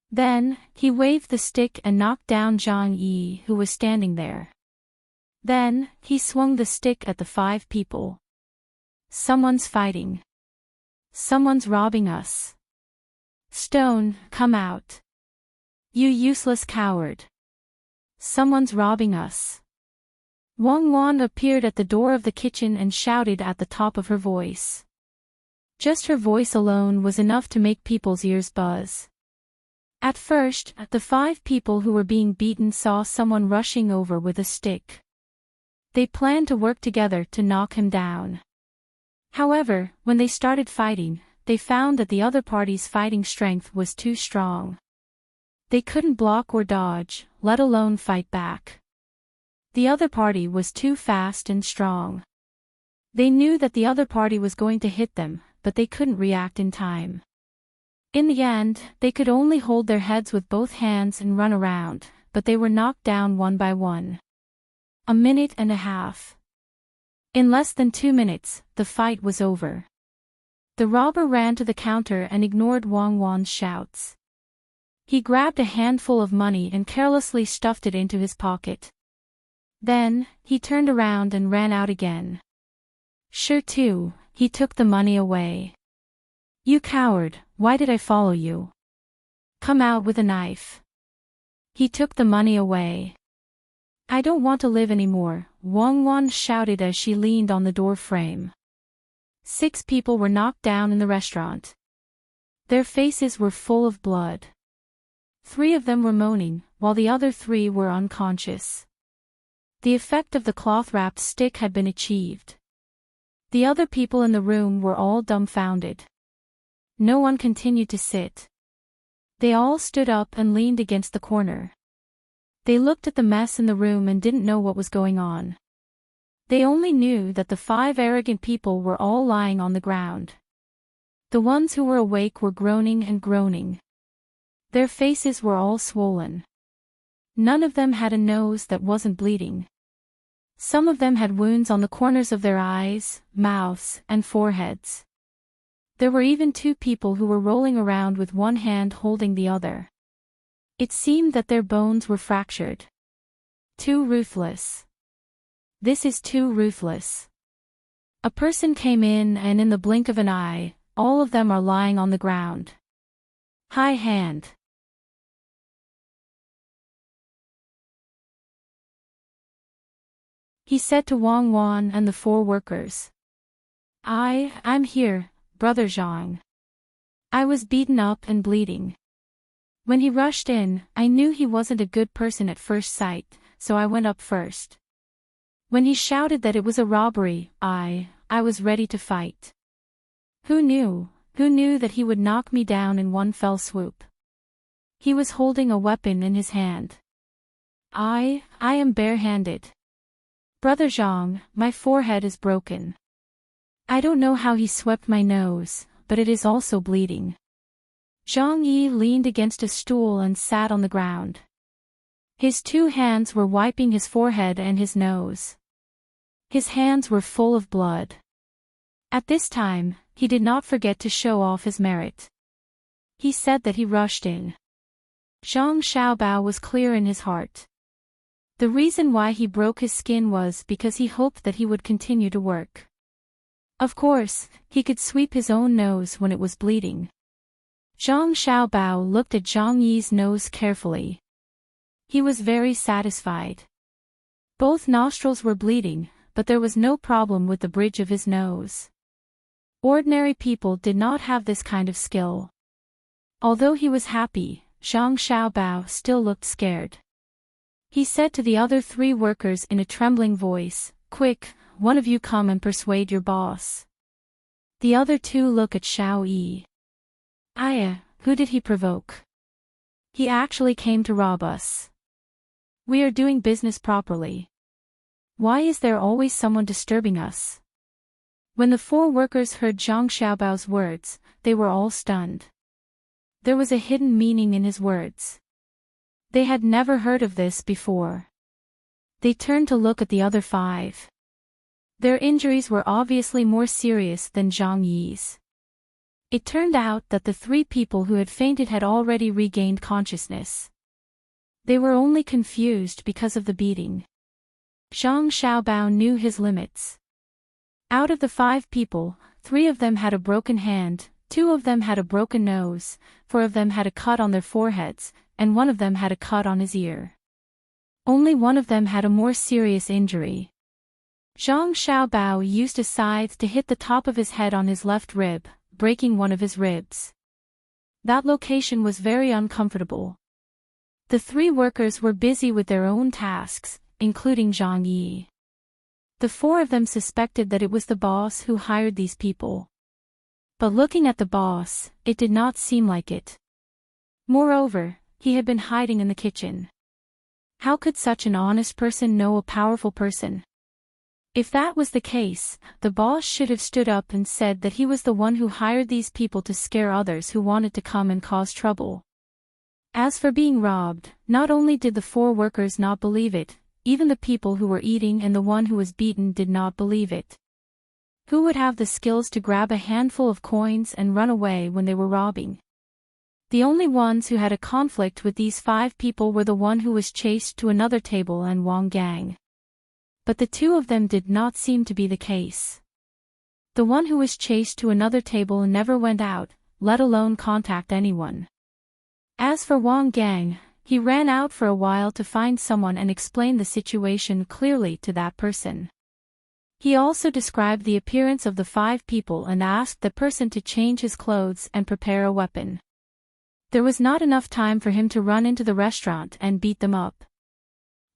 Then, he waved the stick and knocked down Zhang Yi, who was standing there. Then, he swung the stick at the 5 people. Someone's fighting. Someone's robbing us. Stone, come out. You useless coward. Someone's robbing us. Wang Wan appeared at the door of the kitchen and shouted at the top of her voice. Just her voice alone was enough to make people's ears buzz. At first, the 5 people who were being beaten saw someone rushing over with a stick. They planned to work together to knock him down. However, when they started fighting, they found that the other party's fighting strength was too strong. They couldn't block or dodge, let alone fight back. The other party was too fast and strong. They knew that the other party was going to hit them, but they couldn't react in time. In the end, they could only hold their heads with both hands and run around, but they were knocked down one by one. A minute and a half. In less than 2 minutes, the fight was over. The robber ran to the counter and ignored Wang Wan's shouts. He grabbed a handful of money and carelessly stuffed it into his pocket. Then, he turned around and ran out again. Sure too, he took the money away. You coward, why did I follow you? Come out with a knife. He took the money away. I don't want to live anymore, Wang Wan shouted as she leaned on the door frame. 6 people were knocked down in the restaurant. Their faces were full of blood. 3 of them were moaning, while the other 3 were unconscious. The effect of the cloth-wrapped stick had been achieved. The other people in the room were all dumbfounded. No one continued to sit. They all stood up and leaned against the corner. They looked at the mess in the room and didn't know what was going on. They only knew that the 5 arrogant people were all lying on the ground. The ones who were awake were groaning and groaning. Their faces were all swollen. None of them had a nose that wasn't bleeding. Some of them had wounds on the corners of their eyes, mouths, and foreheads. There were even 2 people who were rolling around with one hand holding the other. It seemed that their bones were fractured. Too ruthless. This is too ruthless. A person came in and in the blink of an eye, all of them are lying on the ground. High hand. He said to Wang Wan and the 4 workers. I'm here, Brother Zhang. I was beaten up and bleeding. When he rushed in, I knew he wasn't a good person at first sight, so I went up first. When he shouted that it was a robbery, I was ready to fight. Who knew that he would knock me down in one fell swoop? He was holding a weapon in his hand. I am barehanded. Brother Zhang, my forehead is broken. I don't know how he swept my nose, but it is also bleeding. Zhang Yi leaned against a stool and sat on the ground. His 2 hands were wiping his forehead and his nose. His hands were full of blood. At this time, he did not forget to show off his merit. He said that he rushed in. Zhang Xiaobao was clear in his heart. The reason why he broke his skin was because he hoped that he would continue to work. Of course, he could sweep his own nose when it was bleeding. Zhang Xiaobao looked at Zhang Yi's nose carefully. He was very satisfied. Both nostrils were bleeding, but there was no problem with the bridge of his nose. Ordinary people did not have this kind of skill. Although he was happy, Zhang Xiaobao still looked scared. He said to the other 3 workers in a trembling voice, "Quick, one of you come and persuade your boss." The other 2 look at Xiao Yi. Who did he provoke? He actually came to rob us. We are doing business properly. Why is there always someone disturbing us? When the 4 workers heard Zhang Xiaobao's words, they were all stunned. There was a hidden meaning in his words. They had never heard of this before. They turned to look at the other 5. Their injuries were obviously more serious than Zhang Yi's. It turned out that the 3 people who had fainted had already regained consciousness. They were only confused because of the beating. Zhang Xiaobao knew his limits. Out of the 5 people, 3 of them had a broken hand, 2 of them had a broken nose, 4 of them had a cut on their foreheads, and 1 of them had a cut on his ear. Only 1 of them had a more serious injury. Zhang Xiaobao used a scythe to hit the top of his head on his left rib, breaking 1 of his ribs. That location was very uncomfortable. The 3 workers were busy with their own tasks, including Zhang Yi. The 4 of them suspected that it was the boss who hired these people. But looking at the boss, it did not seem like it. Moreover, he had been hiding in the kitchen. How could such an honest person know a powerful person? If that was the case, the boss should have stood up and said that he was the one who hired these people to scare others who wanted to come and cause trouble. As for being robbed, not only did the 4 workers not believe it, even the people who were eating and the one who was beaten did not believe it. Who would have the skills to grab a handful of coins and run away when they were robbing? The only ones who had a conflict with these 5 people were the one who was chased to another table and Wang Gang. But the 2 of them did not seem to be the case. The one who was chased to another table never went out, let alone contact anyone. As for Wang Gang, he ran out for a while to find someone and explain the situation clearly to that person. He also described the appearance of the 5 people and asked the person to change his clothes and prepare a weapon. There was not enough time for him to run into the restaurant and beat them up.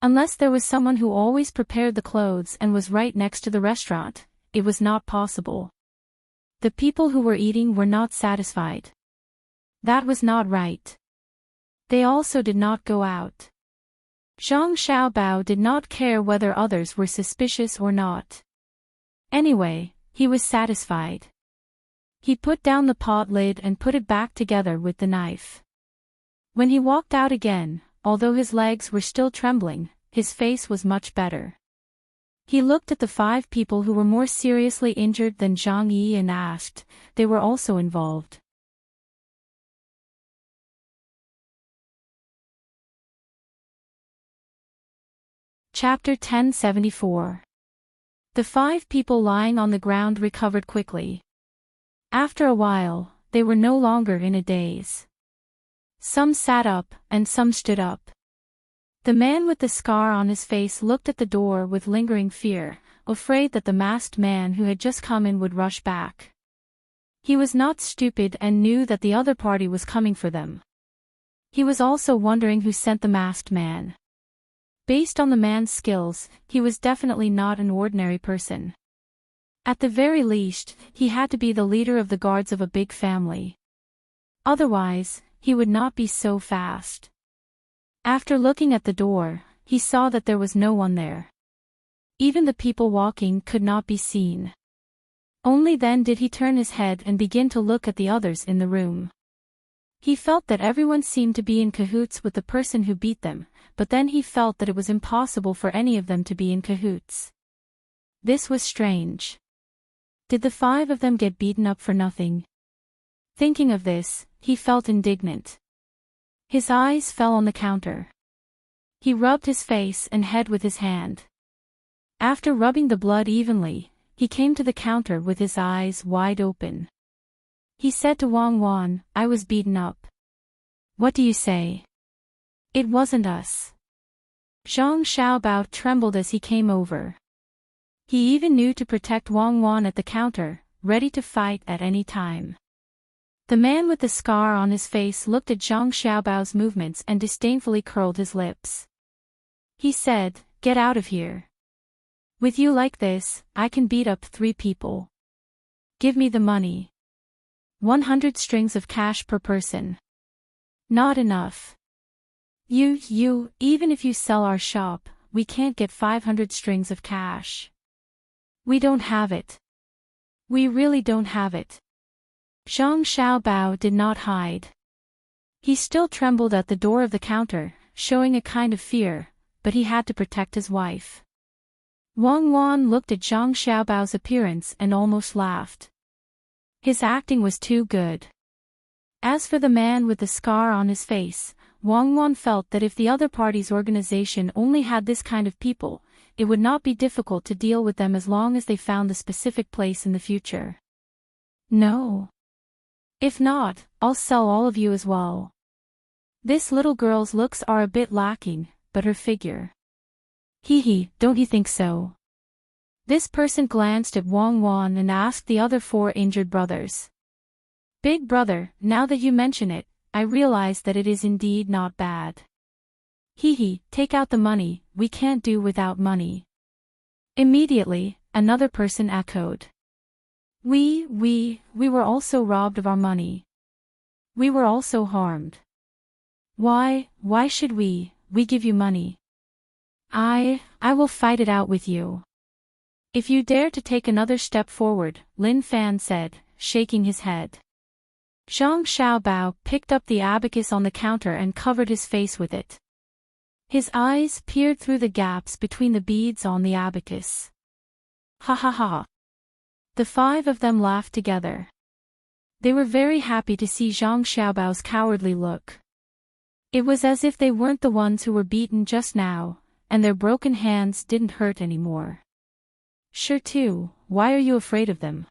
Unless there was someone who always prepared the clothes and was right next to the restaurant, it was not possible. The people who were eating were not satisfied. That was not right. They also did not go out. Zhang Xiaobao did not care whether others were suspicious or not. Anyway, he was satisfied. He put down the pot lid and put it back together with the knife. When he walked out again, although his legs were still trembling, his face was much better. He looked at the 5 people who were more seriously injured than Zhang Yi and asked, they were also involved. Chapter 1074. The 5 people lying on the ground recovered quickly. After a while, they were no longer in a daze. Some sat up, and some stood up. The man with the scar on his face looked at the door with lingering fear, afraid that the masked man who had just come in would rush back. He was not stupid and knew that the other party was coming for them. He was also wondering who sent the masked man. Based on the man's skills, he was definitely not an ordinary person. At the very least, he had to be the leader of the guards of a big family. Otherwise, he would not be so fast. After looking at the door, he saw that there was no one there. Even the people walking could not be seen. Only then did he turn his head and begin to look at the others in the room. He felt that everyone seemed to be in cahoots with the person who beat them, but then he felt that it was impossible for any of them to be in cahoots. This was strange. Did the 5 of them get beaten up for nothing? Thinking of this, he felt indignant. His eyes fell on the counter. He rubbed his face and head with his hand. After rubbing the blood evenly, he came to the counter with his eyes wide open. He said to Wang Wan, "I was beaten up. What do you say?" "It wasn't us." Zhang Xiaobao trembled as he came over. He even knew to protect Wang Wan at the counter, ready to fight at any time. The man with the scar on his face looked at Zhang Xiaobao's movements and disdainfully curled his lips. He said, "Get out of here. With you like this, I can beat up 3 people. Give me the money. 100 strings of cash per person." "Not enough. You, even if you sell our shop, we can't get 500 strings of cash. We don't have it. We really don't have it. Zhang Xiaobao did not hide. He still trembled at the door of the counter, showing a kind of fear, but he had to protect his wife. Wang Wan looked at Zhang Xiaobao's appearance and almost laughed. His acting was too good. As for the man with the scar on his face, Wang Wan felt that if the other party's organization only had this kind of people, it would not be difficult to deal with them as long as they found the specific place in the future. No. If not, I'll sell all of you as well. This little girl's looks are a bit lacking, but her figure. Hee, don't you think so? This person glanced at Wang Wan and asked the other 4 injured brothers. Big brother, now that you mention it, I realize that it is indeed not bad. Hee, take out the money, we can't do without money. Immediately, another person echoed. We were also robbed of our money. We were also harmed. Why should we give you money? I will fight it out with you. If you dare to take another step forward, Lin Fan said, shaking his head. Zhang Xiaobao picked up the abacus on the counter and covered his face with it. His eyes peered through the gaps between the beads on the abacus. Ha ha ha. The 5 of them laughed together. They were very happy to see Zhang Xiaobao's cowardly look. It was as if they weren't the ones who were beaten just now, and their broken hands didn't hurt anymore. Sure too, why are you afraid of them?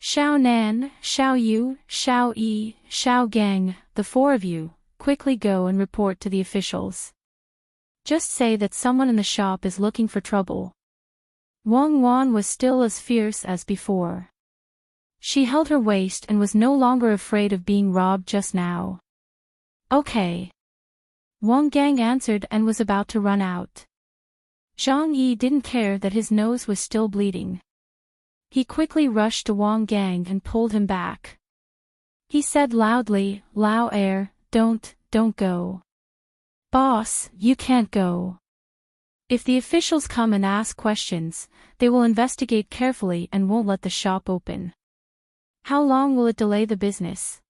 Xiao Nan, Xiao Yu, Xiao Yi, Xiao Gang, the 4 of you, quickly go and report to the officials. Just say that someone in the shop is looking for trouble. Wang Wan was still as fierce as before. She held her waist and was no longer afraid of being robbed just now. Okay. Wang Gang answered and was about to run out. Zhang Yi didn't care that his nose was still bleeding. He quickly rushed to Wang Gang and pulled him back. He said loudly, Lao Air, don't go. Boss, you can't go. If the officials come and ask questions, they will investigate carefully and won't let the shop open. How long will it delay the business?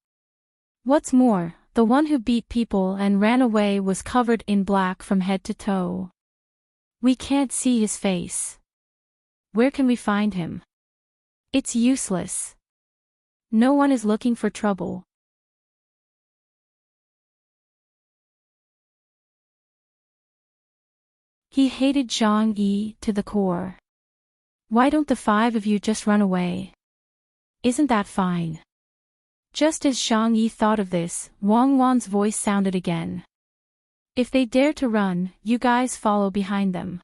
What's more, the one who beat people and ran away was covered in black from head to toe. We can't see his face. Where can we find him? It's useless. No one is looking for trouble. He hated Zhang Yi to the core. Why don't the 5 of you just run away? Isn't that fine? Just as Zhang Yi thought of this, Wang Wan's voice sounded again. If they dare to run, you guys follow behind them.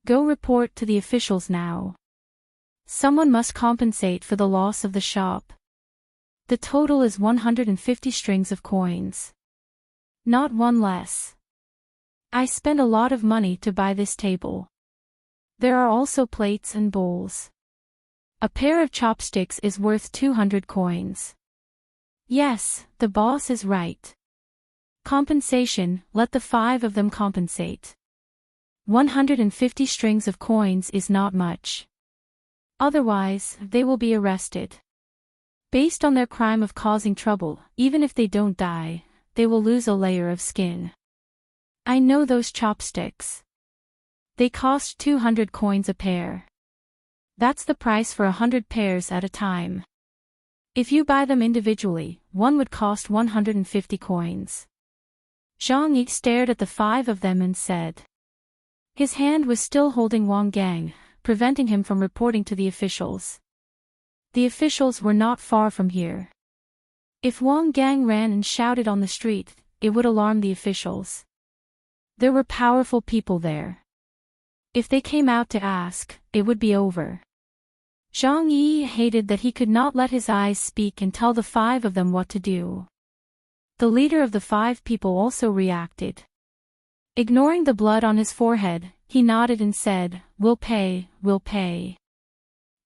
Go report to the officials now. Someone must compensate for the loss of the shop. The total is 150 strings of coins. Not one less. I spent a lot of money to buy this table. There are also plates and bowls. A pair of chopsticks is worth 200 coins. Yes, the boss is right. Compensation, let the 5 of them compensate. 150 strings of coins is not much. Otherwise, they will be arrested. Based on their crime of causing trouble, even if they don't die, they will lose a layer of skin. I know those chopsticks. They cost 200 coins a pair. That's the price for 100 pairs at a time. If you buy them individually, one would cost 150 coins. Zhang Yi stared at the 5 of them and said. His hand was still holding Wang Gang, preventing him from reporting to the officials. The officials were not far from here. If Wang Gang ran and shouted on the street, it would alarm the officials. There were powerful people there. If they came out to ask, it would be over. Zhang Yi hated that he could not let his eyes speak and tell the 5 of them what to do. The leader of the 5 people also reacted. Ignoring the blood on his forehead, he nodded and said, We'll pay.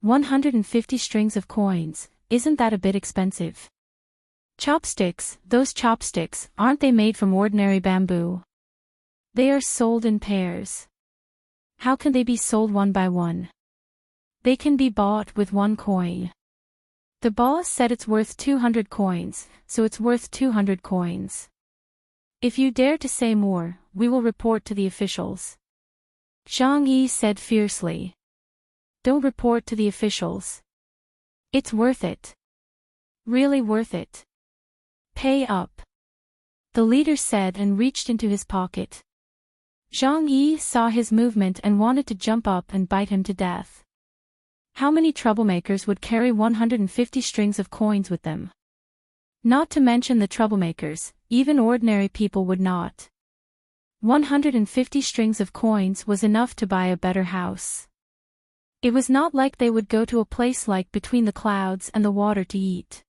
150 strings of coins, isn't that a bit expensive? Chopsticks, those chopsticks, aren't they made from ordinary bamboo? They are sold in pairs. How can they be sold one by one? They can be bought with 1 coin. The boss said it's worth 200 coins, so it's worth 200 coins. If you dare to say more, we will report to the officials. Zhang Yi said fiercely. Don't report to the officials. It's worth it. Really worth it. Pay up. The leader said and reached into his pocket. Zhang Yi saw his movement and wanted to jump up and bite him to death. How many troublemakers would carry 150 strings of coins with them? Not to mention the troublemakers, even ordinary people would not. 150 strings of coins was enough to buy a better house. It was not like they would go to a place like between the clouds and the water to eat.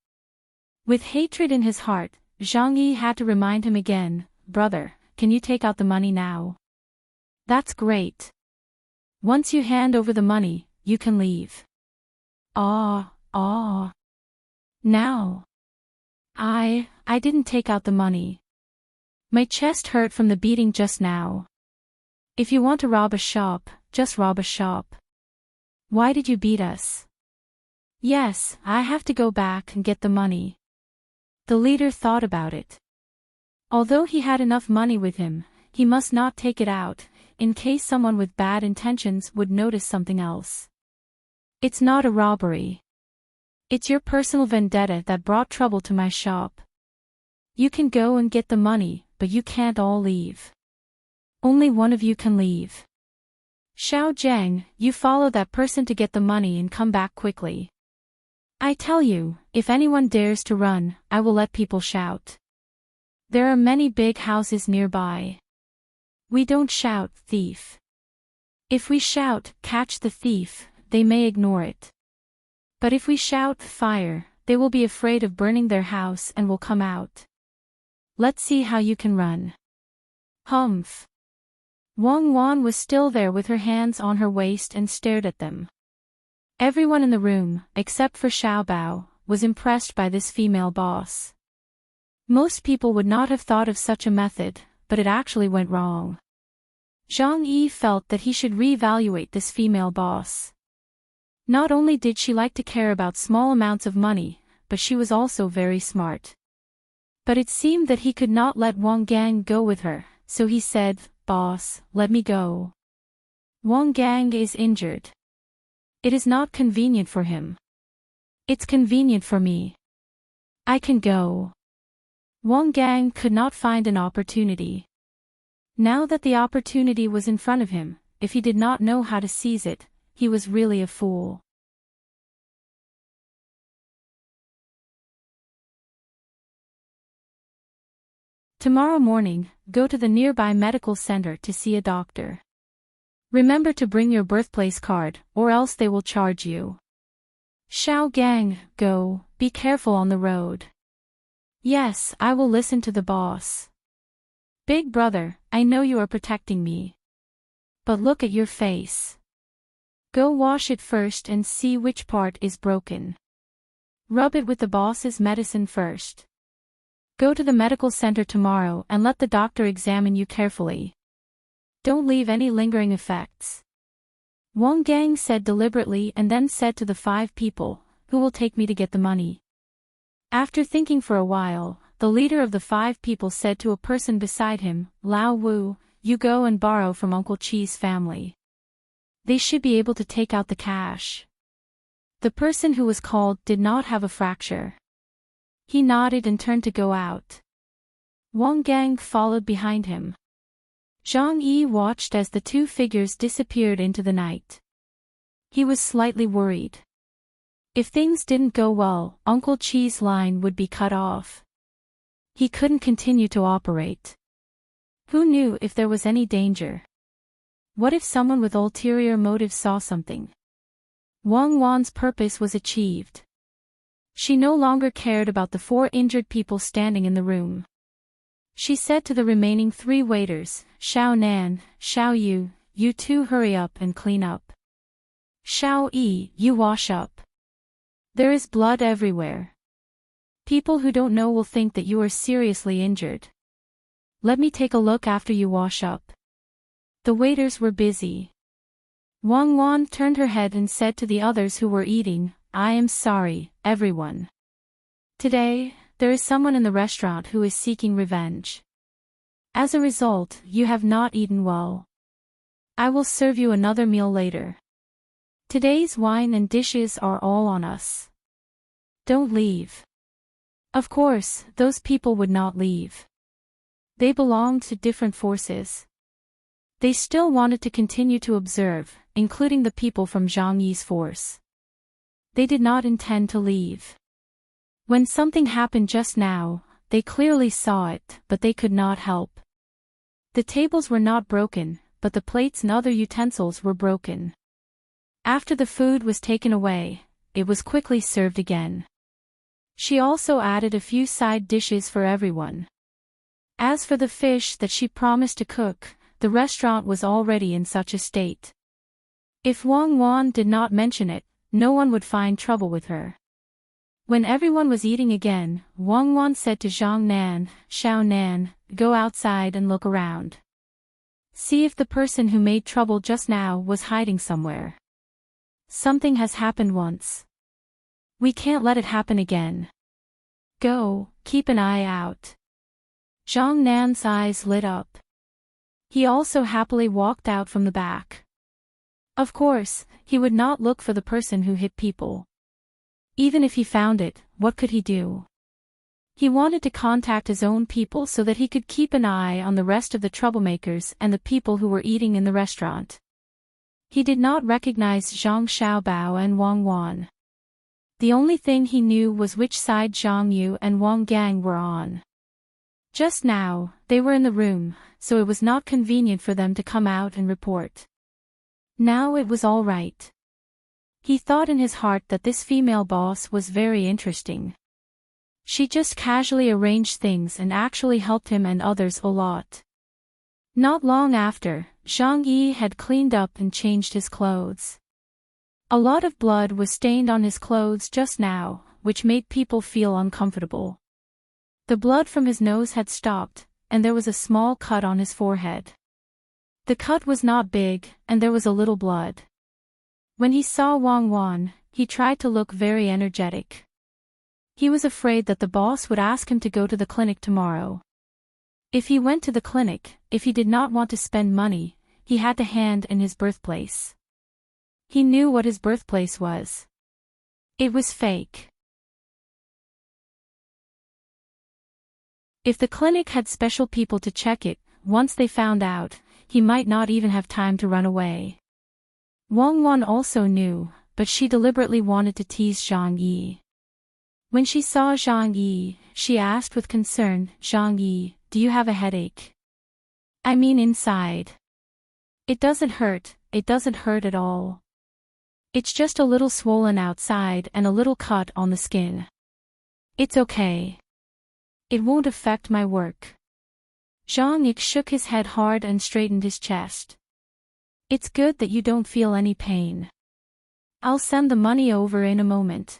With hatred in his heart, Zhang Yi had to remind him again, brother, can you take out the money now? That's great. Once you hand over the money, you can leave. Now. I didn't take out the money. My chest hurt from the beating just now. If you want to rob a shop, just rob a shop. Why did you beat us? Yes, I have to go back and get the money. The leader thought about it. Although he had enough money with him, he must not take it out, in case someone with bad intentions would notice something else. It's not a robbery. It's your personal vendetta that brought trouble to my shop. You can go and get the money, but you can't all leave. Only one of you can leave. Xiao Zhang, you follow that person to get the money and come back quickly. I tell you, if anyone dares to run, I will let people shout. There are many big houses nearby. We don't shout, thief. If we shout, catch the thief, they may ignore it. But if we shout, fire, they will be afraid of burning their house and will come out. Let's see how you can run. Humph. Wang Wan was still there with her hands on her waist and stared at them. Everyone in the room, except for Xiao Bao, was impressed by this female boss. Most people would not have thought of such a method, but it actually went wrong. Zhang Yi felt that he should reevaluate this female boss. Not only did she like to care about small amounts of money, but she was also very smart. But it seemed that he could not let Wang Gang go with her, so he said, "Boss, let me go. Wang Gang is injured. It is not convenient for him. It's convenient for me. I can go." Wang Gang could not find an opportunity. Now that the opportunity was in front of him, if he did not know how to seize it, he was really a fool. Tomorrow morning, go to the nearby medical center to see a doctor. Remember to bring your birthplace card, or else they will charge you. Xiao Gang, go, be careful on the road. Yes, I will listen to the boss. Big brother, I know you are protecting me. But look at your face. Go wash it first and see which part is broken. Rub it with the boss's medicine first. Go to the medical center tomorrow and let the doctor examine you carefully. Don't leave any lingering effects. Wang Gang said deliberately and then said to the 5 people, "Who will take me to get the money?" After thinking for a while, the leader of the 5 people said to a person beside him, "Lao Wu, you go and borrow from Uncle Chi's family. They should be able to take out the cash." The person who was called did not have a fracture. He nodded and turned to go out. Wang Gang followed behind him. Zhang Yi watched as the 2 figures disappeared into the night. He was slightly worried. If things didn't go well, Uncle Chi's line would be cut off. He couldn't continue to operate. Who knew if there was any danger? What if someone with ulterior motives saw something? Wang Wan's purpose was achieved. She no longer cared about the 4 injured people standing in the room. She said to the remaining 3 waiters, "Xiao Nan, Xiao Yu, you 2 hurry up and clean up. Xiao Yi, you wash up. There is blood everywhere. People who don't know will think that you are seriously injured. Let me take a look after you wash up." The waiters were busy. Wang Wan turned her head and said to the others who were eating, "I am sorry, everyone. Today, there is someone in the restaurant who is seeking revenge. As a result, you have not eaten well. I will serve you another meal later. Today's wine and dishes are all on us. Don't leave." Of course, those people would not leave. They belonged to different forces. They still wanted to continue to observe, including the people from Zhang Yi's force. They did not intend to leave. When something happened just now, they clearly saw it, but they could not help. The tables were not broken, but the plates and other utensils were broken. After the food was taken away, it was quickly served again. She also added a few side dishes for everyone. As for the fish that she promised to cook, the restaurant was already in such a state. If Wang Wan did not mention it, no one would find trouble with her. When everyone was eating again, Wang Wan said to Zhang Nan, "Xiao Nan, go outside and look around. See if the person who made trouble just now was hiding somewhere. Something has happened once. We can't let it happen again. Go, keep an eye out." Zhang Nan's eyes lit up. He also happily walked out from the back. Of course, he would not look for the person who hit people. Even if he found it, what could he do? He wanted to contact his own people so that he could keep an eye on the rest of the troublemakers and the people who were eating in the restaurant. He did not recognize Zhang Xiaobao and Wang Wan. The only thing he knew was which side Zhang Yu and Wang Gang were on. Just now, they were in the room, so it was not convenient for them to come out and report. Now it was all right. He thought in his heart that this female boss was very interesting. She just casually arranged things and actually helped him and others a lot. Not long after, Zhang Yi had cleaned up and changed his clothes. A lot of blood was stained on his clothes just now, which made people feel uncomfortable. The blood from his nose had stopped, and there was a small cut on his forehead. The cut was not big, and there was a little blood. When he saw Wang Wan, he tried to look very energetic. He was afraid that the boss would ask him to go to the clinic tomorrow. If he went to the clinic, if he did not want to spend money, he had to hand in his birthplace. He knew what his birthplace was. It was fake. If the clinic had special people to check it, once they found out, he might not even have time to run away. Wang Wan also knew, but she deliberately wanted to tease Zhang Yi. When she saw Zhang Yi, she asked with concern, "Zhang Yi, do you have a headache? I mean inside." It doesn't hurt at all. It's just a little swollen outside and a little cut on the skin. It's okay. It won't affect my work. Zhang Yi shook his head hard and straightened his chest. It's good that you don't feel any pain. I'll send the money over in a moment.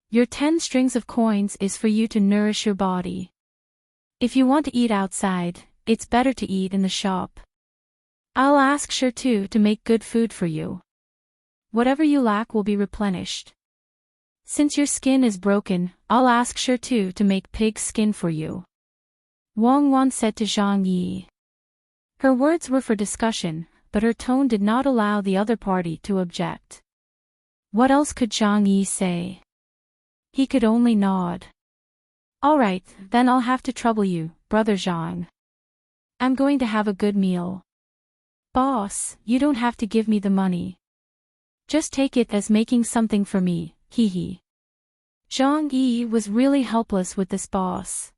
Your 10 strings of coins is for you to nourish your body. If you want to eat outside, it's better to eat in the shop. I'll ask Shirtu to make good food for you. Whatever you lack will be replenished. Since your skin is broken, I'll ask Shirtu to make pig skin for you. Wang Wan said to Zhang Yi. Her words were for discussion, but her tone did not allow the other party to object. What else could Zhang Yi say? He could only nod. All right, then I'll have to trouble you, brother Zhang. I'm going to have a good meal. Boss, you don't have to give me the money. Just take it as making something for me, hee hee. Zhang Yi was really helpless with this boss.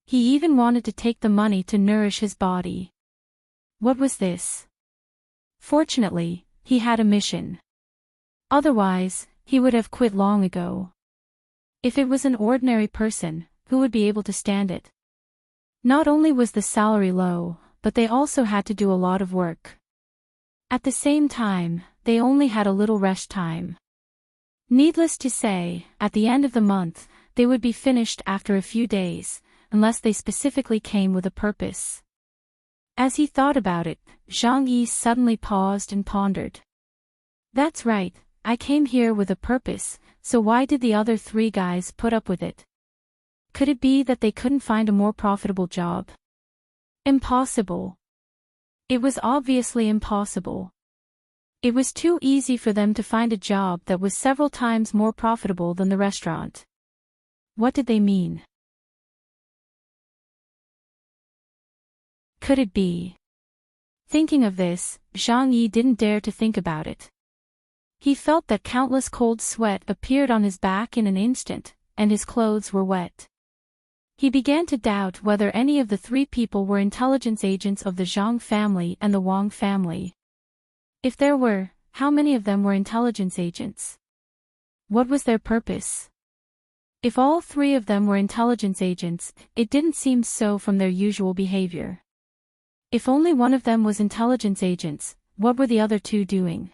He even wanted to take the money to nourish his body. What was this? Fortunately, he had a mission. Otherwise, he would have quit long ago. If it was an ordinary person, who would be able to stand it? Not only was the salary low, but they also had to do a lot of work. At the same time, they only had a little rest time. Needless to say, at the end of the month, they would be finished after a few days, unless they specifically came with a purpose. As he thought about it, Zhang Yi suddenly paused and pondered. That's right, I came here with a purpose, so why did the other three guys put up with it? Could it be that they couldn't find a more profitable job? Impossible. It was obviously impossible. It was too easy for them to find a job that was several times more profitable than the restaurant. What did they mean? Could it be? Thinking of this, Zhang Yi didn't dare to think about it. He felt that countless cold sweat appeared on his back in an instant, and his clothes were wet. He began to doubt whether any of the three people were intelligence agents of the Zhang family and the Wang family. If there were, how many of them were intelligence agents? What was their purpose? If all three of them were intelligence agents, it didn't seem so from their usual behavior. If only one of them was intelligence agents, what were the other two doing?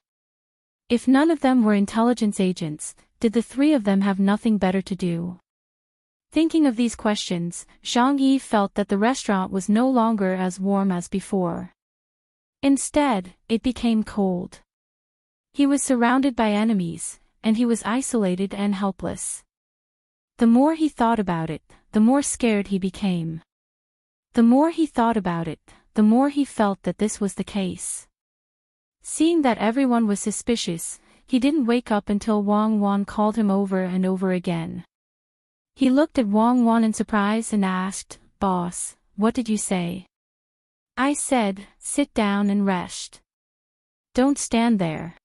If none of them were intelligence agents, did the three of them have nothing better to do? Thinking of these questions, Zhang Yi felt that the restaurant was no longer as warm as before. Instead, it became cold. He was surrounded by enemies, and he was isolated and helpless. The more he thought about it, the more scared he became. The more he thought about it, the more he felt that this was the case. Seeing that everyone was suspicious, he didn't wake up until Wang Wan called him over and over again. He looked at Wang Wan in surprise and asked, "Boss, what did you say?" "I said, sit down and rest. Don't stand there.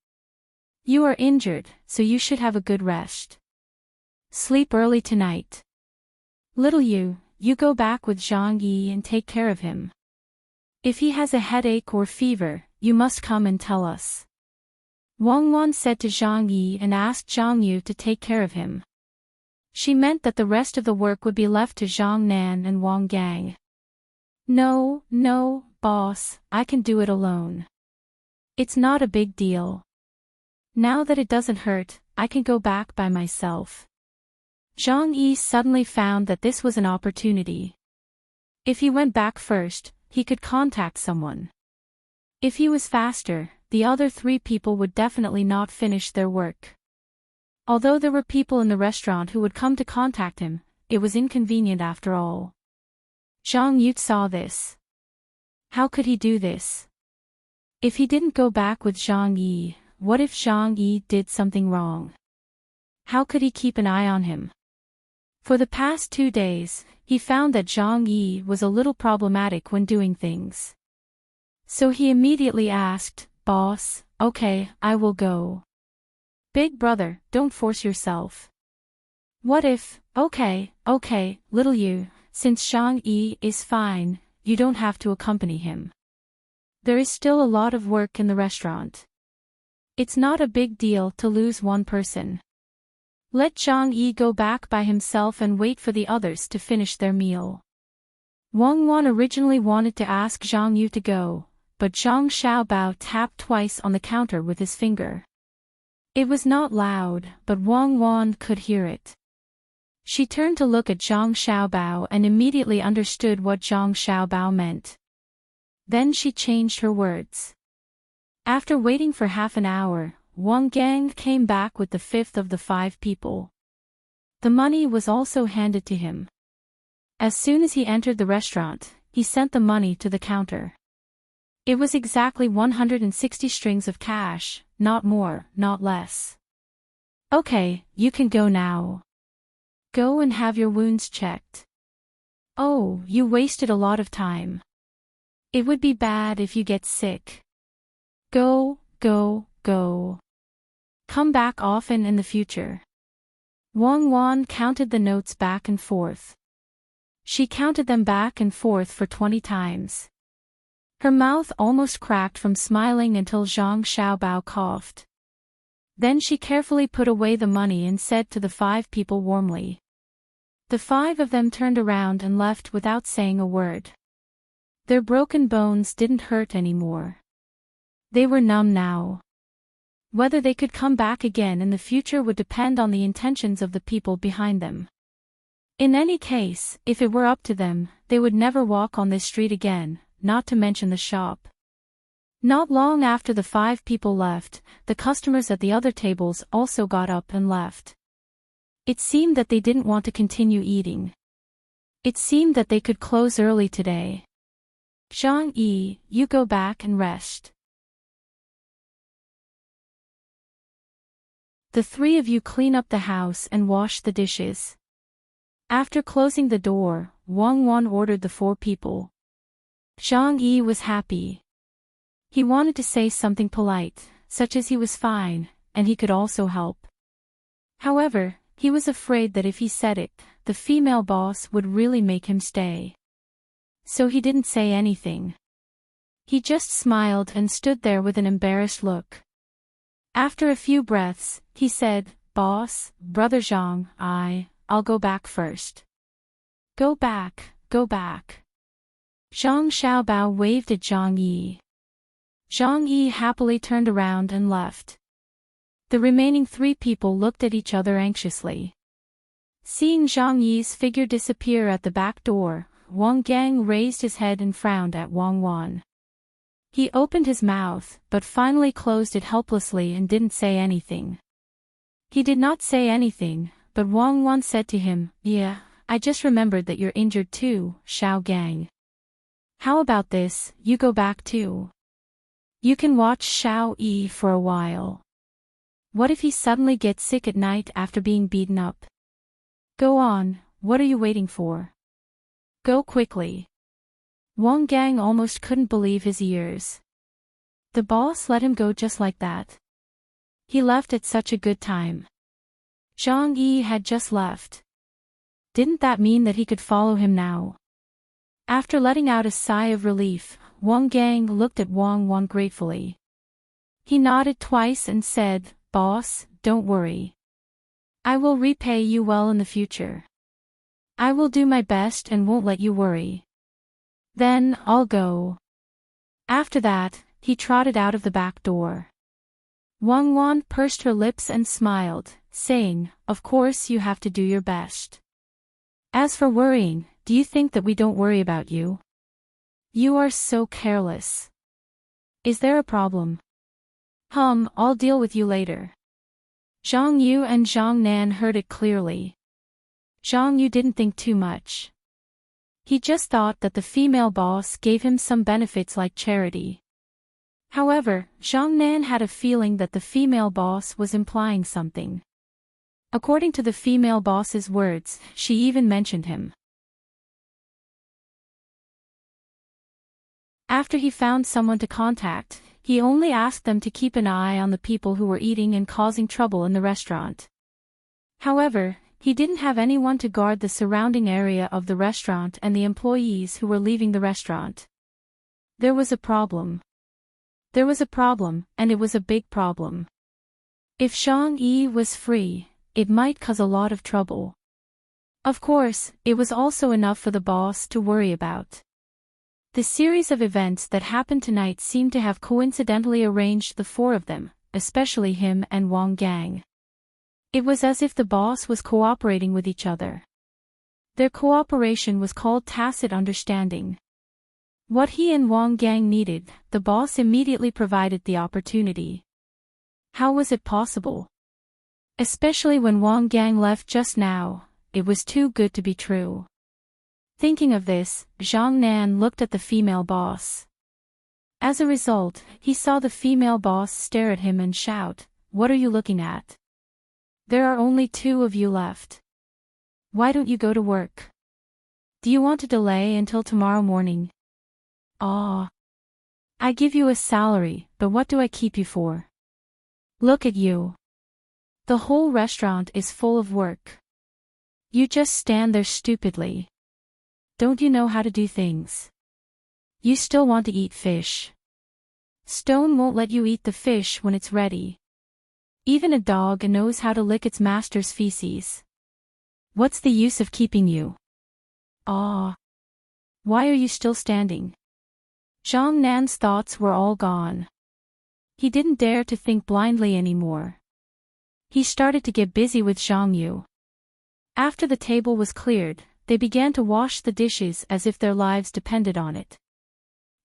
You are injured, so you should have a good rest. Sleep early tonight. Little you go back with Zhang Yi and take care of him. If he has a headache or fever, you must come and tell us." Wang Wan said to Zhang Yi and asked Zhang Yu to take care of him. She meant that the rest of the work would be left to Zhang Nan and Wang Gang. No, boss, I can do it alone. It's not a big deal. Now that it doesn't hurt, I can go back by myself. Zhang Yi suddenly found that this was an opportunity. If he went back first, he could contact someone. If he was faster, the other three people would definitely not finish their work. Although there were people in the restaurant who would come to contact him, it was inconvenient after all. Zhang Yu saw this. How could he do this? If he didn't go back with Zhang Yi, what if Zhang Yi did something wrong? How could he keep an eye on him? For the past 2 days, he found that Zhang Yi was a little problematic when doing things. So he immediately asked, "Boss, okay, I will go. Big brother, don't force yourself." "What if, okay, little you, since Zhang Yi is fine, you don't have to accompany him. There is still a lot of work in the restaurant. It's not a big deal to lose one person. Let Zhang Yi go back by himself and wait for the others to finish their meal." Wang Wan originally wanted to ask Zhang Yu to go, but Zhang Xiaobao tapped twice on the counter with his finger. It was not loud, but Wang Wan could hear it. She turned to look at Zhang Xiaobao and immediately understood what Zhang Xiaobao meant. Then she changed her words. After waiting for half an hour, Wang Gang came back with the fifth of the 5 people. The money was also handed to him. As soon as he entered the restaurant, he sent the money to the counter. It was exactly 160 strings of cash, not more, not less. "Okay, you can go now. Go and have your wounds checked. Oh, you wasted a lot of time. It would be bad if you get sick. Go. Come back often in the future." Wang Wan counted the notes back and forth. She counted them back and forth for 20 times. Her mouth almost cracked from smiling until Zhang Xiaobao coughed. Then she carefully put away the money and said to the 5 people warmly. The 5 of them turned around and left without saying a word. Their broken bones didn't hurt anymore. They were numb now. Whether they could come back again in the future would depend on the intentions of the people behind them. In any case, if it were up to them, they would never walk on this street again, not to mention the shop. Not long after the 5 people left, the customers at the other tables also got up and left. It seemed that they didn't want to continue eating. It seemed that they could close early today. Zhang-Yi, you go back and rest. The 3 of you clean up the house and wash the dishes. After closing the door, Wang Wan ordered the 4 people. Zhang-Yi was happy. He wanted to say something polite, such as he was fine, and he could also help. However, he was afraid that if he said it, the female boss would really make him stay. So he didn't say anything. He just smiled and stood there with an embarrassed look. After a few breaths, he said, "Boss, Brother Zhang, I'll go back first." Go back, go back. Zhang Xiaobao waved at Zhang Yi. Zhang Yi happily turned around and left. The remaining 3 people looked at each other anxiously. Seeing Zhang Yi's figure disappear at the back door, Wang Gang raised his head and frowned at Wang Wan. He opened his mouth, but finally closed it helplessly and didn't say anything. He did not say anything, but Wang Wan said to him, "Yeah, I just remembered that you're injured too, Xiao Gang. How about this, you go back too? You can watch Xiao Yi for a while. What if he suddenly gets sick at night after being beaten up? Go on, what are you waiting for? Go quickly." Wang Gang almost couldn't believe his ears. The boss let him go just like that. He left at such a good time. Zhang Yi had just left. Didn't that mean that he could follow him now? After letting out a sigh of relief, Wang Gang looked at Wang Wan gratefully. He nodded twice and said, "Boss, don't worry. I will repay you well in the future. I will do my best and won't let you worry. Then, I'll go." After that, he trotted out of the back door. Wang Wan pursed her lips and smiled, saying, "Of course you have to do your best. As for worrying, do you think that we don't worry about you? You are so careless. Is there a problem? I'll deal with you later." Zhang Yu and Zhang Nan heard it clearly. Zhang Yu didn't think too much. He just thought that the female boss gave him some benefits like charity. However, Zhang Nan had a feeling that the female boss was implying something. According to the female boss's words, she even mentioned him. After he found someone to contact, he only asked them to keep an eye on the people who were eating and causing trouble in the restaurant. However, he didn't have anyone to guard the surrounding area of the restaurant and the employees who were leaving the restaurant. There was a problem. There was a problem, and it was a big problem. If Zhang Yi was free, it might cause a lot of trouble. Of course, it was also enough for the boss to worry about. The series of events that happened tonight seemed to have coincidentally arranged the 4 of them, especially him and Wang Gang. It was as if the boss was cooperating with each other. Their cooperation was called tacit understanding. What he and Wang Gang needed, the boss immediately provided the opportunity. How was it possible? Especially when Wang Gang left just now, it was too good to be true. Thinking of this, Zhang Nan looked at the female boss. As a result, he saw the female boss stare at him and shout, "What are you looking at? There are only 2 of you left. Why don't you go to work? Do you want to delay until tomorrow morning? I give you a salary, but what do I keep you for? Look at you. The whole restaurant is full of work. You just stand there stupidly. Don't you know how to do things? You still want to eat fish. Stone won't let you eat the fish when it's ready. Even a dog knows how to lick its master's feces. What's the use of keeping you? Why are you still standing?" Zhang Nan's thoughts were all gone. He didn't dare to think blindly anymore. He started to get busy with Zhang Yu. After the table was cleared, they began to wash the dishes as if their lives depended on it.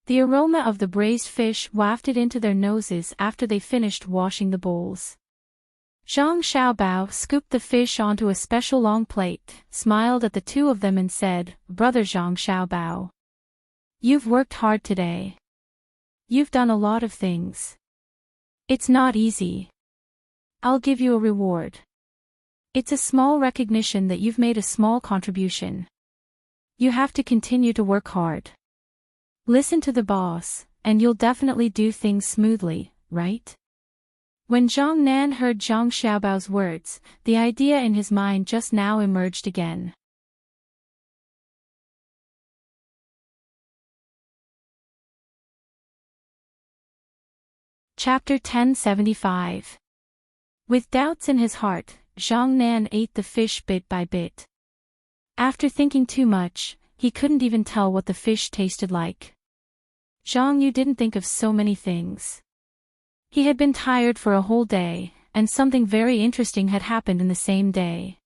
The aroma of the braised fish wafted into their noses after they finished washing the bowls. Zhang Xiaobao scooped the fish onto a special long plate, smiled at the two of them and said, "Brother Zhang Xiaobao, you've worked hard today. You've done a lot of things. It's not easy. I'll give you a reward. It's a small recognition that you've made a small contribution. You have to continue to work hard. Listen to the boss, and you'll definitely do things smoothly, right?" When Zhang Nan heard Zhang Xiaobao's words, the idea in his mind just now emerged again. Chapter 1075. With doubts in his heart, Zhang Nan ate the fish bit by bit. After thinking too much, he couldn't even tell what the fish tasted like. Zhang Yu didn't think of so many things. He had been tired for a whole day, and something very interesting had happened in the same day.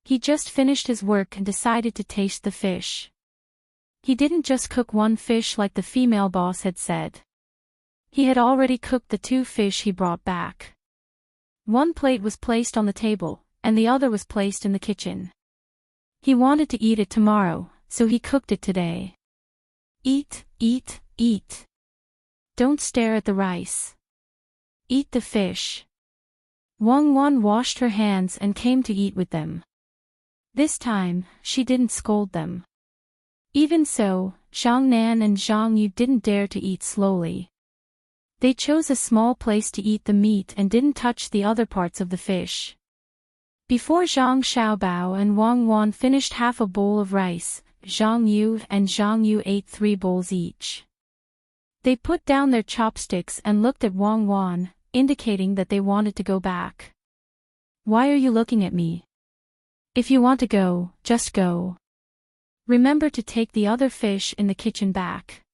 He just finished his work and decided to taste the fish. He didn't just cook one fish like the female boss had said. He had already cooked the two fish he brought back. One plate was placed on the table, and the other was placed in the kitchen. He wanted to eat it tomorrow, so he cooked it today. Eat, eat, eat. Don't stare at the rice. Eat the fish. Wang Wan washed her hands and came to eat with them. This time, she didn't scold them. Even so, Zhang Nan and Zhang Yu didn't dare to eat slowly. They chose a small place to eat the meat and didn't touch the other parts of the fish. Before Zhang Xiaobao and Wang Wan finished half a bowl of rice, Zhang Yu ate 3 bowls each. They put down their chopsticks and looked at Wang Wan, indicating that they wanted to go back. "Why are you looking at me? If you want to go, just go. Remember to take the other fish in the kitchen back.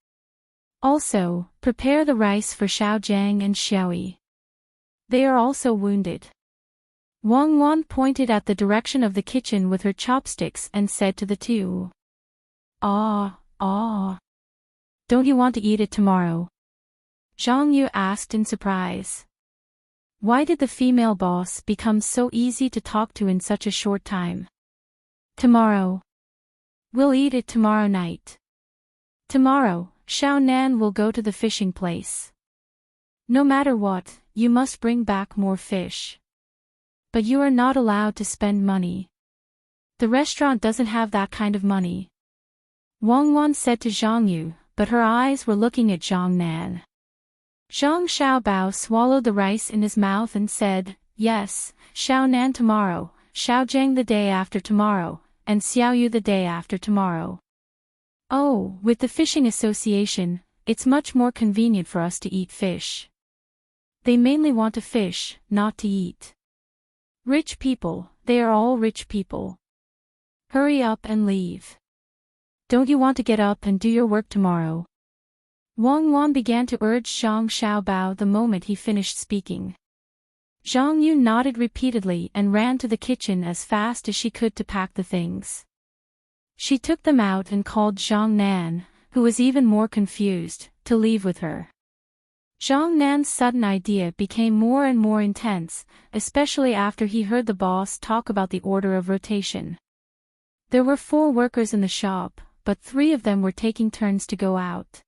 Also, prepare the rice for Xiaojiang and Xiaoyi. They are also wounded." Wang Wan pointed at the direction of the kitchen with her chopsticks and said to the two, "Ah. Don't you want to eat it tomorrow?" Zhang Yu asked in surprise. Why did the female boss become so easy to talk to in such a short time? "Tomorrow. We'll eat it tomorrow night. Tomorrow, Xiao Nan will go to the fishing place. No matter what, you must bring back more fish. But you are not allowed to spend money. The restaurant doesn't have that kind of money." Wang Wan said to Zhang Yu, but her eyes were looking at Zhang Nan. Zhang Xiaobao swallowed the rice in his mouth and said, "Yes, Xiao Nan tomorrow, Xiaojiang the day after tomorrow, and Xiaoyu the day after tomorrow. Oh, with the fishing association, it's much more convenient for us to eat fish. They mainly want to fish, not to eat. Rich people, they are all rich people. Hurry up and leave. Don't you want to get up and do your work tomorrow?" Wang Wan began to urge Zhang Xiaobao the moment he finished speaking. Zhang Yu nodded repeatedly and ran to the kitchen as fast as she could to pack the things. She took them out and called Zhang Nan, who was even more confused, to leave with her. Zhang Nan's sudden idea became more and more intense, especially after he heard the boss talk about the order of rotation. There were 4 workers in the shop, but 3 of them were taking turns to go out.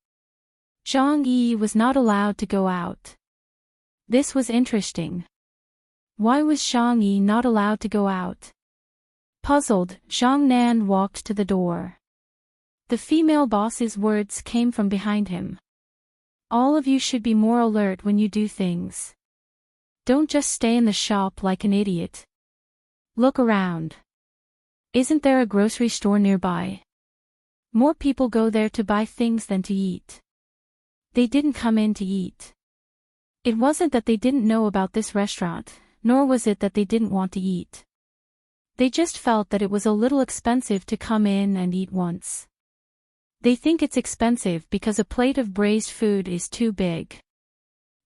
Zhang Yi was not allowed to go out. This was interesting. Why was Zhang Yi not allowed to go out? Puzzled, Zhang Nan walked to the door. The female boss's words came from behind him. "All of you should be more alert when you do things. Don't just stay in the shop like an idiot. Look around. Isn't there a grocery store nearby? More people go there to buy things than to eat. They didn't come in to eat. It wasn't that they didn't know about this restaurant, nor was it that they didn't want to eat. They just felt that it was a little expensive to come in and eat once. They think it's expensive because a plate of braised food is too big.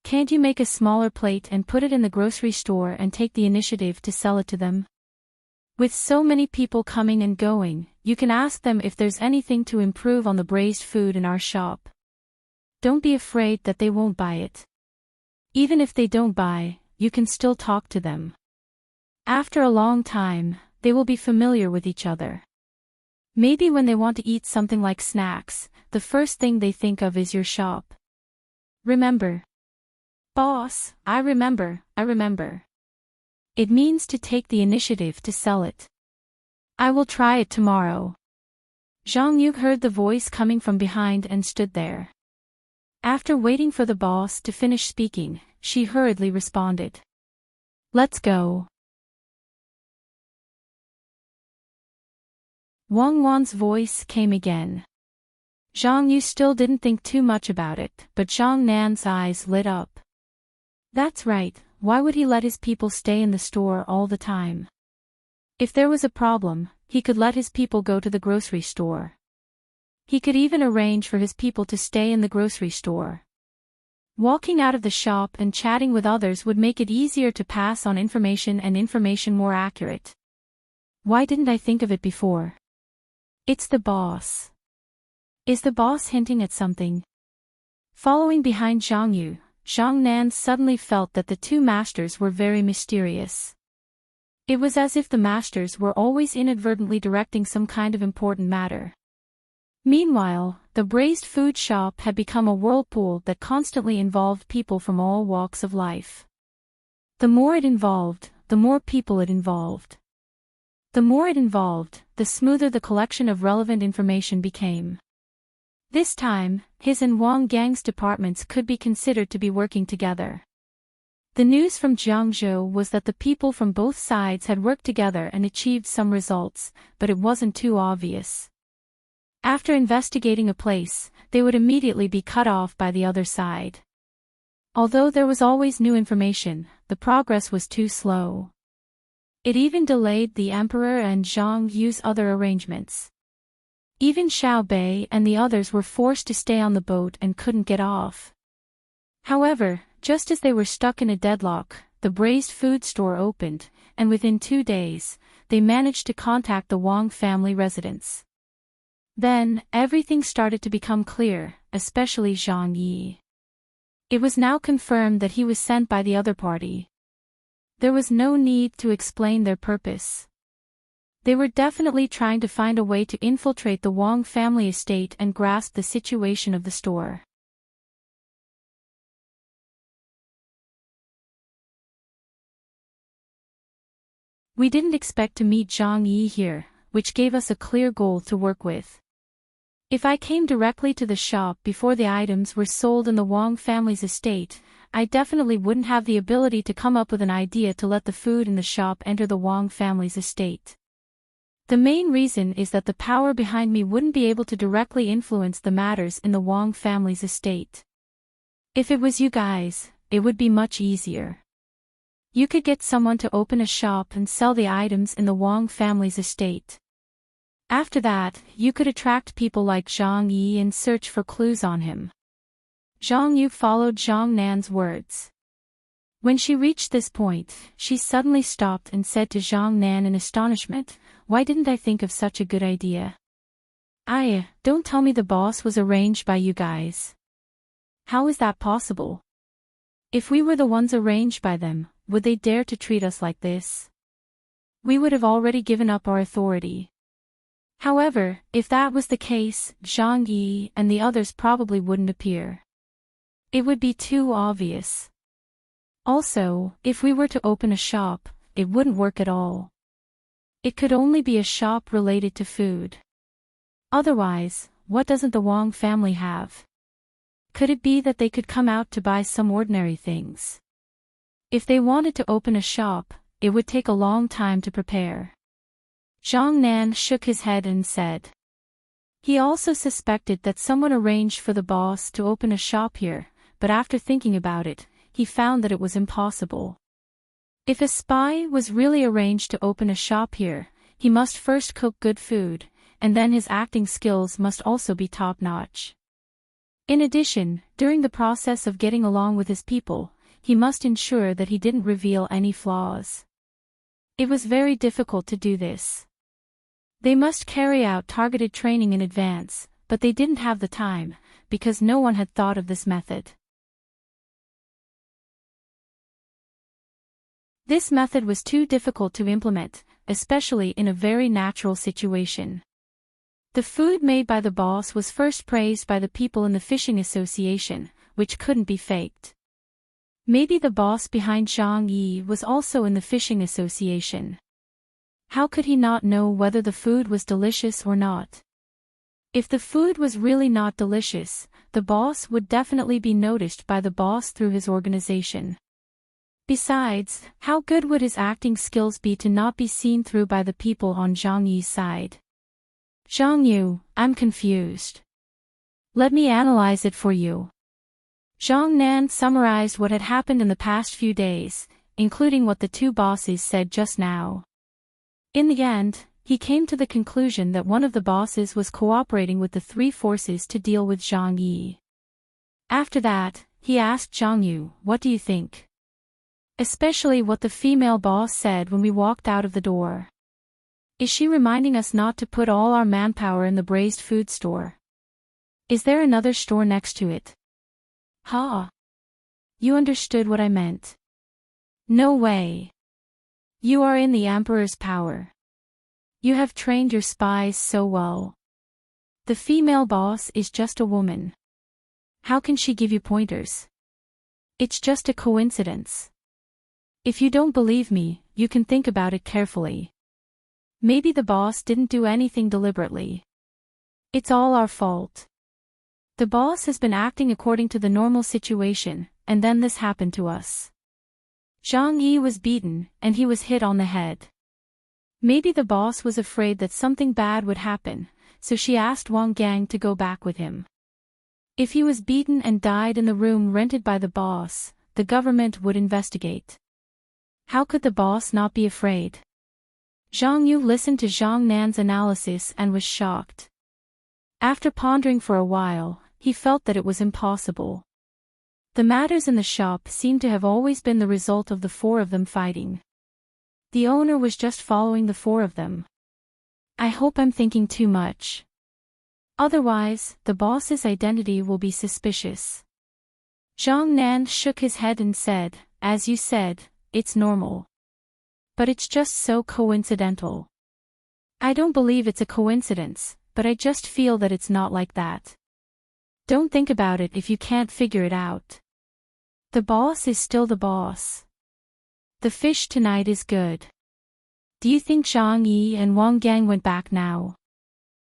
Can't you make a smaller plate and put it in the grocery store and take the initiative to sell it to them? With so many people coming and going, you can ask them if there's anything to improve on the braised food in our shop. don't be afraid that they won't buy it. Even if they don't buy, you can still talk to them. After a long time, they will be familiar with each other. Maybe when they want to eat something like snacks, the first thing they think of is your shop. Remember. Boss, I remember. It means to take the initiative to sell it. I will try it tomorrow. Zhang Yu heard the voice coming from behind and stood there. After waiting for the boss to finish speaking, she hurriedly responded. Let's go. Wang Wan's voice came again. Zhang Yu still didn't think too much about it, but Zhang Nan's eyes lit up. That's right, why would he let his people stay in the store all the time? If there was a problem, he could let his people go to the grocery store. He could even arrange for his people to stay in the grocery store. Walking out of the shop and chatting with others would make it easier to pass on information and information more accurate. Why didn't I think of it before? It's the boss. Is the boss hinting at something? Following behind Zhang Yu, Zhang Nan suddenly felt that the two masters were very mysterious. It was as if the masters were always inadvertently directing some kind of important matter. Meanwhile, the braised food shop had become a whirlpool that constantly involved people from all walks of life. The more it involved, the more people it involved. The more it involved, the smoother the collection of relevant information became. This time, his and Wang Gang's departments could be considered to be working together. The news from Jiangzhou was that the people from both sides had worked together and achieved some results, but it wasn't too obvious. After investigating a place, they would immediately be cut off by the other side. Although there was always new information, the progress was too slow. It even delayed the emperor and Zhang Yu's other arrangements. Even Xiao Bei and the others were forced to stay on the boat and couldn't get off. However, just as they were stuck in a deadlock, the braised food store opened, and within 2 days, they managed to contact the Wang family residence. Then, everything started to become clear, especially Zhang Yi. It was now confirmed that he was sent by the other party. There was no need to explain their purpose. They were definitely trying to find a way to infiltrate the Wang family estate and grasp the situation of the store. We didn't expect to meet Zhang Yi here, which gave us a clear goal to work with. If I came directly to the shop before the items were sold in the Wang family's estate, I definitely wouldn't have the ability to come up with an idea to let the food in the shop enter the Wang family's estate. The main reason is that the power behind me wouldn't be able to directly influence the matters in the Wang family's estate. If it was you guys, it would be much easier. You could get someone to open a shop and sell the items in the Wang family's estate. After that, you could attract people like Zhang Yi and search for clues on him. Zhang Yu followed Zhang Nan's words. When she reached this point, she suddenly stopped and said to Zhang Nan in astonishment, "Why didn't I think of such a good idea? Don't tell me the boss was arranged by you guys. How is that possible? If we were the ones arranged by them, would they dare to treat us like this? We would have already given up our authority." However, if that was the case, Zhang Yi and the others probably wouldn't appear. It would be too obvious. Also, if we were to open a shop, it wouldn't work at all. It could only be a shop related to food. Otherwise, what doesn't the Wang family have? Could it be that they could come out to buy some ordinary things? If they wanted to open a shop, it would take a long time to prepare. Zhang Nan shook his head and said. He also suspected that someone arranged for the boss to open a shop here, but after thinking about it, he found that it was impossible. If a spy was really arranged to open a shop here, he must first cook good food, and then his acting skills must also be top-notch. In addition, during the process of getting along with his people, he must ensure that he didn't reveal any flaws. It was very difficult to do this. They must carry out targeted training in advance, but they didn't have the time, because no one had thought of this method. This method was too difficult to implement, especially in a very natural situation. The food made by the boss was first praised by the people in the fishing association, which couldn't be faked. Maybe the boss behind Zhang Yi was also in the fishing association. How could he not know whether the food was delicious or not? If the food was really not delicious, the boss would definitely be noticed by the boss through his organization. Besides, how good would his acting skills be to not be seen through by the people on Zhang Yi's side? Zhang Yu, I'm confused. Let me analyze it for you. Zhang Nan summarized what had happened in the past few days, including what the two bosses said just now. In the end, he came to the conclusion that one of the bosses was cooperating with the three forces to deal with Zhang Yi. After that, he asked Zhang Yu, "What do you think?" Especially what the female boss said when we walked out of the door. Is she reminding us not to put all our manpower in the braised food store? Is there another store next to it? Ha! You understood what I meant. No way. You are in the Emperor's power. You have trained your spies so well. The female boss is just a woman. How can she give you pointers? It's just a coincidence. If you don't believe me, you can think about it carefully. Maybe the boss didn't do anything deliberately. It's all our fault. The boss has been acting according to the normal situation, and then this happened to us. Zhang Yi was beaten, and he was hit on the head. Maybe the boss was afraid that something bad would happen, so she asked Wang Gang to go back with him. If he was beaten and died in the room rented by the boss, the government would investigate. How could the boss not be afraid? Zhang Yu listened to Zhang Nan's analysis and was shocked. After pondering for a while, he felt that it was impossible. The matters in the shop seemed to have always been the result of the four of them fighting. The owner was just following the four of them. I hope I'm thinking too much. Otherwise, the boss's identity will be suspicious. Zhang Nan shook his head and said, "As you said, it's normal. But it's just so coincidental. I don't believe it's a coincidence, but I just feel that it's not like that. Don't think about it if you can't figure it out. The boss is still the boss. The fish tonight is good. Do you think Zhang Yi and Wang Gang went back now?"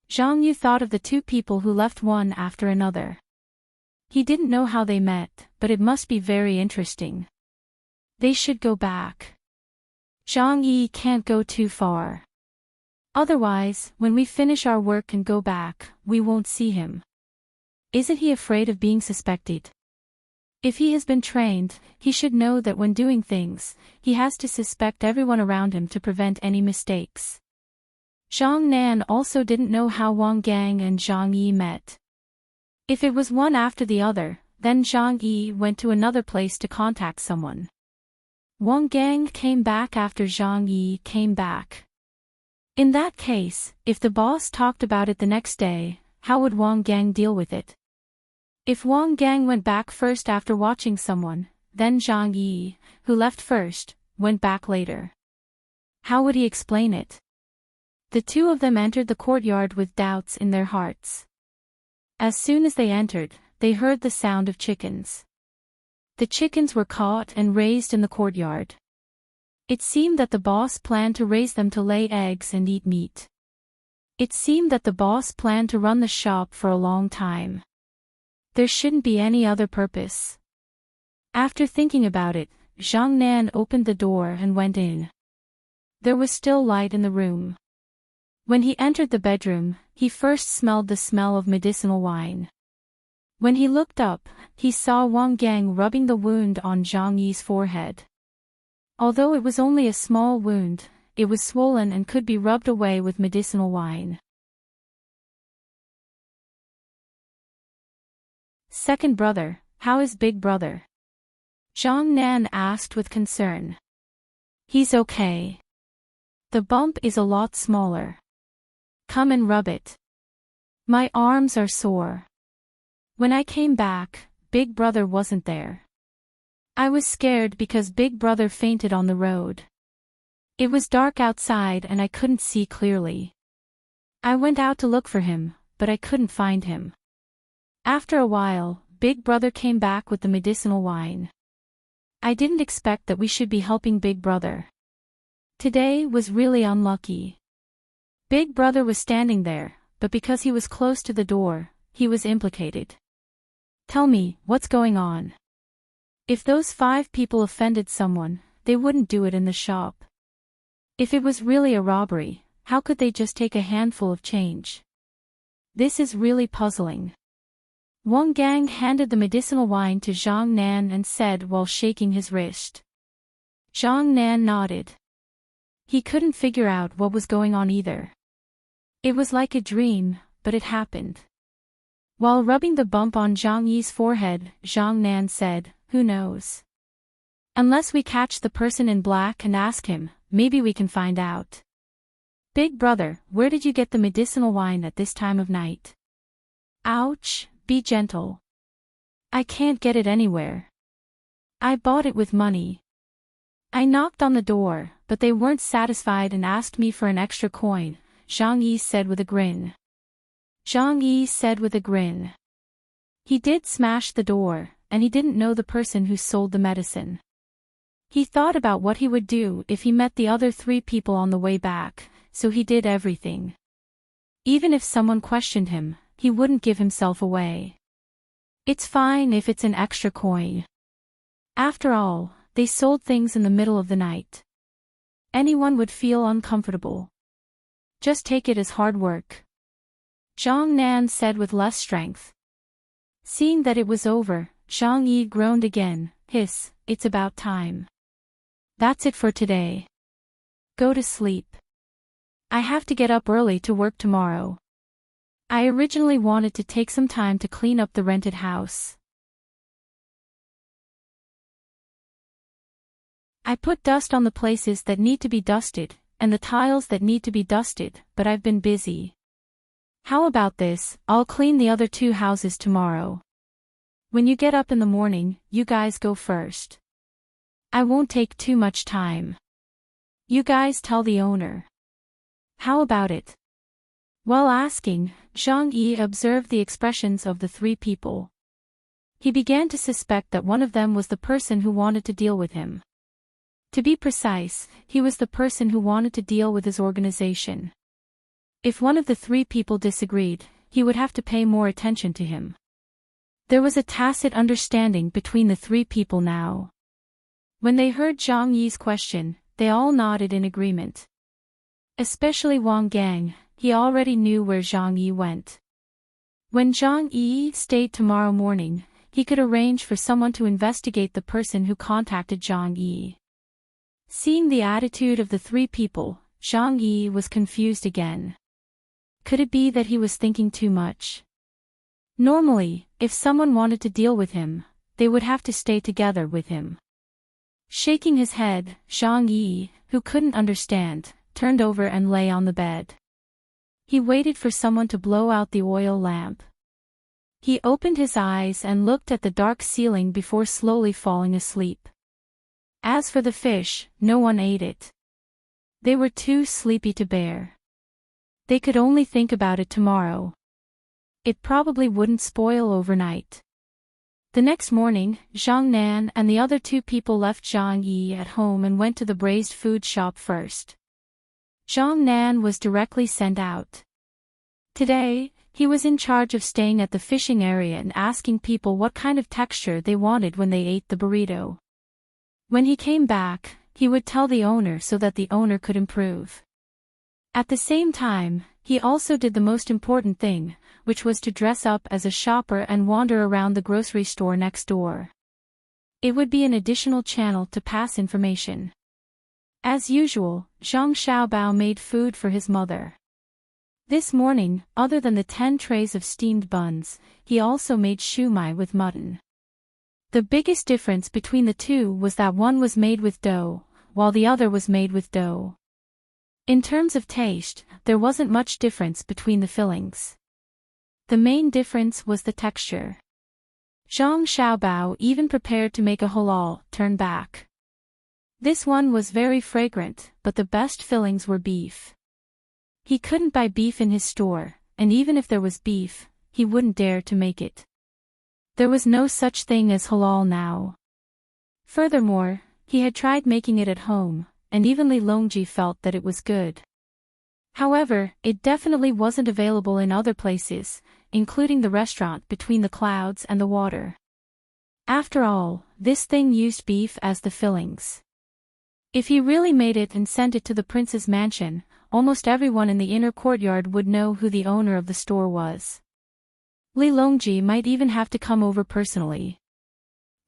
Zhang Yu thought of the two people who left one after another. He didn't know how they met, but it must be very interesting. They should go back. Zhang Yi can't go too far. Otherwise, when we finish our work and go back, we won't see him. Isn't he afraid of being suspected? If he has been trained, he should know that when doing things, he has to suspect everyone around him to prevent any mistakes. Zhang Nan also didn't know how Wang Gang and Zhang Yi met. If it was one after the other, then Zhang Yi went to another place to contact someone. Wang Gang came back after Zhang Yi came back. In that case, if the boss talked about it the next day, how would Wang Gang deal with it? If Wang Gang went back first after watching someone, then Zhang Yi, who left first, went back later. How would he explain it? The two of them entered the courtyard with doubts in their hearts. As soon as they entered, they heard the sound of chickens. The chickens were caught and raised in the courtyard. It seemed that the boss planned to raise them to lay eggs and eat meat. It seemed that the boss planned to run the shop for a long time. There shouldn't be any other purpose. After thinking about it, Zhang Nan opened the door and went in. There was still light in the room. When he entered the bedroom, he first smelled the smell of medicinal wine. When he looked up, he saw Wang Gang rubbing the wound on Zhang Yi's forehead. Although it was only a small wound, it was swollen and could be rubbed away with medicinal wine. Second brother, how is big brother? Zhang Nan asked with concern. He's okay. The bump is a lot smaller. Come and rub it. My arms are sore. When I came back, Big Brother wasn't there. I was scared because Big Brother fainted on the road. It was dark outside and I couldn't see clearly. I went out to look for him, but I couldn't find him. After a while, Big Brother came back with the medicinal wine. I didn't expect that we should be helping Big Brother. Today was really unlucky. Big Brother was standing there, but because he was close to the door, he was implicated. Tell me, what's going on? If those 5 people offended someone, they wouldn't do it in the shop. If it was really a robbery, how could they just take a handful of change? This is really puzzling. Wang Gang handed the medicinal wine to Zhang Nan and said while shaking his wrist. Zhang Nan nodded. He couldn't figure out what was going on either. It was like a dream, but it happened. While rubbing the bump on Zhang Yi's forehead, Zhang Nan said, "Who knows? Unless we catch the person in black and ask him, maybe we can find out." Big Brother, where did you get the medicinal wine at this time of night? Ouch, be gentle. I can't get it anywhere. I bought it with money. I knocked on the door, but they weren't satisfied and asked me for an extra coin, Zhang Yi said with a grin. Zhang Yi said with a grin. He did smash the door, and he didn't know the person who sold the medicine. He thought about what he would do if he met the other 3 people on the way back, so he did everything. Even if someone questioned him, he wouldn't give himself away. It's fine if it's an extra coin. After all, they sold things in the middle of the night. Anyone would feel uncomfortable. Just take it as hard work. Zhang Nan said with less strength. Seeing that it was over, Zhang Yi groaned again, hiss, it's about time. That's it for today. Go to sleep. I have to get up early to work tomorrow. I originally wanted to take some time to clean up the rented house. I put dust on the places that need to be dusted, and the tiles that need to be dusted, but I've been busy. How about this, I'll clean the other 2 houses tomorrow. When you get up in the morning, you guys go first. I won't take too much time. You guys tell the owner. How about it? While asking, Zhang Yi observed the expressions of the 3 people. He began to suspect that one of them was the person who wanted to deal with him. To be precise, he was the person who wanted to deal with his organization. If one of the 3 people disagreed, he would have to pay more attention to him. There was a tacit understanding between the 3 people now. When they heard Zhang Yi's question, they all nodded in agreement. Especially Wang Gang, he already knew where Zhang Yi went. When Zhang Yi stayed tomorrow morning, he could arrange for someone to investigate the person who contacted Zhang Yi. Seeing the attitude of the 3 people, Zhang Yi was confused again. Could it be that he was thinking too much? Normally, if someone wanted to deal with him, they would have to stay together with him. Shaking his head, Zhang Yi, who couldn't understand, turned over and lay on the bed. He waited for someone to blow out the oil lamp. He opened his eyes and looked at the dark ceiling before slowly falling asleep. As for the fish, no one ate it. They were too sleepy to bear. They could only think about it tomorrow. It probably wouldn't spoil overnight. The next morning, Zhang Nan and the other 2 people left Zhang Yi at home and went to the braised food shop first. Zhang Nan was directly sent out. Today, he was in charge of staying at the fishing area and asking people what kind of texture they wanted when they ate the burrito. When he came back, he would tell the owner so that the owner could improve. At the same time, he also did the most important thing, which was to dress up as a shopper and wander around the grocery store next door. It would be an additional channel to pass information. As usual, Zhang Xiaobao made food for his mother. This morning, other than the 10 trays of steamed buns, he also made shumai with mutton. The biggest difference between the 2 was that one was made with dough, while the other was made with dough. In terms of taste, there wasn't much difference between the fillings. The main difference was the texture. Zhang Xiaobao even prepared to make a halal turn back. This one was very fragrant, but the best fillings were beef. He couldn't buy beef in his store, and even if there was beef, he wouldn't dare to make it. There was no such thing as halal now. Furthermore, he had tried making it at home, and even Li Longji felt that it was good. However, it definitely wasn't available in other places, including the restaurant between the clouds and the water. After all, this thing used beef as the fillings. If he really made it and sent it to the prince's mansion, almost everyone in the inner courtyard would know who the owner of the store was. Li Longji might even have to come over personally.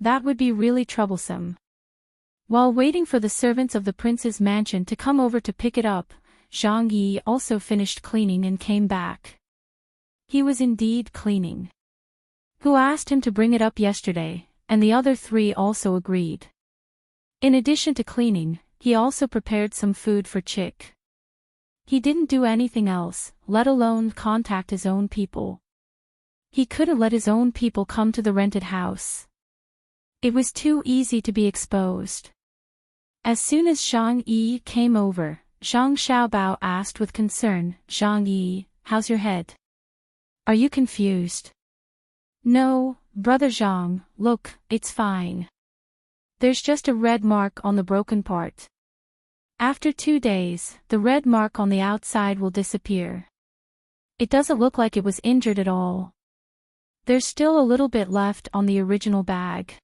That would be really troublesome. While waiting for the servants of the prince's mansion to come over to pick it up, Zhang Yi also finished cleaning and came back. He was indeed cleaning. Who asked him to bring it up yesterday, and the other three also agreed. In addition to cleaning, he also prepared some food for Chick. He didn't do anything else, let alone contact his own people. He couldn't let his own people come to the rented house. It was too easy to be exposed. As soon as Zhang Yi came over, Zhang Xiaobao asked with concern, "Zhang Yi, how's your head? Are you confused?" "No, brother Zhang, look, it's fine. There's just a red mark on the broken part. After 2 days, the red mark on the outside will disappear. It doesn't look like it was injured at all. There's still a little bit left on the original bag.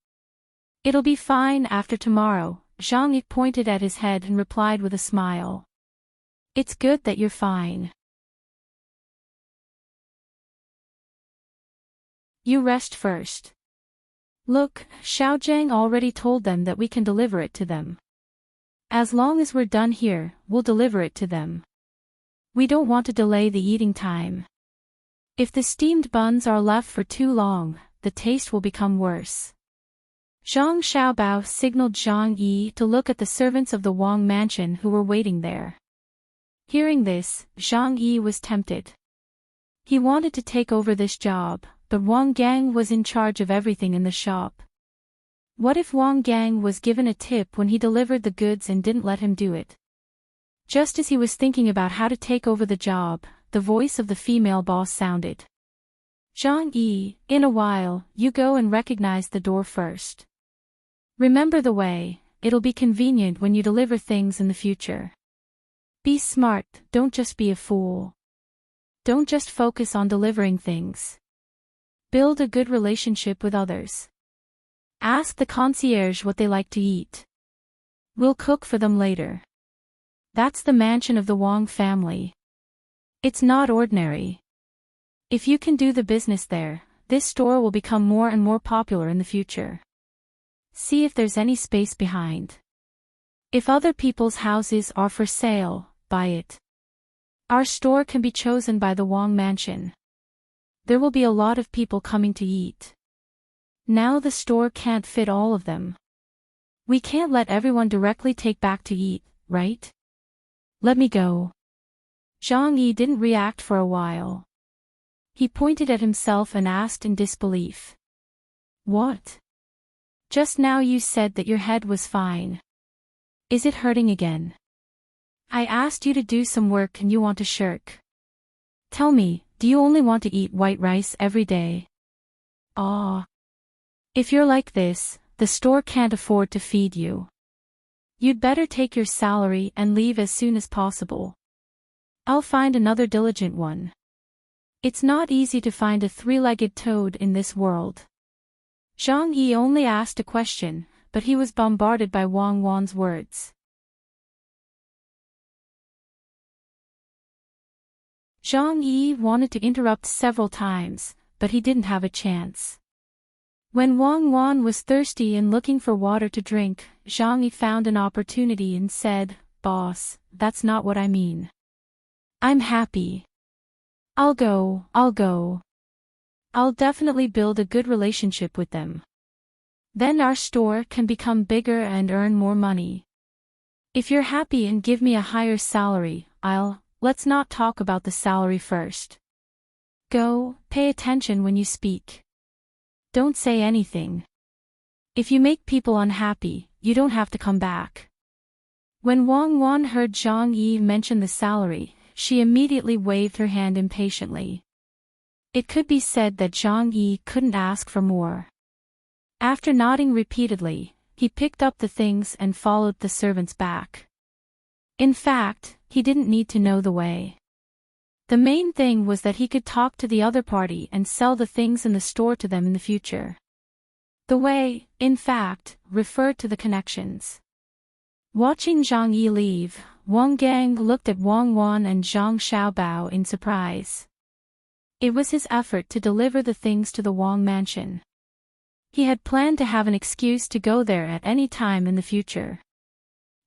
It'll be fine after tomorrow." Zhang Yi pointed at his head and replied with a smile. "It's good that you're fine. You rest first. Look, Xiaojiang already told them that we can deliver it to them. As long as we're done here, we'll deliver it to them. We don't want to delay the eating time. If the steamed buns are left for too long, the taste will become worse." Zhang Xiaobao signaled Zhang Yi to look at the servants of the Wang mansion who were waiting there. Hearing this, Zhang Yi was tempted. He wanted to take over this job, but Wang Gang was in charge of everything in the shop. What if Wang Gang was given a tip when he delivered the goods and didn't let him do it? Just as he was thinking about how to take over the job, the voice of the female boss sounded. "Zhang Yi, in a while, you go and recognize the door first. Remember the way, it'll be convenient when you deliver things in the future. Be smart, don't just be a fool. Don't just focus on delivering things. Build a good relationship with others. Ask the concierge what they like to eat. We'll cook for them later." That's the mansion of the Wang family. It's not ordinary. If you can do the business there, this store will become more and more popular in the future. See if there's any space behind. If other people's houses are for sale, buy it. Our store can be chosen by the Wang mansion. There will be a lot of people coming to eat. Now the store can't fit all of them. We can't let everyone directly take back to eat, right? Let me go." Zhang Yi didn't react for a while. He pointed at himself and asked in disbelief. "What? Just now you said that your head was fine. Is it hurting again? I asked you to do some work and you want to shirk. Tell me, do you only want to eat white rice every day? Ah. If you're like this, the store can't afford to feed you. You'd better take your salary and leave as soon as possible. I'll find another diligent one. It's not easy to find a three-legged toad in this world." Zhang Yi only asked a question, but he was bombarded by Wang Wan's words. Zhang Yi wanted to interrupt several times, but he didn't have a chance. When Wang Wan was thirsty and looking for water to drink, Zhang Yi found an opportunity and said, "Boss, that's not what I mean. I'm happy. I'll go. I'll definitely build a good relationship with them. Then our store can become bigger and earn more money. If you're happy and give me a higher salary, let's not talk about the salary first. Go, pay attention when you speak. don't say anything. If you make people unhappy, you don't have to come back. When Wang Wan heard Zhang Yi mention the salary, she immediately waved her hand impatiently. It could be said that Zhang Yi couldn't ask for more. After nodding repeatedly, he picked up the things and followed the servants back. In fact, he didn't need to know the way. The main thing was that he could talk to the other party and sell the things in the store to them in the future. The way, in fact, referred to the connections. Watching Zhang Yi leave, Wang Gang looked at Wang Wan and Zhang Xiaobao in surprise. It was his effort to deliver the things to the Wang mansion. He had planned to have an excuse to go there at any time in the future.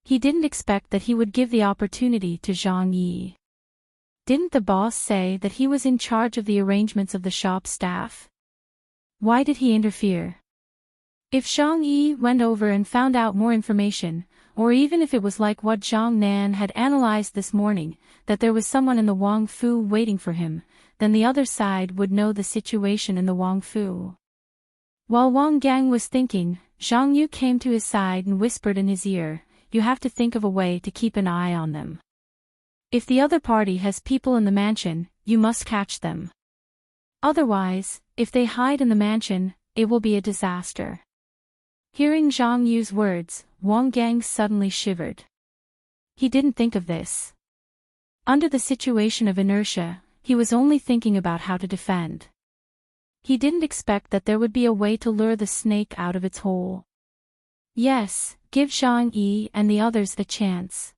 He didn't expect that he would give the opportunity to Zhang Yi. Didn't the boss say that he was in charge of the arrangements of the shop staff? Why did he interfere? If Zhang Yi went over and found out more information, or even if it was like what Zhang Nan had analyzed this morning, that there was someone in the Wang Fu waiting for him, then the other side would know the situation in the Wang Fu. While Wang Gang was thinking, Zhang Yu came to his side and whispered in his ear, "You have to think of a way to keep an eye on them. If the other party has people in the mansion, you must catch them. Otherwise, if they hide in the mansion, it will be a disaster." Hearing Zhang Yu's words, Wang Gang suddenly shivered. He didn't think of this. Under the situation of inertia, he was only thinking about how to defend. He didn't expect that there would be a way to lure the snake out of its hole. Yes, give Zhang Yi and the others a chance.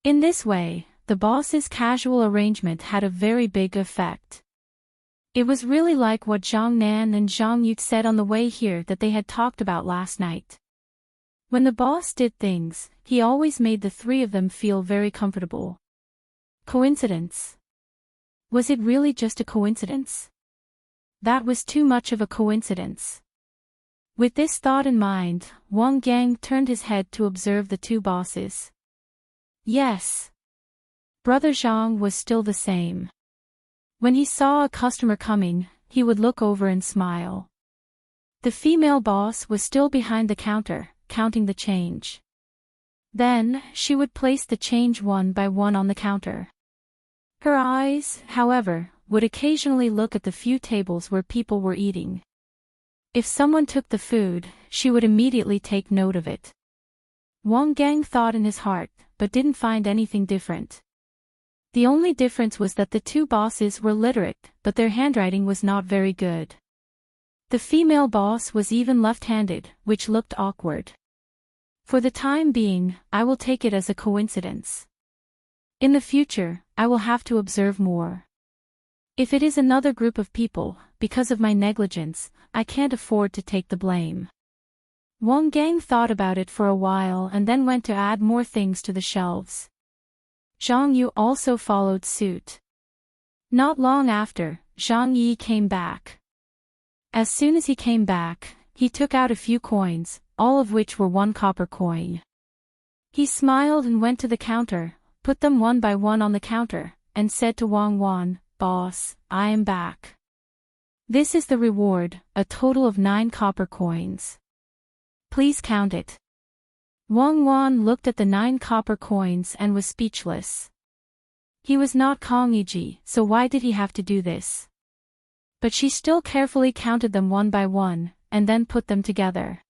In this way, the boss's casual arrangement had a very big effect. It was really like what Zhang Nan and Zhang Yu said on the way here that they had talked about last night. When the boss did things, he always made the three of them feel very comfortable. Coincidence? Was it really just a coincidence? That was too much of a coincidence. With this thought in mind, Wang Gang turned his head to observe the two bosses. Yes. Brother Zhang was still the same. When he saw a customer coming, he would look over and smile. The female boss was still behind the counter, counting the change. Then, she would place the change one by one on the counter. Her eyes, however, would occasionally look at the few tables where people were eating. If someone took the food, she would immediately take note of it. Wang Gang thought in his heart, but didn't find anything different. The only difference was that the two bosses were literate, but their handwriting was not very good. The female boss was even left-handed, which looked awkward. For the time being, I will take it as a coincidence. In the future, I will have to observe more. If it is another group of people, because of my negligence, I can't afford to take the blame. Wang Gang thought about it for a while and then went to add more things to the shelves. Zhang Yu also followed suit. Not long after, Zhang Yi came back. As soon as he came back, he took out a few coins, all of which were 1 copper coin. He smiled and went to the counter, put them one by one on the counter, and said to Wang Wan, "Boss, I am back. This is the reward, a total of 9 copper coins. Please count it." Wang Wan looked at the 9 copper coins and was speechless. He was not Kong Yiji, so why did he have to do this? But she still carefully counted them one by one, and then put them together.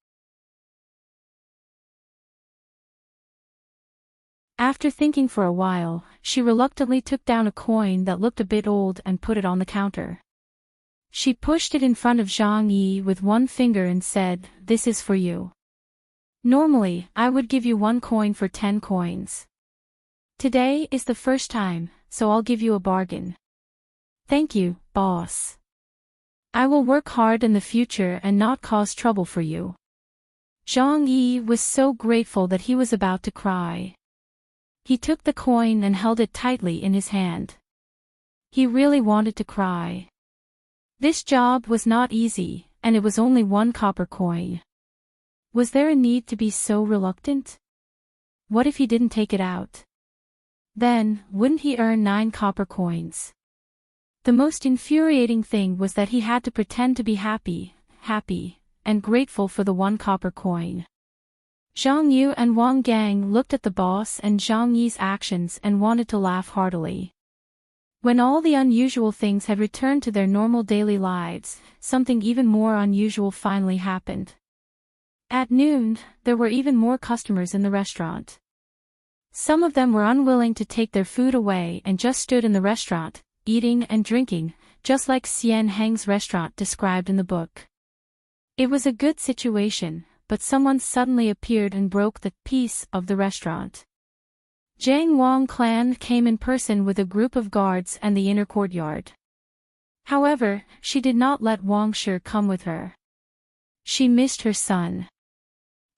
After thinking for a while, she reluctantly took down a coin that looked a bit old and put it on the counter. She pushed it in front of Zhang Yi with one finger and said, "This is for you. Normally, I would give you 1 coin for 10 coins. Today is the first time, so I'll give you a bargain. Thank you, boss. I will work hard in the future and not cause trouble for you." Zhang Yi was so grateful that he was about to cry. He took the coin and held it tightly in his hand. He really wanted to cry. This job was not easy, and it was only 1 copper coin. Was there a need to be so reluctant? What if he didn't take it out? Then, wouldn't he earn 9 copper coins? The most infuriating thing was that he had to pretend to be happy, happy, and grateful for the 1 copper coin. Zhang Yu and Wang Gang looked at the boss and Zhang Yi's actions and wanted to laugh heartily. When all the unusual things had returned to their normal daily lives, something even more unusual finally happened. At noon, there were even more customers in the restaurant. Some of them were unwilling to take their food away and just stood in the restaurant, eating and drinking, just like Xian Heng's restaurant described in the book. It was a good situation, but someone suddenly appeared and broke the peace of the restaurant. Jiang Wang clan came in person with a group of guards and the inner courtyard. However, she did not let Wang Shi come with her. She missed her son.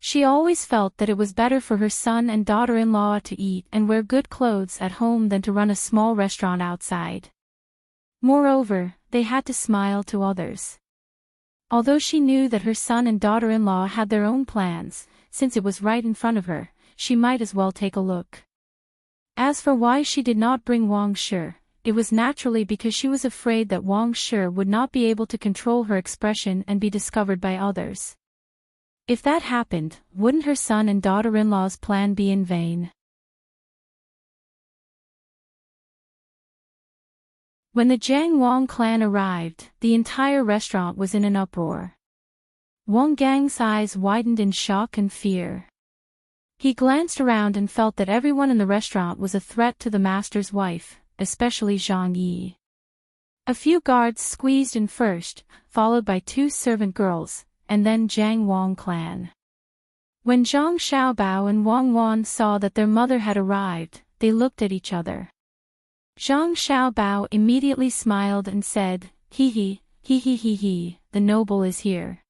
She always felt that it was better for her son and daughter-in-law to eat and wear good clothes at home than to run a small restaurant outside. Moreover, they had to smile to others. Although she knew that her son and daughter-in-law had their own plans, since it was right in front of her, she might as well take a look. As for why she did not bring Wang Shi, it was naturally because she was afraid that Wang Shi would not be able to control her expression and be discovered by others. If that happened, wouldn't her son and daughter-in-law's plan be in vain? When the Jiang Wang clan arrived, the entire restaurant was in an uproar. Wang Gang's eyes widened in shock and fear. He glanced around and felt that everyone in the restaurant was a threat to the master's wife, especially Zhang Yi. A few guards squeezed in first, followed by 2 servant girls, and then Jiang Wang clan. When Zhang Xiaobao and Wang Wan saw that their mother had arrived, they looked at each other. Zhang Xiaobao immediately smiled and said, "Hee, the noble is here.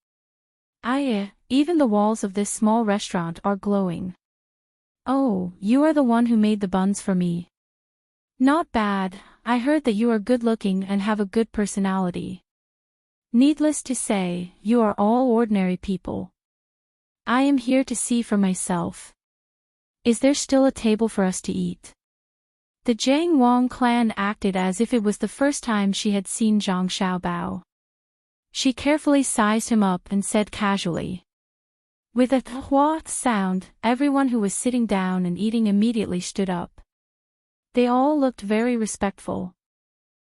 Even the walls of this small restaurant are glowing. Oh, you are the one who made the buns for me. Not bad, I heard that you are good-looking and have a good personality. Needless to say, you are all ordinary people. I am here to see for myself. Is there still a table for us to eat?" The Jiang Wang clan acted as if it was the first time she had seen Zhang Xiaobao. She carefully sized him up and said casually. With a "hua" sound, everyone who was sitting down and eating immediately stood up. They all looked very respectful.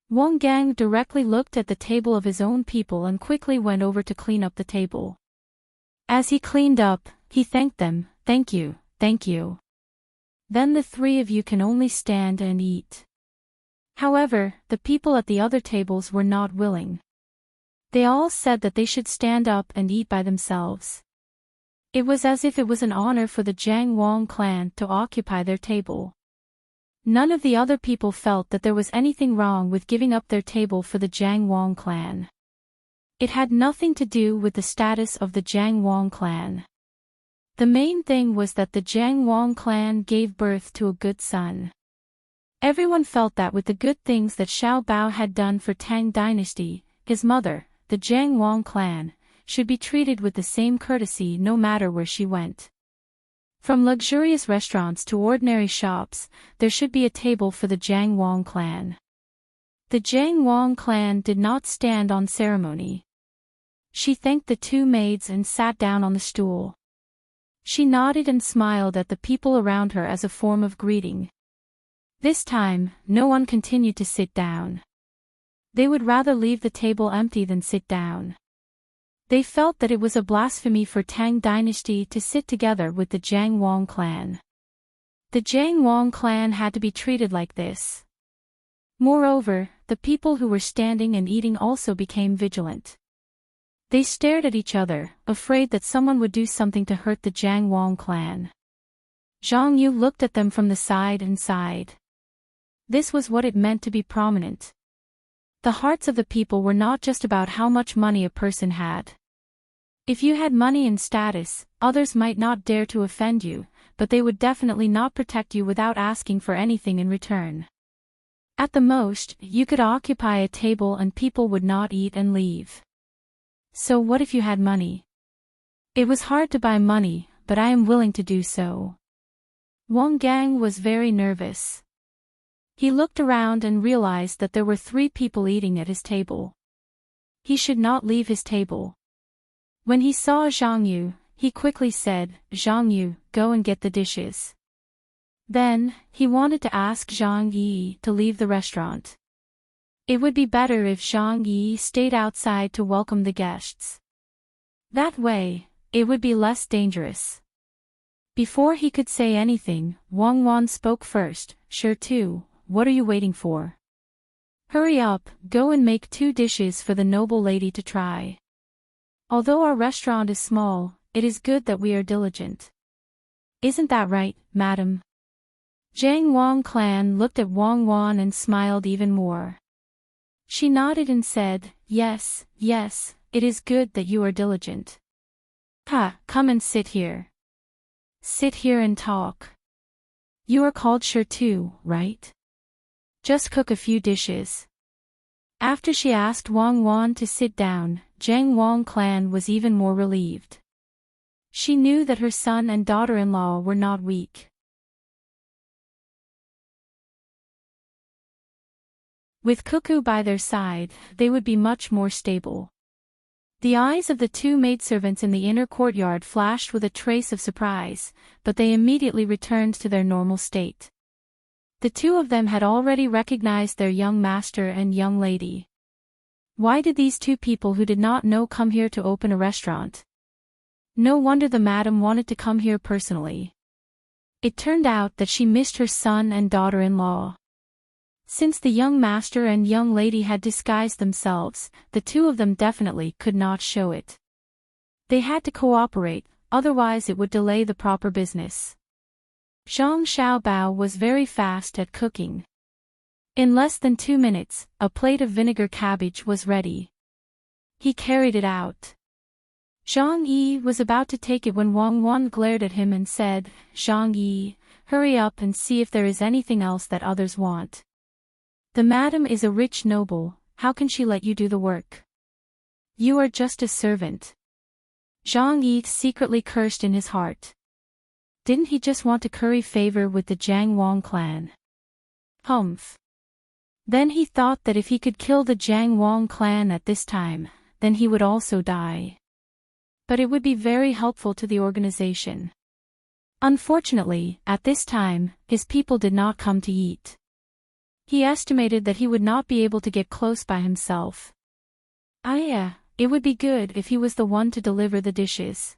Wang Gang directly looked at the table of his own people and quickly went over to clean up the table. As he cleaned up, he thanked them, "Thank you, thank you. Then the 3 of you can only stand and eat." However, the people at the other tables were not willing. They all said that they should stand up and eat by themselves. It was as if it was an honor for the Jiang Wang clan to occupy their table. None of the other people felt that there was anything wrong with giving up their table for the Jiang Wang clan. It had nothing to do with the status of the Jiang Wang clan. The main thing was that the Jiang Wang clan gave birth to a good son. Everyone felt that with the good things that Xiao Bao had done for Tang dynasty, his mother, the Jiang Wang clan, should be treated with the same courtesy no matter where she went. From luxurious restaurants to ordinary shops, there should be a table for the Jiang Wang clan. The Jiang Wang clan did not stand on ceremony. She thanked the 2 maids and sat down on the stool. She nodded and smiled at the people around her as a form of greeting. This time, no one continued to sit down. They would rather leave the table empty than sit down. They felt that it was a blasphemy for Tang dynasty to sit together with the Jiang Wang clan. The Jiang Wang clan had to be treated like this. Moreover, the people who were standing and eating also became vigilant. They stared at each other, afraid that someone would do something to hurt the Jiang Wang clan. Zhang Yu looked at them from the side and sighed. This was what it meant to be prominent. The hearts of the people were not just about how much money a person had. If you had money and status, others might not dare to offend you, but they would definitely not protect you without asking for anything in return. At the most, you could occupy a table and people would not eat and leave. So what if you had money? It was hard to buy money, but I am willing to do so. Wang Gang was very nervous. He looked around and realized that there were 3 people eating at his table. He should not leave his table. When he saw Zhang Yu, he quickly said, "Zhang Yu, go and get the dishes." Then, he wanted to ask Zhang Yi to leave the restaurant. It would be better if Zhang Yi stayed outside to welcome the guests. That way, it would be less dangerous. Before he could say anything, Wang Wan spoke first. "Sure too, what are you waiting for? Hurry up, go and make 2 dishes for the noble lady to try. Although our restaurant is small, it is good that we are diligent. Isn't that right, madam?" Zhang Wang Clan looked at Wang Wan and smiled even more. She nodded and said, "Yes, yes, it is good that you are diligent. Come and sit here. Sit here and talk. You are called Sure too, right? Just cook a few dishes." After she asked Wang Wan to sit down, Zhang Wang Clan was even more relieved. She knew that her son and daughter-in-law were not weak. With Cuckoo by their side, they would be much more stable. The eyes of the 2 maidservants in the inner courtyard flashed with a trace of surprise, but they immediately returned to their normal state. The 2 of them had already recognized their young master and young lady. Why did these 2 people who did not know come here to open a restaurant? No wonder the madam wanted to come here personally. It turned out that she missed her son and daughter-in-law. Since the young master and young lady had disguised themselves, the 2 of them definitely could not show it. They had to cooperate, otherwise it would delay the proper business. Zhang Xiaobao was very fast at cooking. In less than 2 minutes, a plate of vinegar cabbage was ready. He carried it out. Zhang Yi was about to take it when Wang Wan glared at him and said, "Zhang Yi, hurry up and see if there is anything else that others want. The madam is a rich noble, how can she let you do the work? You are just a servant." Zhang Yi secretly cursed in his heart. Didn't he just want to curry favor with the Zhang Wang clan? Humph. Then he thought that if he could kill the Zhang Wang clan at this time, then he would also die. But it would be very helpful to the organization. Unfortunately, at this time, his people did not come to eat. He estimated that he would not be able to get close by himself. It would be good if he was the one to deliver the dishes.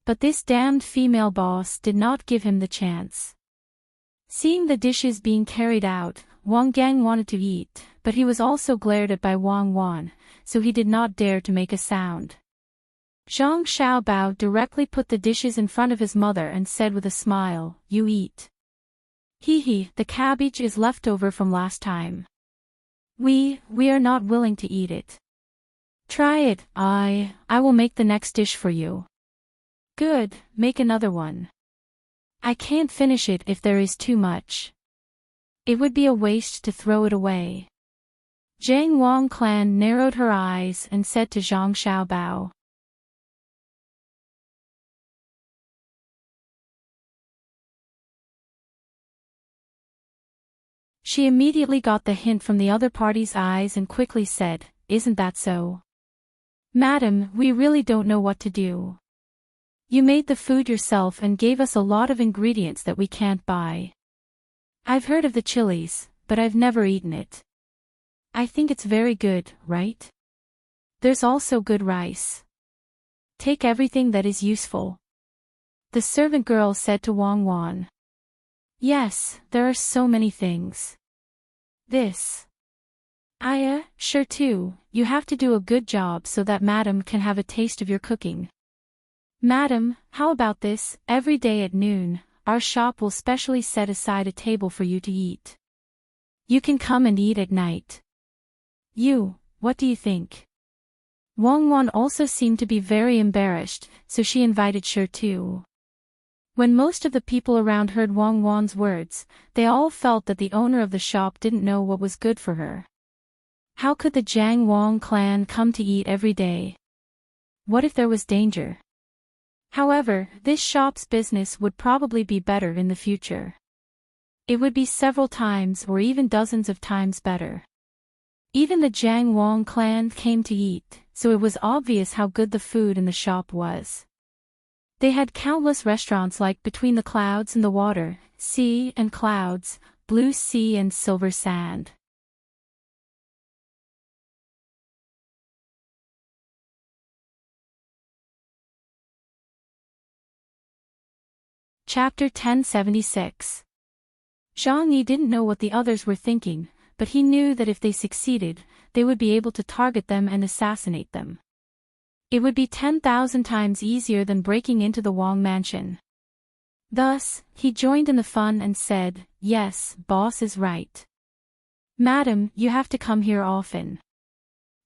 But this damned female boss did not give him the chance. Seeing the dishes being carried out, Wang Gang wanted to eat, but he was also glared at by Wang Wan, so he did not dare to make a sound. Zhang Xiaobao directly put the dishes in front of his mother and said with a smile, "You eat." "Hee, the cabbage is left over from last time. We are not willing to eat it. Try it, I will make the next dish for you." "Good, make another one. I can't finish it if there is too much. It would be a waste to throw it away." Zhang Wang clan narrowed her eyes and said to Zhang Xiaobao. She immediately got the hint from the other party's eyes and quickly said, "Isn't that so? Madam, we really don't know what to do. You made the food yourself and gave us a lot of ingredients that we can't buy. I've heard of the chilies, but I've never eaten it. I think it's very good, right? There's also good rice. Take everything that is useful." The servant girl said to Wang Wan. "Yes, there are so many things. This. Sure too, you have to do a good job so that madam can have a taste of your cooking. Madam, how about this, every day at noon, our shop will specially set aside a table for you to eat. You can come and eat at night. What do you think?" Wang Wan also seemed to be very embarrassed, so she invited Sure too. When most of the people around heard Wang Wan's words, they all felt that the owner of the shop didn't know what was good for her. How could the Zhang Wang clan come to eat every day? What if there was danger? However, this shop's business would probably be better in the future. It would be several times or even dozens of times better. Even the Zhang Wang clan came to eat, so it was obvious how good the food in the shop was. They had countless restaurants like Between the Clouds and the Water, Sea and Clouds, Blue Sea and Silver Sand. Chapter 1076. Zhang Yi didn't know what the others were thinking, but he knew that if they succeeded, they would be able to target them and assassinate them. It would be 10,000 times easier than breaking into the Wang mansion. Thus, he joined in the fun and said, "Yes, boss is right. Madam, you have to come here often."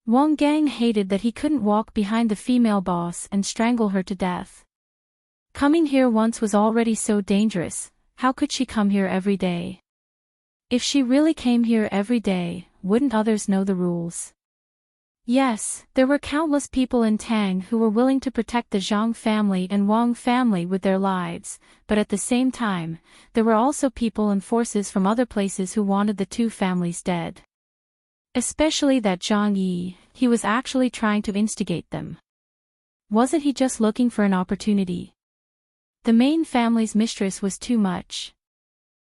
Wang Gang hated that he couldn't walk behind the female boss and strangle her to death. Coming here once was already so dangerous, how could she come here every day? If she really came here every day, wouldn't others know the rules? Yes, there were countless people in Tang who were willing to protect the Zhang family and Wang family with their lives, but at the same time, there were also people and forces from other places who wanted the two families dead. Especially that Zhang Yi, he was actually trying to instigate them. Wasn't he just looking for an opportunity? The main family's mistress was too much.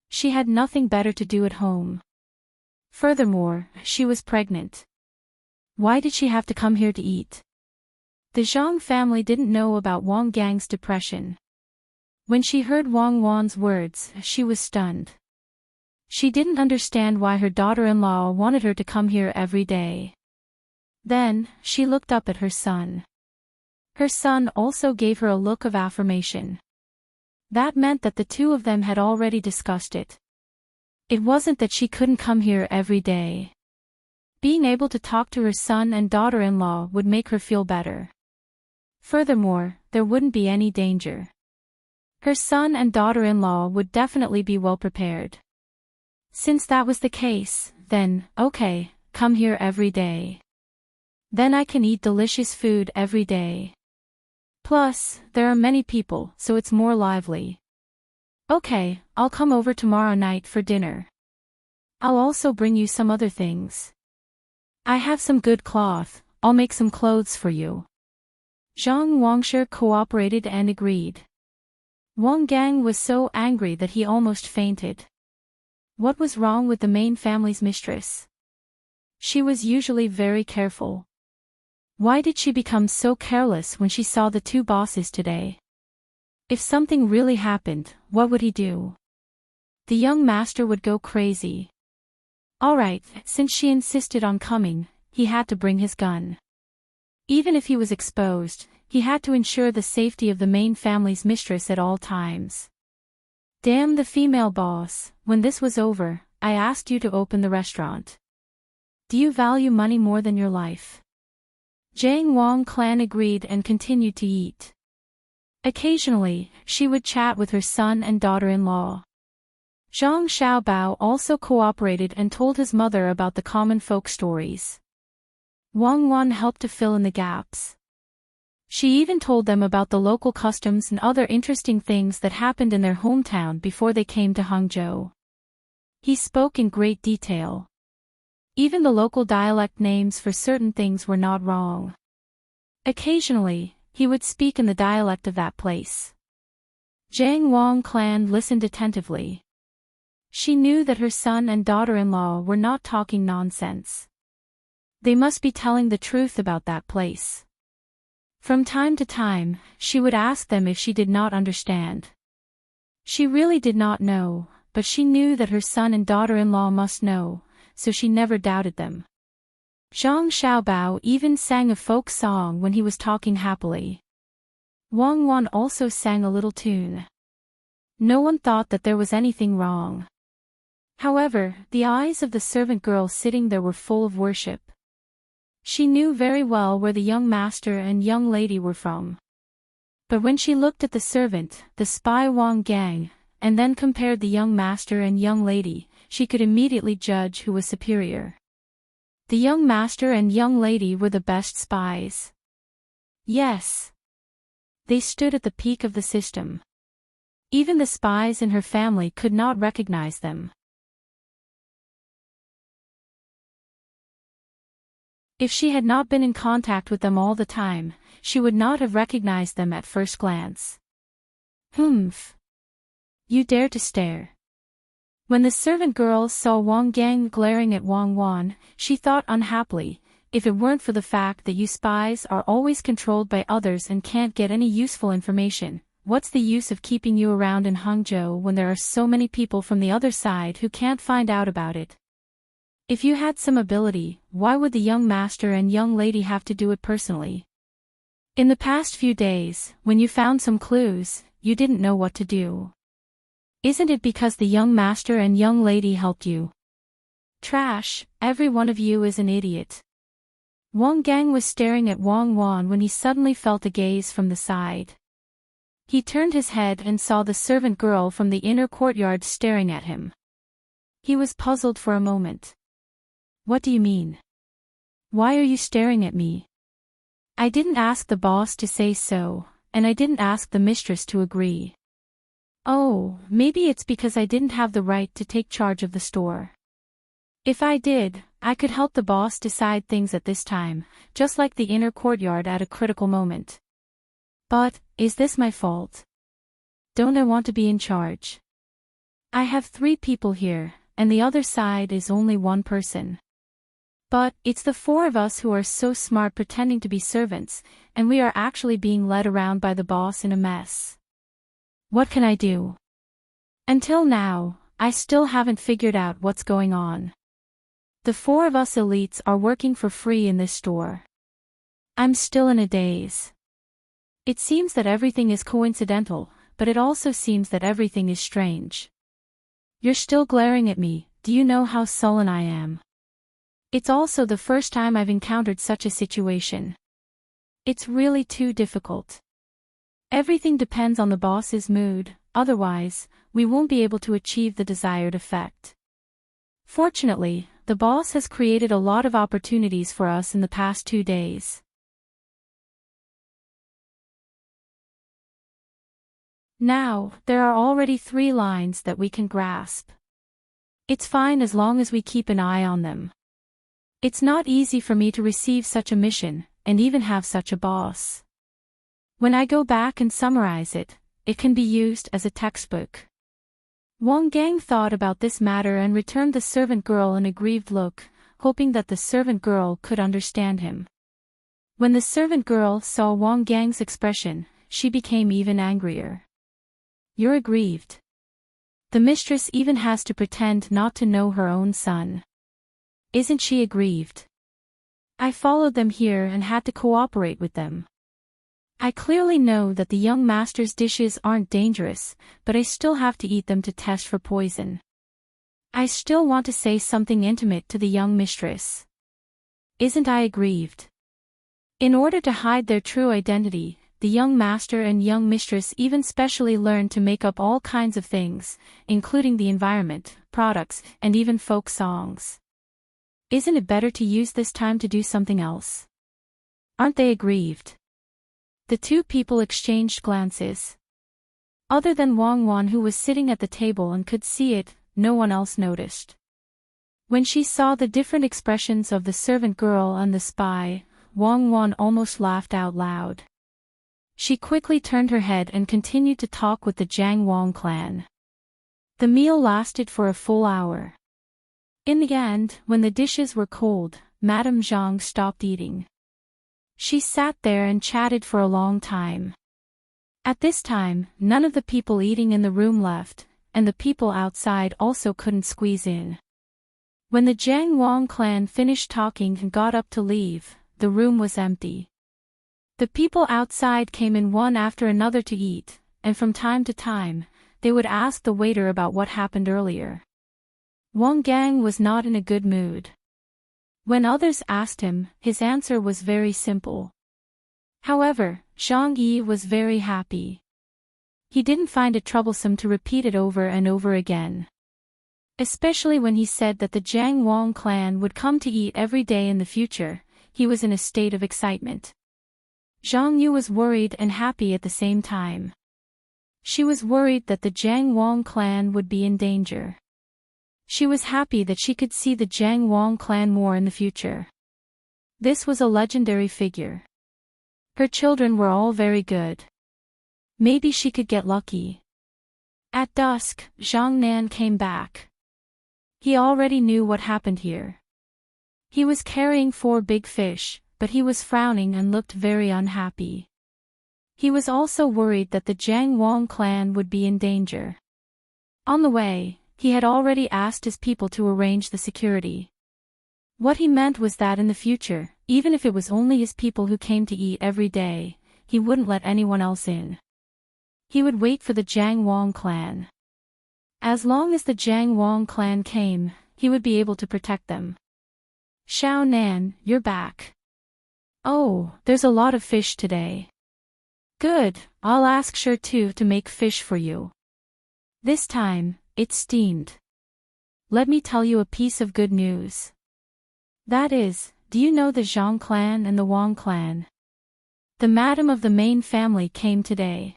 She had nothing better to do at home. Furthermore, she was pregnant. Why did she have to come here to eat? The Zhang family didn't know about Wang Gang's depression. When she heard Wang Wan's words, she was stunned. She didn't understand why her daughter-in-law wanted her to come here every day. Then, she looked up at her son. Her son also gave her a look of affirmation. That meant that the two of them had already discussed it. It wasn't that she couldn't come here every day. Being able to talk to her son and daughter-in-law would make her feel better. Furthermore, there wouldn't be any danger. Her son and daughter-in-law would definitely be well prepared. Since that was the case, then, okay, come here every day. Then I can eat delicious food every day. Plus, there are many people, so it's more lively. Okay, I'll come over tomorrow night for dinner. I'll also bring you some other things. I have some good cloth, I'll make some clothes for you. Zhang Wangshe cooperated and agreed. Wang Gang was so angry that he almost fainted. What was wrong with the main family's mistress? She was usually very careful. Why did she become so careless when she saw the two bosses today? If something really happened, what would he do? The young master would go crazy. Alright, since she insisted on coming, he had to bring his gun. Even if he was exposed, he had to ensure the safety of the main family's mistress at all times. Damn the female boss, when this was over, I asked you to open the restaurant. Do you value money more than your life? Zhang Wang clan agreed and continued to eat. Occasionally, she would chat with her son and daughter-in-law. Zhang Xiaobao also cooperated and told his mother about the common folk stories. Wang Wan helped to fill in the gaps. She even told them about the local customs and other interesting things that happened in their hometown before they came to Hangzhou. He spoke in great detail. Even the local dialect names for certain things were not wrong. Occasionally, he would speak in the dialect of that place. Zhang Wang clan listened attentively. She knew that her son and daughter-in-law were not talking nonsense. They must be telling the truth about that place. From time to time, she would ask them if she did not understand. She really did not know, but she knew that her son and daughter-in-law must know, so she never doubted them. Zhang Xiaobao even sang a folk song when he was talking happily. Wang Wan also sang a little tune. No one thought that there was anything wrong. However, the eyes of the servant girl sitting there were full of worship. She knew very well where the young master and young lady were from. But when she looked at the servant, the spy Wang Gang, and then compared the young master and young lady, she could immediately judge who was superior. The young master and young lady were the best spies. Yes. They stood at the peak of the system. Even the spies in her family could not recognize them. If she had not been in contact with them all the time, she would not have recognized them at first glance. Humph. You dare to stare. When the servant girl saw Wang Gang glaring at Wang Wan, she thought unhappily, if it weren't for the fact that you spies are always controlled by others and can't get any useful information, what's the use of keeping you around in Hangzhou when there are so many people from the other side who can't find out about it? If you had some ability, why would the young master and young lady have to do it personally? In the past few days, when you found some clues, you didn't know what to do. Isn't it because the young master and young lady helped you? Trash, every one of you is an idiot. Wang Gang was staring at Wang Wan when he suddenly felt a gaze from the side. He turned his head and saw the servant girl from the inner courtyard staring at him. He was puzzled for a moment. What do you mean? Why are you staring at me? I didn't ask the boss to say so, and I didn't ask the mistress to agree. Oh, maybe it's because I didn't have the right to take charge of the store. If I did, I could help the boss decide things at this time, just like the inner courtyard at a critical moment. But, is this my fault? Don't I want to be in charge? I have 3 people here, and the other side is only 1 person. But, it's the 4 of us who are so smart pretending to be servants, and we are actually being led around by the boss in a mess. What can I do? Until now, I still haven't figured out what's going on. The 4 of us elites are working for free in this store. I'm still in a daze. It seems that everything is coincidental, but it also seems that everything is strange. You're still glaring at me, do you know how sullen I am? It's also the first time I've encountered such a situation. It's really too difficult. Everything depends on the boss's mood, otherwise, we won't be able to achieve the desired effect. Fortunately, the boss has created a lot of opportunities for us in the past 2 days. Now, there are already 3 lines that we can grasp. It's fine as long as we keep an eye on them. It's not easy for me to receive such a mission, and even have such a boss. When I go back and summarize it, it can be used as a textbook. Wang Gang thought about this matter and returned the servant girl an aggrieved look, hoping that the servant girl could understand him. When the servant girl saw Wang Gang's expression, she became even angrier. You're aggrieved. The mistress even has to pretend not to know her own son. Isn't she aggrieved? I followed them here and had to cooperate with them. I clearly know that the young master's dishes aren't dangerous, but I still have to eat them to test for poison. I still want to say something intimate to the young mistress. Isn't I aggrieved? In order to hide their true identity, the young master and young mistress even specially learned to make up all kinds of things, including the environment, products, and even folk songs. Isn't it better to use this time to do something else? Aren't they aggrieved? The 2 people exchanged glances. Other than Wang Wan, who was sitting at the table and could see it, no one else noticed. When she saw the different expressions of the servant girl and the spy, Wang Wan almost laughed out loud. She quickly turned her head and continued to talk with the Jiang Wang clan. The meal lasted for a full hour. In the end, when the dishes were cold, Madame Zhang stopped eating. She sat there and chatted for a long time. At this time, none of the people eating in the room left, and the people outside also couldn't squeeze in. When the Jiang Wang clan finished talking and got up to leave, the room was empty. The people outside came in one after another to eat, and from time to time, they would ask the waiter about what happened earlier. Wang Gang was not in a good mood. When others asked him, his answer was very simple. However, Zhang Yi was very happy. He didn't find it troublesome to repeat it over and over again. Especially when he said that the Jiang Wang clan would come to eat every day in the future, he was in a state of excitement. Zhang Yi was worried and happy at the same time. She was worried that the Jiang Wang clan would be in danger. She was happy that she could see the Jiang Wang clan more in the future. This was a legendary figure. Her children were all very good. Maybe she could get lucky. At dusk, Zhang Nan came back. He already knew what happened here. He was carrying 4 big fish, but he was frowning and looked very unhappy. He was also worried that the Jiang Wang clan would be in danger. On the way, he had already asked his people to arrange the security. What he meant was that in the future, even if it was only his people who came to eat every day, he wouldn't let anyone else in. He would wait for the Jiang Wang clan. As long as the Jiang Wang clan came, he would be able to protect them. Xiao Nan, you're back. Oh, there's a lot of fish today. Good, I'll ask Shi Tu to make fish for you. This time, it's steamed. Let me tell you a piece of good news. That is, do you know the Zhang clan and the Wang clan? The madam of the main family came today.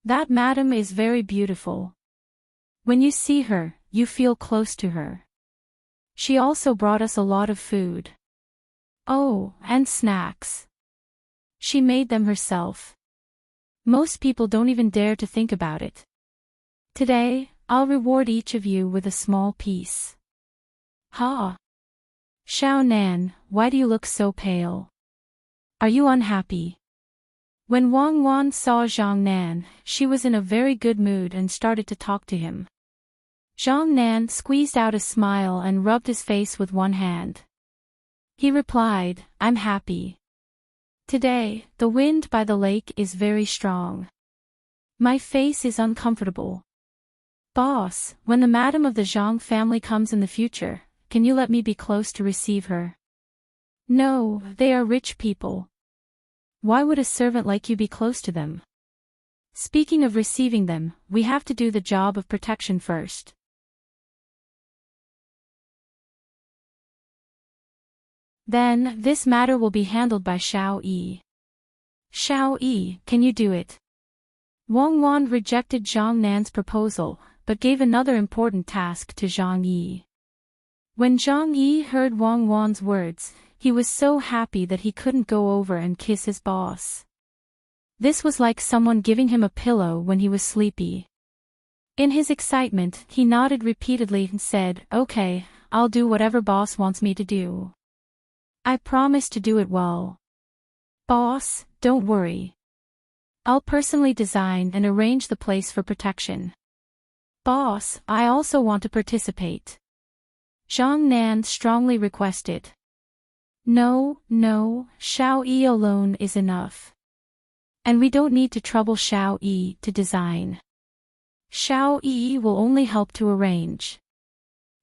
That madam is very beautiful. When you see her, you feel close to her. She also brought us a lot of food. Oh, and snacks. She made them herself. Most people don't even dare to think about it. Today, I'll reward each of you with a small piece. Ha! Xiao Nan, why do you look so pale? Are you unhappy? When Wang Wan saw Zhang Nan, she was in a very good mood and started to talk to him. Zhang Nan squeezed out a smile and rubbed his face with one hand. He replied, I'm happy. Today, the wind by the lake is very strong. My face is uncomfortable. Boss, when the madam of the Zhang family comes in the future, can you let me be close to receive her? No, they are rich people. Why would a servant like you be close to them? Speaking of receiving them, we have to do the job of protection first. Then, this matter will be handled by Xiao Yi. Xiao Yi, can you do it? Wang Wan rejected Zhang Nan's proposal, but gave another important task to Zhang Yi. When Zhang Yi heard Wang Wan's words, he was so happy that he couldn't go over and kiss his boss. This was like someone giving him a pillow when he was sleepy. In his excitement, he nodded repeatedly and said, Okay, I'll do whatever boss wants me to do. I promise to do it well. Boss, don't worry. I'll personally design and arrange the place for protection. Boss, I also want to participate. Zhang Nan strongly requested. No, Xiao Yi alone is enough. And we don't need to trouble Xiao Yi to design. Xiao Yi will only help to arrange.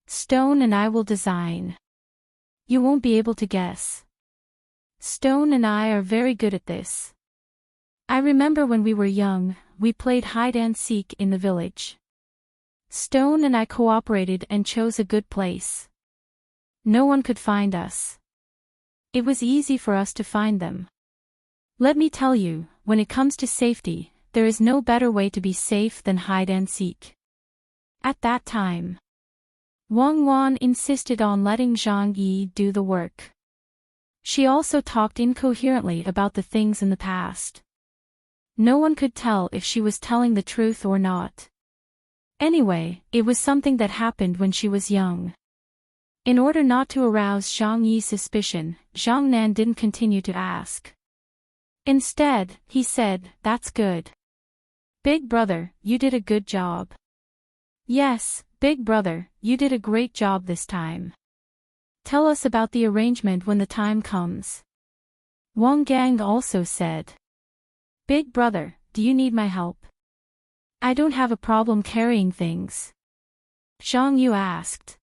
Stone and I will design. You won't be able to guess. Stone and I are very good at this. I remember when we were young, we played hide and seek in the village. Stone and I cooperated and chose a good place. No one could find us. It was easy for us to find them. Let me tell you, when it comes to safety, there is no better way to be safe than hide and seek. At that time, Wang Wan insisted on letting Zhang Yi do the work. She also talked incoherently about the things in the past. No one could tell if she was telling the truth or not. Anyway, it was something that happened when she was young. In order not to arouse Zhang Yi's suspicion, Zhang Nan didn't continue to ask. Instead, he said, That's good. Big brother, you did a good job. Yes, big brother, you did a great job this time. Tell us about the arrangement when the time comes. Wang Gang also said. Big brother, do you need my help? I don't have a problem carrying things. Zhang Yu asked.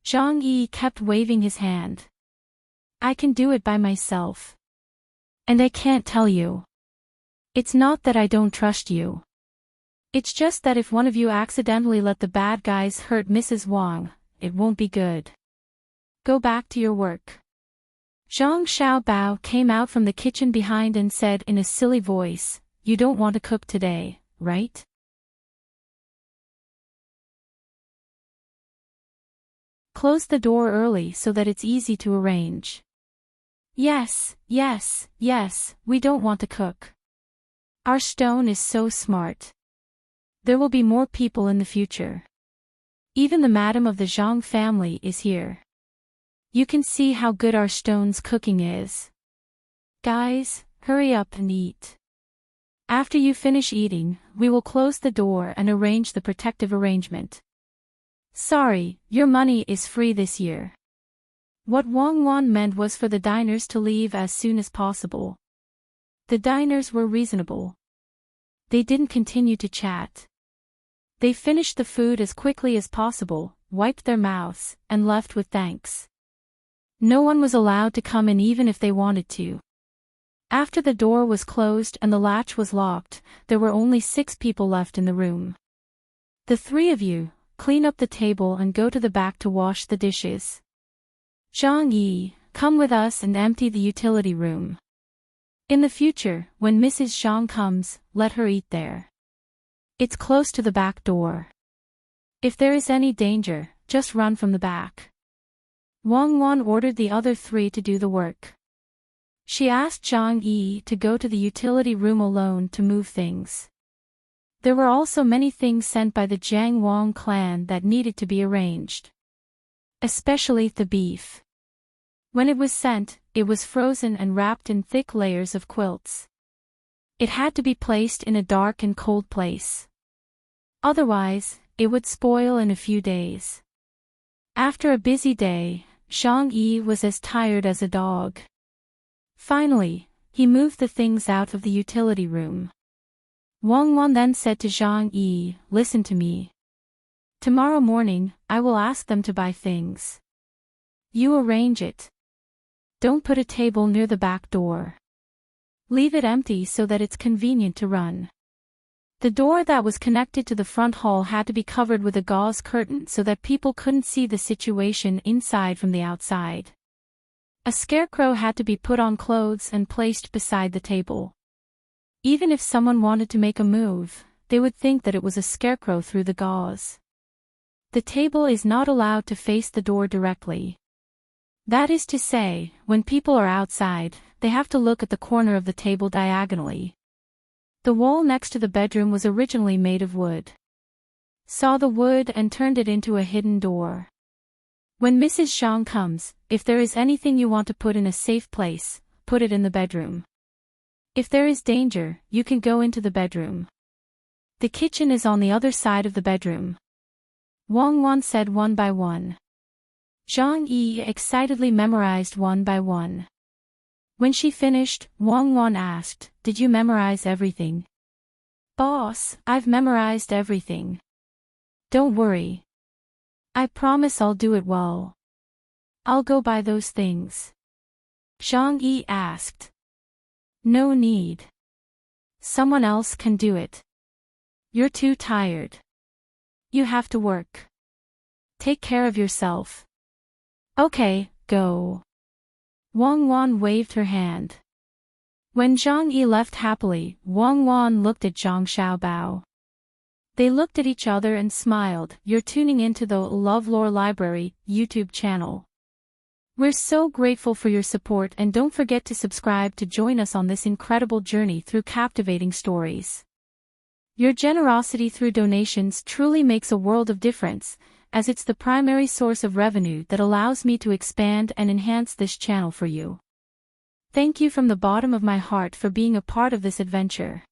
Zhang Yi kept waving his hand. I can do it by myself. And I can't tell you. It's not that I don't trust you. It's just that if one of you accidentally let the bad guys hurt Mrs. Wang, it won't be good. Go back to your work. Zhang Xiaobao came out from the kitchen behind and said in a silly voice, You don't want to cook today, right? Close the door early so that it's easy to arrange. Yes, yes, yes, we don't want to cook. Our stone is so smart. There will be more people in the future. Even the madam of the Zhang family is here. You can see how good our stone's cooking is. Guys, hurry up and eat. After you finish eating, we will close the door and arrange the protective arrangement. Sorry, your money is free this year. What Wang Wan meant was for the diners to leave as soon as possible. The diners were reasonable. They didn't continue to chat. They finished the food as quickly as possible, wiped their mouths, and left with thanks. No one was allowed to come in even if they wanted to. After the door was closed and the latch was locked, there were only 6 people left in the room. The 3 of you, clean up the table and go to the back to wash the dishes. Zhang Yi, come with us and empty the utility room. In the future, when Mrs. Zhang comes, let her eat there. It's close to the back door. If there is any danger, just run from the back. Wang Wan ordered the other 3 to do the work. She asked Zhang Yi to go to the utility room alone to move things. There were also many things sent by the Jiang Wang clan that needed to be arranged. Especially the beef. When it was sent, it was frozen and wrapped in thick layers of quilts. It had to be placed in a dark and cold place. Otherwise, it would spoil in a few days. After a busy day, Zhang Yi was as tired as a dog. Finally, he moved the things out of the utility room. Wang Wan then said to Zhang Yi, listen to me. Tomorrow morning, I will ask them to buy things. You arrange it. Don't put a table near the back door. Leave it empty so that it's convenient to run. The door that was connected to the front hall had to be covered with a gauze curtain so that people couldn't see the situation inside from the outside. A scarecrow had to be put on clothes and placed beside the table. Even if someone wanted to make a move, they would think that it was a scarecrow through the gauze. The table is not allowed to face the door directly. That is to say, when people are outside, they have to look at the corner of the table diagonally. The wall next to the bedroom was originally made of wood. Saw the wood and turned it into a hidden door. When Mrs. Zhang comes, if there is anything you want to put in a safe place, put it in the bedroom. If there is danger, you can go into the bedroom. The kitchen is on the other side of the bedroom. Wang Wan said one by one. Zhang Yi excitedly memorized one by one. When she finished, Wang Wan asked, did you memorize everything? Boss, I've memorized everything. Don't worry. I promise I'll do it well. I'll go buy those things. Zhang Yi asked. No need. Someone else can do it. You're too tired. You have to work. Take care of yourself. Okay, go. Wang Wan waved her hand. When Zhang Yi left happily, Wang Wan looked at Zhang Xiaobao. They looked at each other and smiled. You're tuning into the LoveLore Library YouTube channel. We're so grateful for your support and don't forget to subscribe to join us on this incredible journey through captivating stories. Your generosity through donations truly makes a world of difference, as it's the primary source of revenue that allows me to expand and enhance this channel for you. Thank you from the bottom of my heart for being a part of this adventure.